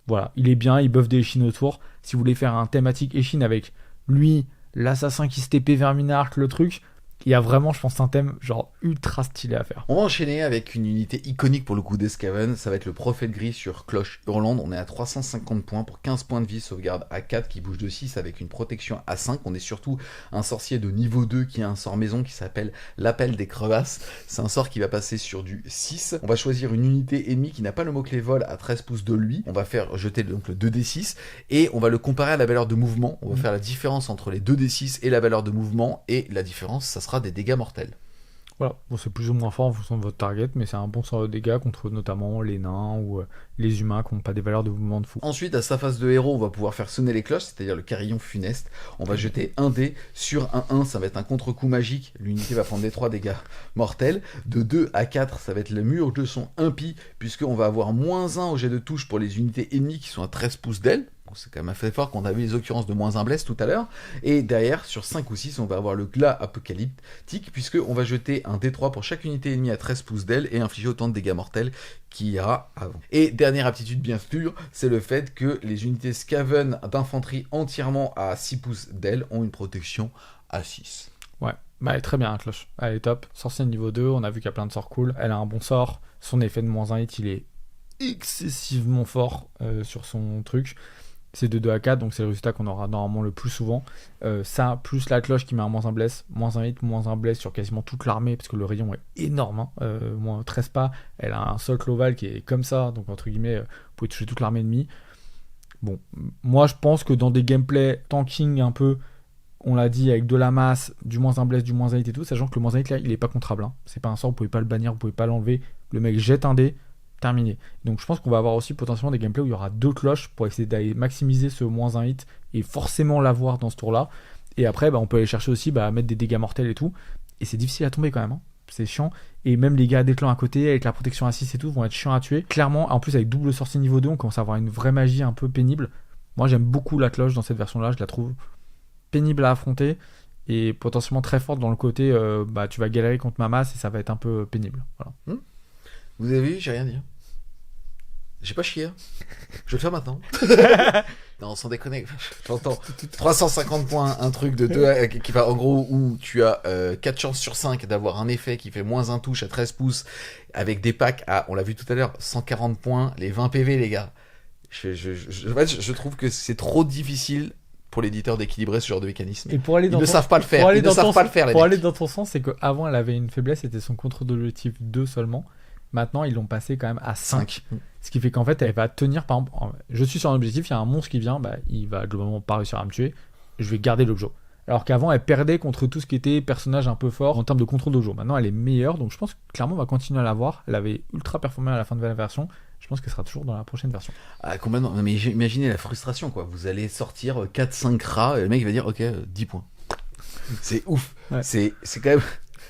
Voilà, il est bien, il buff des Eshin autour. Si vous voulez faire un thématique Eshin avec lui, l'assassin qui se TP Verminarch, le truc, il y a vraiment, je pense, un thème genre ultra stylé à faire. On va enchaîner avec une unité iconique pour le coup des Skaven, ça va être le Prophète Gris sur Cloche Hurlande. On est à 350 points pour 15 points de vie, sauvegarde à 4 qui bouge de 6 avec une protection à 5. On est surtout un sorcier de niveau 2 qui a un sort maison qui s'appelle l'Appel des Crevasses. C'est un sort qui va passer sur du 6. On va choisir une unité ennemie qui n'a pas le mot-clé vol à 13 pouces de lui. On va faire jeter donc le 2d6 et on va le comparer à la valeur de mouvement. On va faire la différence entre les 2d6 et la valeur de mouvement et la différence, ça sera des dégâts mortels. Voilà, bon, c'est plus ou moins fort en fonction de votre target, mais c'est un bon sort de dégâts contre notamment les nains ou les humains qui n'ont pas des valeurs de mouvement de fou. Ensuite, à sa phase de héros, on va pouvoir faire sonner les cloches, c'est-à-dire le carillon funeste. On va jeter un dé sur un 1, ça va être un contre-coup magique. L'unité va prendre des 3 dégâts mortels. De 2 à 4, ça va être le mur de son impie, puisqu'on va avoir -1 au jet de touche pour les unités ennemies qui sont à 13 pouces d'aile. C'est quand même assez fort qu'on a vu les occurrences de -1 bless tout à l'heure. Et derrière, sur 5 ou 6, on va avoir le glas apocalyptique, puisqu'on va jeter un D3 pour chaque unité ennemie à 13 pouces d'aile et infliger autant de dégâts mortels qu'il y aura avant. Et dernière aptitude bien sûr, c'est le fait que les unités Skaven d'infanterie entièrement à 6 pouces d'aile ont une protection à 6. Ouais, bah elle est très bien, la cloche. Elle est top. Sorcière niveau 2, on a vu qu'il y a plein de sorts cool. Elle a un bon sort. Son effet de -1 hit, il est excessivement fort sur son truc. C'est de 2 à 4, donc c'est le résultat qu'on aura normalement le plus souvent. Ça, plus la cloche qui met un -1 bless, -1 hit, -1 bless sur quasiment toute l'armée, parce que le rayon est énorme. Moins 13 pas, elle a un socle ovale qui est comme ça, donc entre guillemets, vous pouvez toucher toute l'armée ennemie. Bon, moi je pense que dans des gameplays tanking un peu, on l'a dit, avec de la masse, du -1 bless, du -1 hit et tout, sachant que le -1 hit là, il est pas contrable. Hein. C'est pas un sort, vous pouvez pas le bannir, vous pouvez pas l'enlever. Le mec jette un dé, terminé. Donc je pense qu'on va avoir aussi potentiellement des gameplays où il y aura 2 cloches pour essayer d'aller maximiser ce -1 hit et forcément l'avoir dans ce tour-là. Et après, on peut aller chercher aussi à mettre des dégâts mortels et tout. Et c'est difficile à tomber quand même. Hein. C'est chiant. Et même les gars des clans à côté, avec la protection à 6 et tout, vont être chiants à tuer. Clairement, en plus avec double sortie niveau 2, on commence à avoir une vraie magie un peu pénible. Moi j'aime beaucoup la cloche dans cette version-là, je la trouve pénible à affronter. Et potentiellement très forte dans le côté, tu vas galérer contre ma masse et ça va être un peu pénible. Voilà. Vous avez vu, j'ai rien dit. J'ai pas chié. Je vais le faire maintenant. Non, sans déconner. T'entends 350 points, un truc de 2 qui va en gros où tu as 4 chances sur 5 d'avoir un effet qui fait -1 touche à 13 pouces avec des packs à, on l'a vu tout à l'heure, 140 points, les 20 PV, les gars. Je trouve que c'est trop difficile pour l'éditeur d'équilibrer ce genre de mécanisme. Et pour aller Ils ne savent pas le faire. Ils ne savent pas le faire, les Pour mecs. aller dans ton sens, c'est qu'avant, elle avait une faiblesse, c'était son contrôle d'objectif 2 seulement. Maintenant, ils l'ont passé quand même à 5. Ce qui fait qu'en fait, elle va tenir. Par exemple, je suis sur un objectif, il y a un monstre qui vient, il va globalement pas réussir à me tuer. Je vais garder l'objet. Alors qu'avant, elle perdait contre tout ce qui était personnage un peu fort en termes de contrôle d'objet. Maintenant, elle est meilleure, donc je pense que clairement, on va continuer à l'avoir. Elle avait ultra performé à la fin de la version. Je pense qu'elle sera toujours dans la prochaine version. Ah, complètement. Mais imaginez la frustration, quoi. Vous allez sortir 4-5 rats et le mec il va dire ok, 10 points. C'est ouf. Ouais. C'est quand même.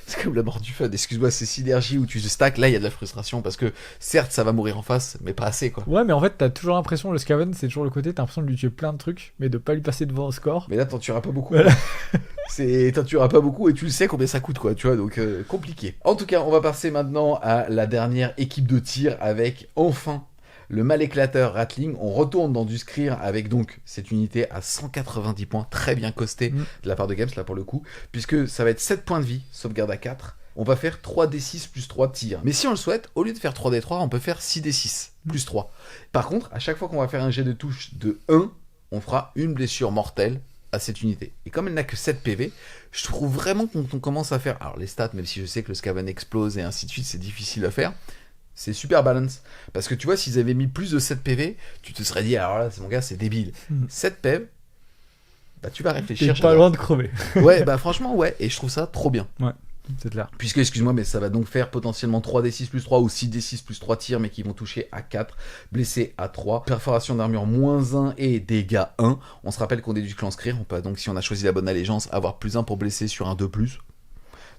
C'est comme la mort du fun, excuse-moi, ces synergies où tu stack, là il y a de la frustration parce que certes ça va mourir en face, mais pas assez quoi. Ouais, mais en fait t'as toujours l'impression, le Skaven c'est toujours le côté, t'as l'impression de lui tuer plein de trucs, mais de pas lui passer devant au score. Mais là t'en tueras pas beaucoup. Voilà. T'en tueras pas beaucoup et tu le sais combien ça coûte quoi, tu vois, donc compliqué. En tout cas, on va passer maintenant à la dernière équipe de tir avec enfin le mal éclateur Ratling. On retourne dans du Skryr avec donc cette unité à 190 points, très bien costée de la part de Games là pour le coup, puisque ça va être 7 points de vie, sauvegarde à 4. On va faire 3d6 plus 3 tirs. Mais si on le souhaite, au lieu de faire 3d3, on peut faire 6d6 plus 3. Par contre, à chaque fois qu'on va faire un jet de touche de 1, on fera une blessure mortelle à cette unité. Et comme elle n'a que 7 PV, je trouve vraiment qu'on commence à faire... Alors les stats, même si je sais que le Skaven explose et ainsi de suite, c'est difficile à faire, c'est super balance. Parce que tu vois, s'ils avaient mis plus de 7 PV, tu te serais dit, alors là, mon gars, c'est débile. 7 PV, tu vas réfléchir. T'es pas loin de crever. Ouais, franchement, ouais. Et je trouve ça trop bien. Ouais, c'est clair. Puisque, excuse-moi, mais ça va donc faire potentiellement 3d6 plus 3 ou 6d6 plus 3 tirs, mais qui vont toucher à 4, blessés à 3, perforation d'armure -1 et dégâts 1. On se rappelle qu'on est du clan Skryr, on peut donc, si on a choisi la bonne allégeance, avoir +1 pour blesser sur un 2+.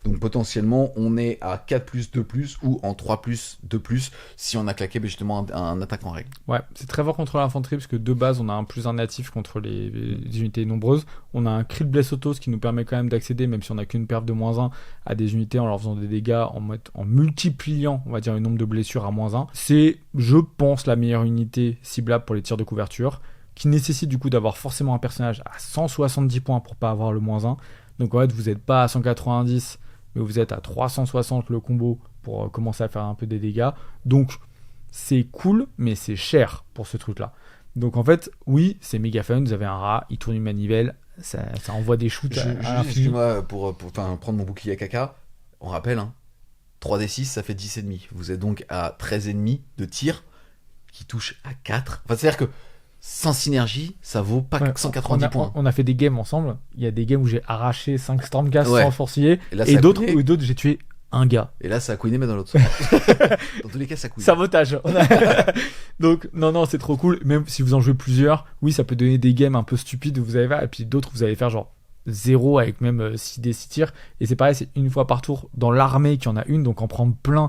Donc potentiellement on est à 4 +, 2 +, ou en 3 +, 2 +, si on a claqué justement un attaque en règle. Ouais, c'est très fort contre l'infanterie, parce que de base on a un +1 natif contre les unités nombreuses. On a un crit de bless auto, ce qui nous permet quand même d'accéder, même si on n'a qu'une perf de -1, à des unités en leur faisant des dégâts, en multipliant, on va dire, le nombre de blessures à -1. C'est, je pense, la meilleure unité ciblable pour les tirs de couverture, qui nécessite du coup d'avoir forcément un personnage à 170 points pour pas avoir le -1. Donc en fait vous n'êtes pas à 190, mais vous êtes à 360 le combo pour commencer à faire un peu des dégâts. Donc c'est cool, mais c'est cher pour ce truc là. Donc en fait, oui, c'est méga fun, vous avez un rat, il tourne une manivelle, ça envoie des shoots à l'infini. Excuse-moi, pour prendre mon bouclier à caca, on rappelle, 3d6 ça fait 10,5. Vous êtes donc à 13,5 de tir qui touche à 4. Enfin, c'est-à-dire que sans synergie, ça vaut pas 190 points. On a fait des games ensemble. Il y a des games où j'ai arraché 5 Stormcast sans forciller. Et d'autres où j'ai tué un gars. Et là, ça a couiné, mais dans l'autre sens. Dans tous les cas, ça couine. Sabotage. Donc, non, c'est trop cool. Même si vous en jouez plusieurs, oui, ça peut donner des games un peu stupides où vous allez faire. Et puis d'autres, vous allez faire genre 0 avec même 6 tirs. Et c'est pareil, c'est une fois par tour dans l'armée qu'il y en a une. Donc en prendre plein,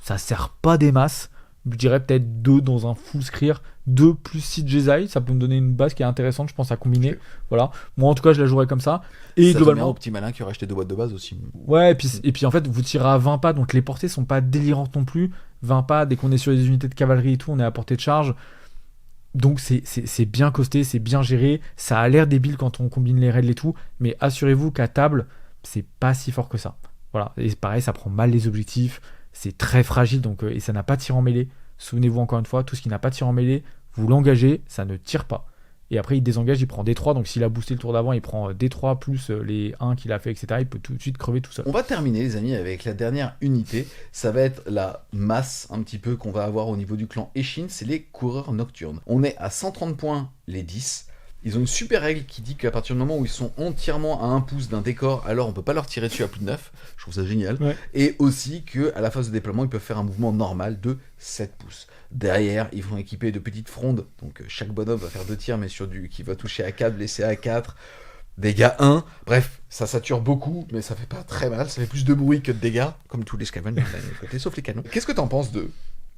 ça sert pas des masses. Je dirais peut-être 2 dans un full Skryr, 2 plus 6 Jesai, ça peut me donner une base qui est intéressante, je pense, à combiner. Okay. Voilà. Moi, en tout cas, je la jouerais comme ça. Et ça globalement, au petit malin qui aurait acheté 2 boîtes de base aussi. Ouais, et puis en fait, vous tirez à 20 pas, donc les portées sont pas délirantes non plus. 20 pas, dès qu'on est sur les unités de cavalerie et tout, on est à portée de charge. Donc c'est bien costé, c'est bien géré, ça a l'air débile quand on combine les règles et tout, mais assurez-vous qu'à table, c'est pas si fort que ça. Voilà, et pareil, ça prend mal les objectifs, c'est très fragile, donc, et ça n'a pas de tir en mêlée. Souvenez-vous encore une fois, tout ce qui n'a pas de tir en mêlée, vous l'engagez, ça ne tire pas. Et après, il désengage, il prend D3, donc s'il a boosté le tour d'avant, il prend D3 plus les 1 qu'il a fait, etc. Il peut tout de suite crever tout seul. On va terminer, les amis, avec la dernière unité. Ça va être la masse, un petit peu, qu'on va avoir au niveau du clan Eshin, c'est les coureurs nocturnes. On est à 130 points, les 10. Ils ont une super règle qui dit qu'à partir du moment où ils sont entièrement à 1 pouce d'un décor, alors on peut pas leur tirer dessus à plus de 9. Je trouve ça génial. Ouais. Et aussi qu'à la phase de déploiement, ils peuvent faire un mouvement normal de 7 pouces. Derrière, ils vont équiper de petites frondes. Donc chaque bonhomme va faire 2 tirs, mais sur du qui va toucher à 4, blesser à 4. Dégâts 1. Bref, ça sature beaucoup, mais ça fait pas très mal. Ça fait plus de bruit que de dégâts, comme tous les scavengers d'un côté, sauf les canons. Qu'est-ce que t'en penses d'eux ?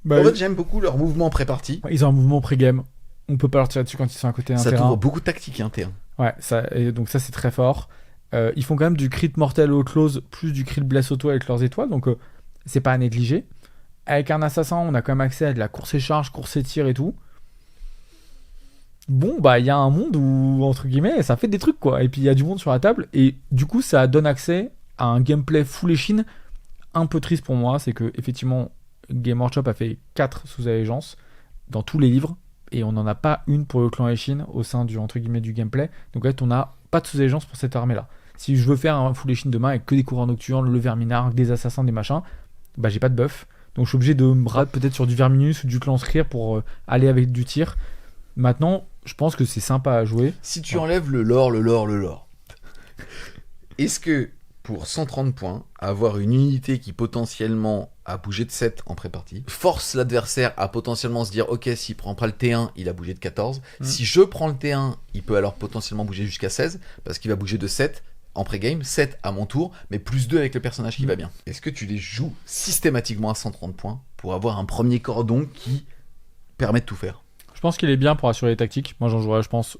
En fait, j'aime beaucoup leur mouvement pré-partie. Ils ont un mouvement pré-game. On peut pas leur tirer dessus quand ils sont à côté d'un terrain. Ça t'ouvre beaucoup de tactique, hein, T1. Ouais, et donc ça c'est très fort. Ils font quand même du crit mortel au close, plus du crit bless auto avec leurs étoiles, donc c'est pas à négliger. Avec un assassin, on a quand même accès à de la course et charge, course et tir et tout. Bon, bah il y a un monde où, entre guillemets, ça fait des trucs, quoi. Et puis il y a du monde sur la table, et du coup ça donne accès à un gameplay full Eshin. Un peu triste pour moi, c'est que effectivement Game Workshop a fait 4 sous-allégeances dans tous les livres. Et on n'en a pas une pour le clan Eshin au sein du, entre guillemets, du gameplay. Donc en fait, on n'a pas de sous-allégeance pour cette armée-là. Si je veux faire un full Eshin demain avec que des coureurs nocturnes, le verminard, des assassins, des machins, bah j'ai pas de buff. Donc je suis obligé de me rater peut-être sur du verminus ou du clan Skryr pour aller avec du tir. Maintenant, je pense que c'est sympa à jouer. Si tu enlèves le lore, est-ce que pour 130 points, avoir une unité qui potentiellement a bougé de 7 en pré-partie, force l'adversaire à potentiellement se dire ok, s'il prend pas le T1, il a bougé de 14. Si je prends le T1, il peut alors potentiellement bouger jusqu'à 16, parce qu'il va bouger de 7 en pré-game, 7 à mon tour, mais plus 2 avec le personnage qui va bien. Est-ce que tu les joues systématiquement à 130 points pour avoir un premier cordon qui permet de tout faire ? Je pense qu'il est bien pour assurer les tactiques. Moi j'en jouerais, je pense,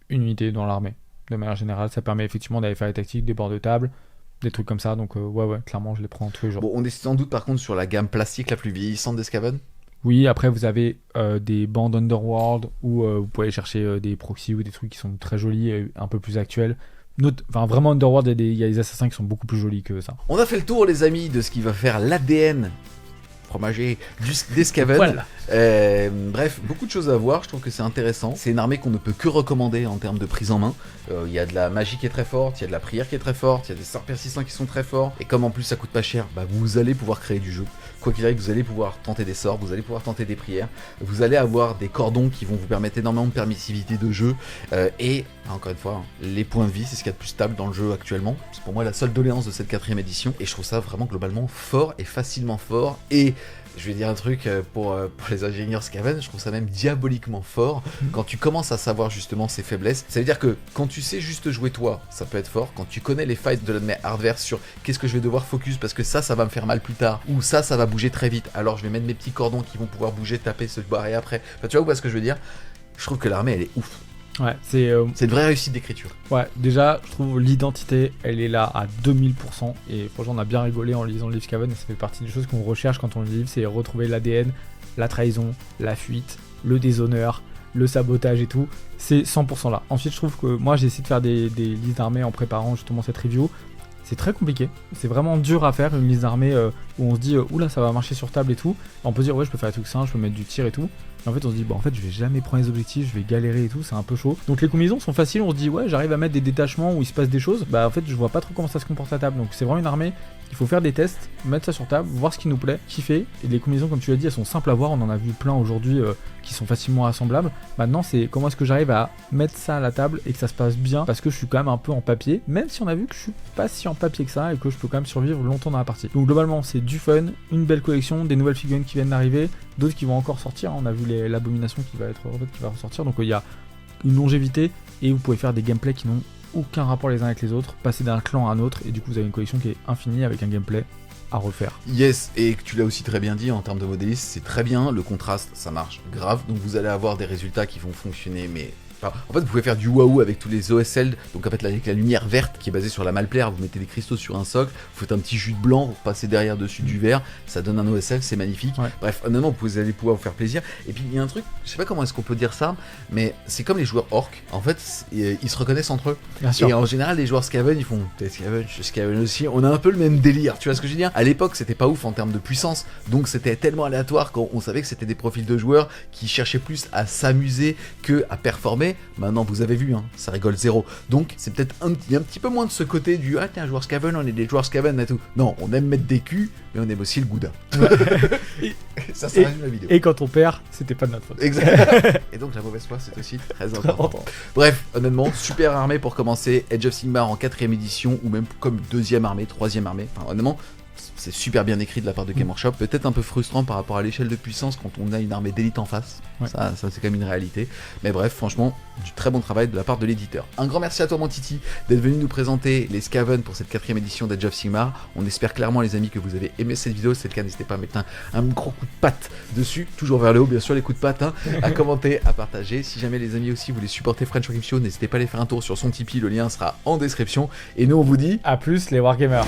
une unité dans l'armée. De manière générale, ça permet effectivement d'aller faire les tactiques, des bords de table, des trucs comme ça, donc ouais, clairement je les prends tous les jours. Bon, on est sans doute par contre sur la gamme plastique la plus vieillissante des Skaven. Oui, après vous avez des bandes Underworld où vous pouvez aller chercher des proxys ou des trucs qui sont très jolis et un peu plus actuels. Enfin vraiment Underworld, il y a des assassins qui sont beaucoup plus jolis que ça. On a fait le tour, les amis, de ce qui va faire l'ADN fromager des Skaven. Voilà. Bref, beaucoup de choses à voir, je trouve que c'est intéressant. C'est une armée qu'on ne peut que recommander en termes de prise en main. Il y a de la magie qui est très forte, il y a de la prière qui est très forte, il y a des sorts persistants qui sont très forts. Et comme en plus ça coûte pas cher, bah vous allez pouvoir créer du jeu. Quoi qu'il arrive, vous allez pouvoir tenter des sorts, vous allez pouvoir tenter des prières. Vous allez avoir des cordons qui vont vous permettre énormément de permissivité de jeu. Et, encore une fois, les points de vie, c'est ce qu'il y a de plus stable dans le jeu actuellement. C'est pour moi la seule doléance de cette 4ème édition. Et je trouve ça vraiment globalement fort et facilement fort. Et je vais dire un truc pour les ingénieurs Skaven, je trouve ça même diaboliquement fort quand tu commences à savoir justement ses faiblesses. Ça veut dire que quand tu sais juste jouer toi, ça peut être fort. Quand tu connais les fights de l'adversaire sur qu'est-ce que je vais devoir focus parce que ça va me faire mal plus tard, ou ça va bouger très vite, alors je vais mettre mes petits cordons qui vont pouvoir bouger, taper, se barrer après. Enfin, tu vois où est-ce que je veux dire ? Je trouve que l'armée elle est ouf. Ouais, c'est une vraie réussite d'écriture. Ouais, déjà, je trouve l'identité, elle est là à 2000%. Et franchement, on a bien rigolé en lisant le livre Skaven. Et ça fait partie des choses qu'on recherche quand on le lit, c'est retrouver l'ADN, la trahison, la fuite, le déshonneur, le sabotage et tout. C'est 100% là. Ensuite, je trouve que moi, j'ai essayé de faire des listes d'armées en préparant justement cette review. C'est très compliqué, c'est vraiment dur à faire une liste d'armées où on se dit oula ça va marcher sur table et tout. On peut dire ouais je peux faire des trucs simples, je peux mettre du tir et tout. Et en fait on se dit en fait je vais jamais prendre les objectifs, je vais galérer et tout, c'est un peu chaud. Donc les combinaisons sont faciles, on se dit ouais j'arrive à mettre des détachements où il se passe des choses. Bah en fait je vois pas trop comment ça se comporte à table. Donc c'est vraiment une armée, il faut faire des tests, mettre ça sur table, voir ce qui nous plaît, kiffer. Et les combinaisons comme tu l'as dit elles sont simples à voir, on en a vu plein aujourd'hui qui sont facilement assemblables. Maintenant c'est comment est-ce que j'arrive à mettre ça à la table et que ça se passe bien parce que je suis quand même un peu en papier, même si on a vu que je suis pas si en papier que ça et que je peux quand même survivre longtemps dans la partie. Donc globalement c'est du fun, une belle collection, des nouvelles figurines qui viennent d'arriver, d'autres qui vont encore sortir, on a vu l'abomination qui va ressortir, donc il y a une longévité et vous pouvez faire des gameplays qui n'ont aucun rapport les uns avec les autres, passer d'un clan à un autre et du coup vous avez une collection qui est infinie avec un gameplay à refaire. Yes, et tu l'as aussi très bien dit en termes de modélisme, c'est très bien, le contraste ça marche grave, donc vous allez avoir des résultats qui vont fonctionner mais en fait, vous pouvez faire du waouh avec tous les OSL, donc en fait avec la lumière verte qui est basée sur la malplaire, vous mettez des cristaux sur un socle, vous faites un petit jus de blanc, vous passez derrière dessus du vert, ça donne un OSL, c'est magnifique. Ouais. Bref, honnêtement, vous allez pouvoir vous faire plaisir. Et puis il y a un truc, je sais pas comment est-ce qu'on peut dire ça, mais c'est comme les joueurs orques, en fait, ils se reconnaissent entre eux. Bien sûr. Et en général, les joueurs Skaven, ils font Skaven aussi, on a un peu le même délire, tu vois ce que je veux dire? À l'époque, c'était pas ouf en termes de puissance, donc c'était tellement aléatoire qu'on savait que c'était des profils de joueurs qui cherchaient plus à s'amuser que à performer. Maintenant, vous avez vu, hein, ça rigole zéro. Donc, c'est peut-être un petit peu moins de ce côté du ah, t'es un joueur Skaven, on est des joueurs Skaven et tout. Non, on aime mettre des culs, mais on aime aussi le gouda. Ouais. Ça résume la vidéo. Et quand on perd, c'était pas de notre faute. Exact. Et donc, la mauvaise foi, c'est aussi très important. Bref, honnêtement, super armée pour commencer. Age of Sigmar en 4ème édition, ou même comme 2ème armée, 3ème armée. Enfin, honnêtement, c'est super bien écrit de la part de Game Workshop. Peut-être un peu frustrant par rapport à l'échelle de puissance quand on a une armée d'élite en face. Ouais. Ça c'est quand même une réalité. Mais bref, franchement, du très bon travail de la part de l'éditeur. Un grand merci à toi, mon Titi, d'être venu nous présenter les Skaven pour cette 4ème édition d'Age of Sigmar. On espère clairement, les amis, que vous avez aimé cette vidéo. Si c'est le cas, n'hésitez pas à mettre un gros coup de patte dessus. Toujours vers le haut, bien sûr, les coups de patte. Hein, à commenter, à partager. Si jamais, les amis, aussi, vous voulez supporter French Game Show, n'hésitez pas à aller faire un tour sur son Tipeee. Le lien sera en description. Et nous, on vous dit à plus, les Wargamers.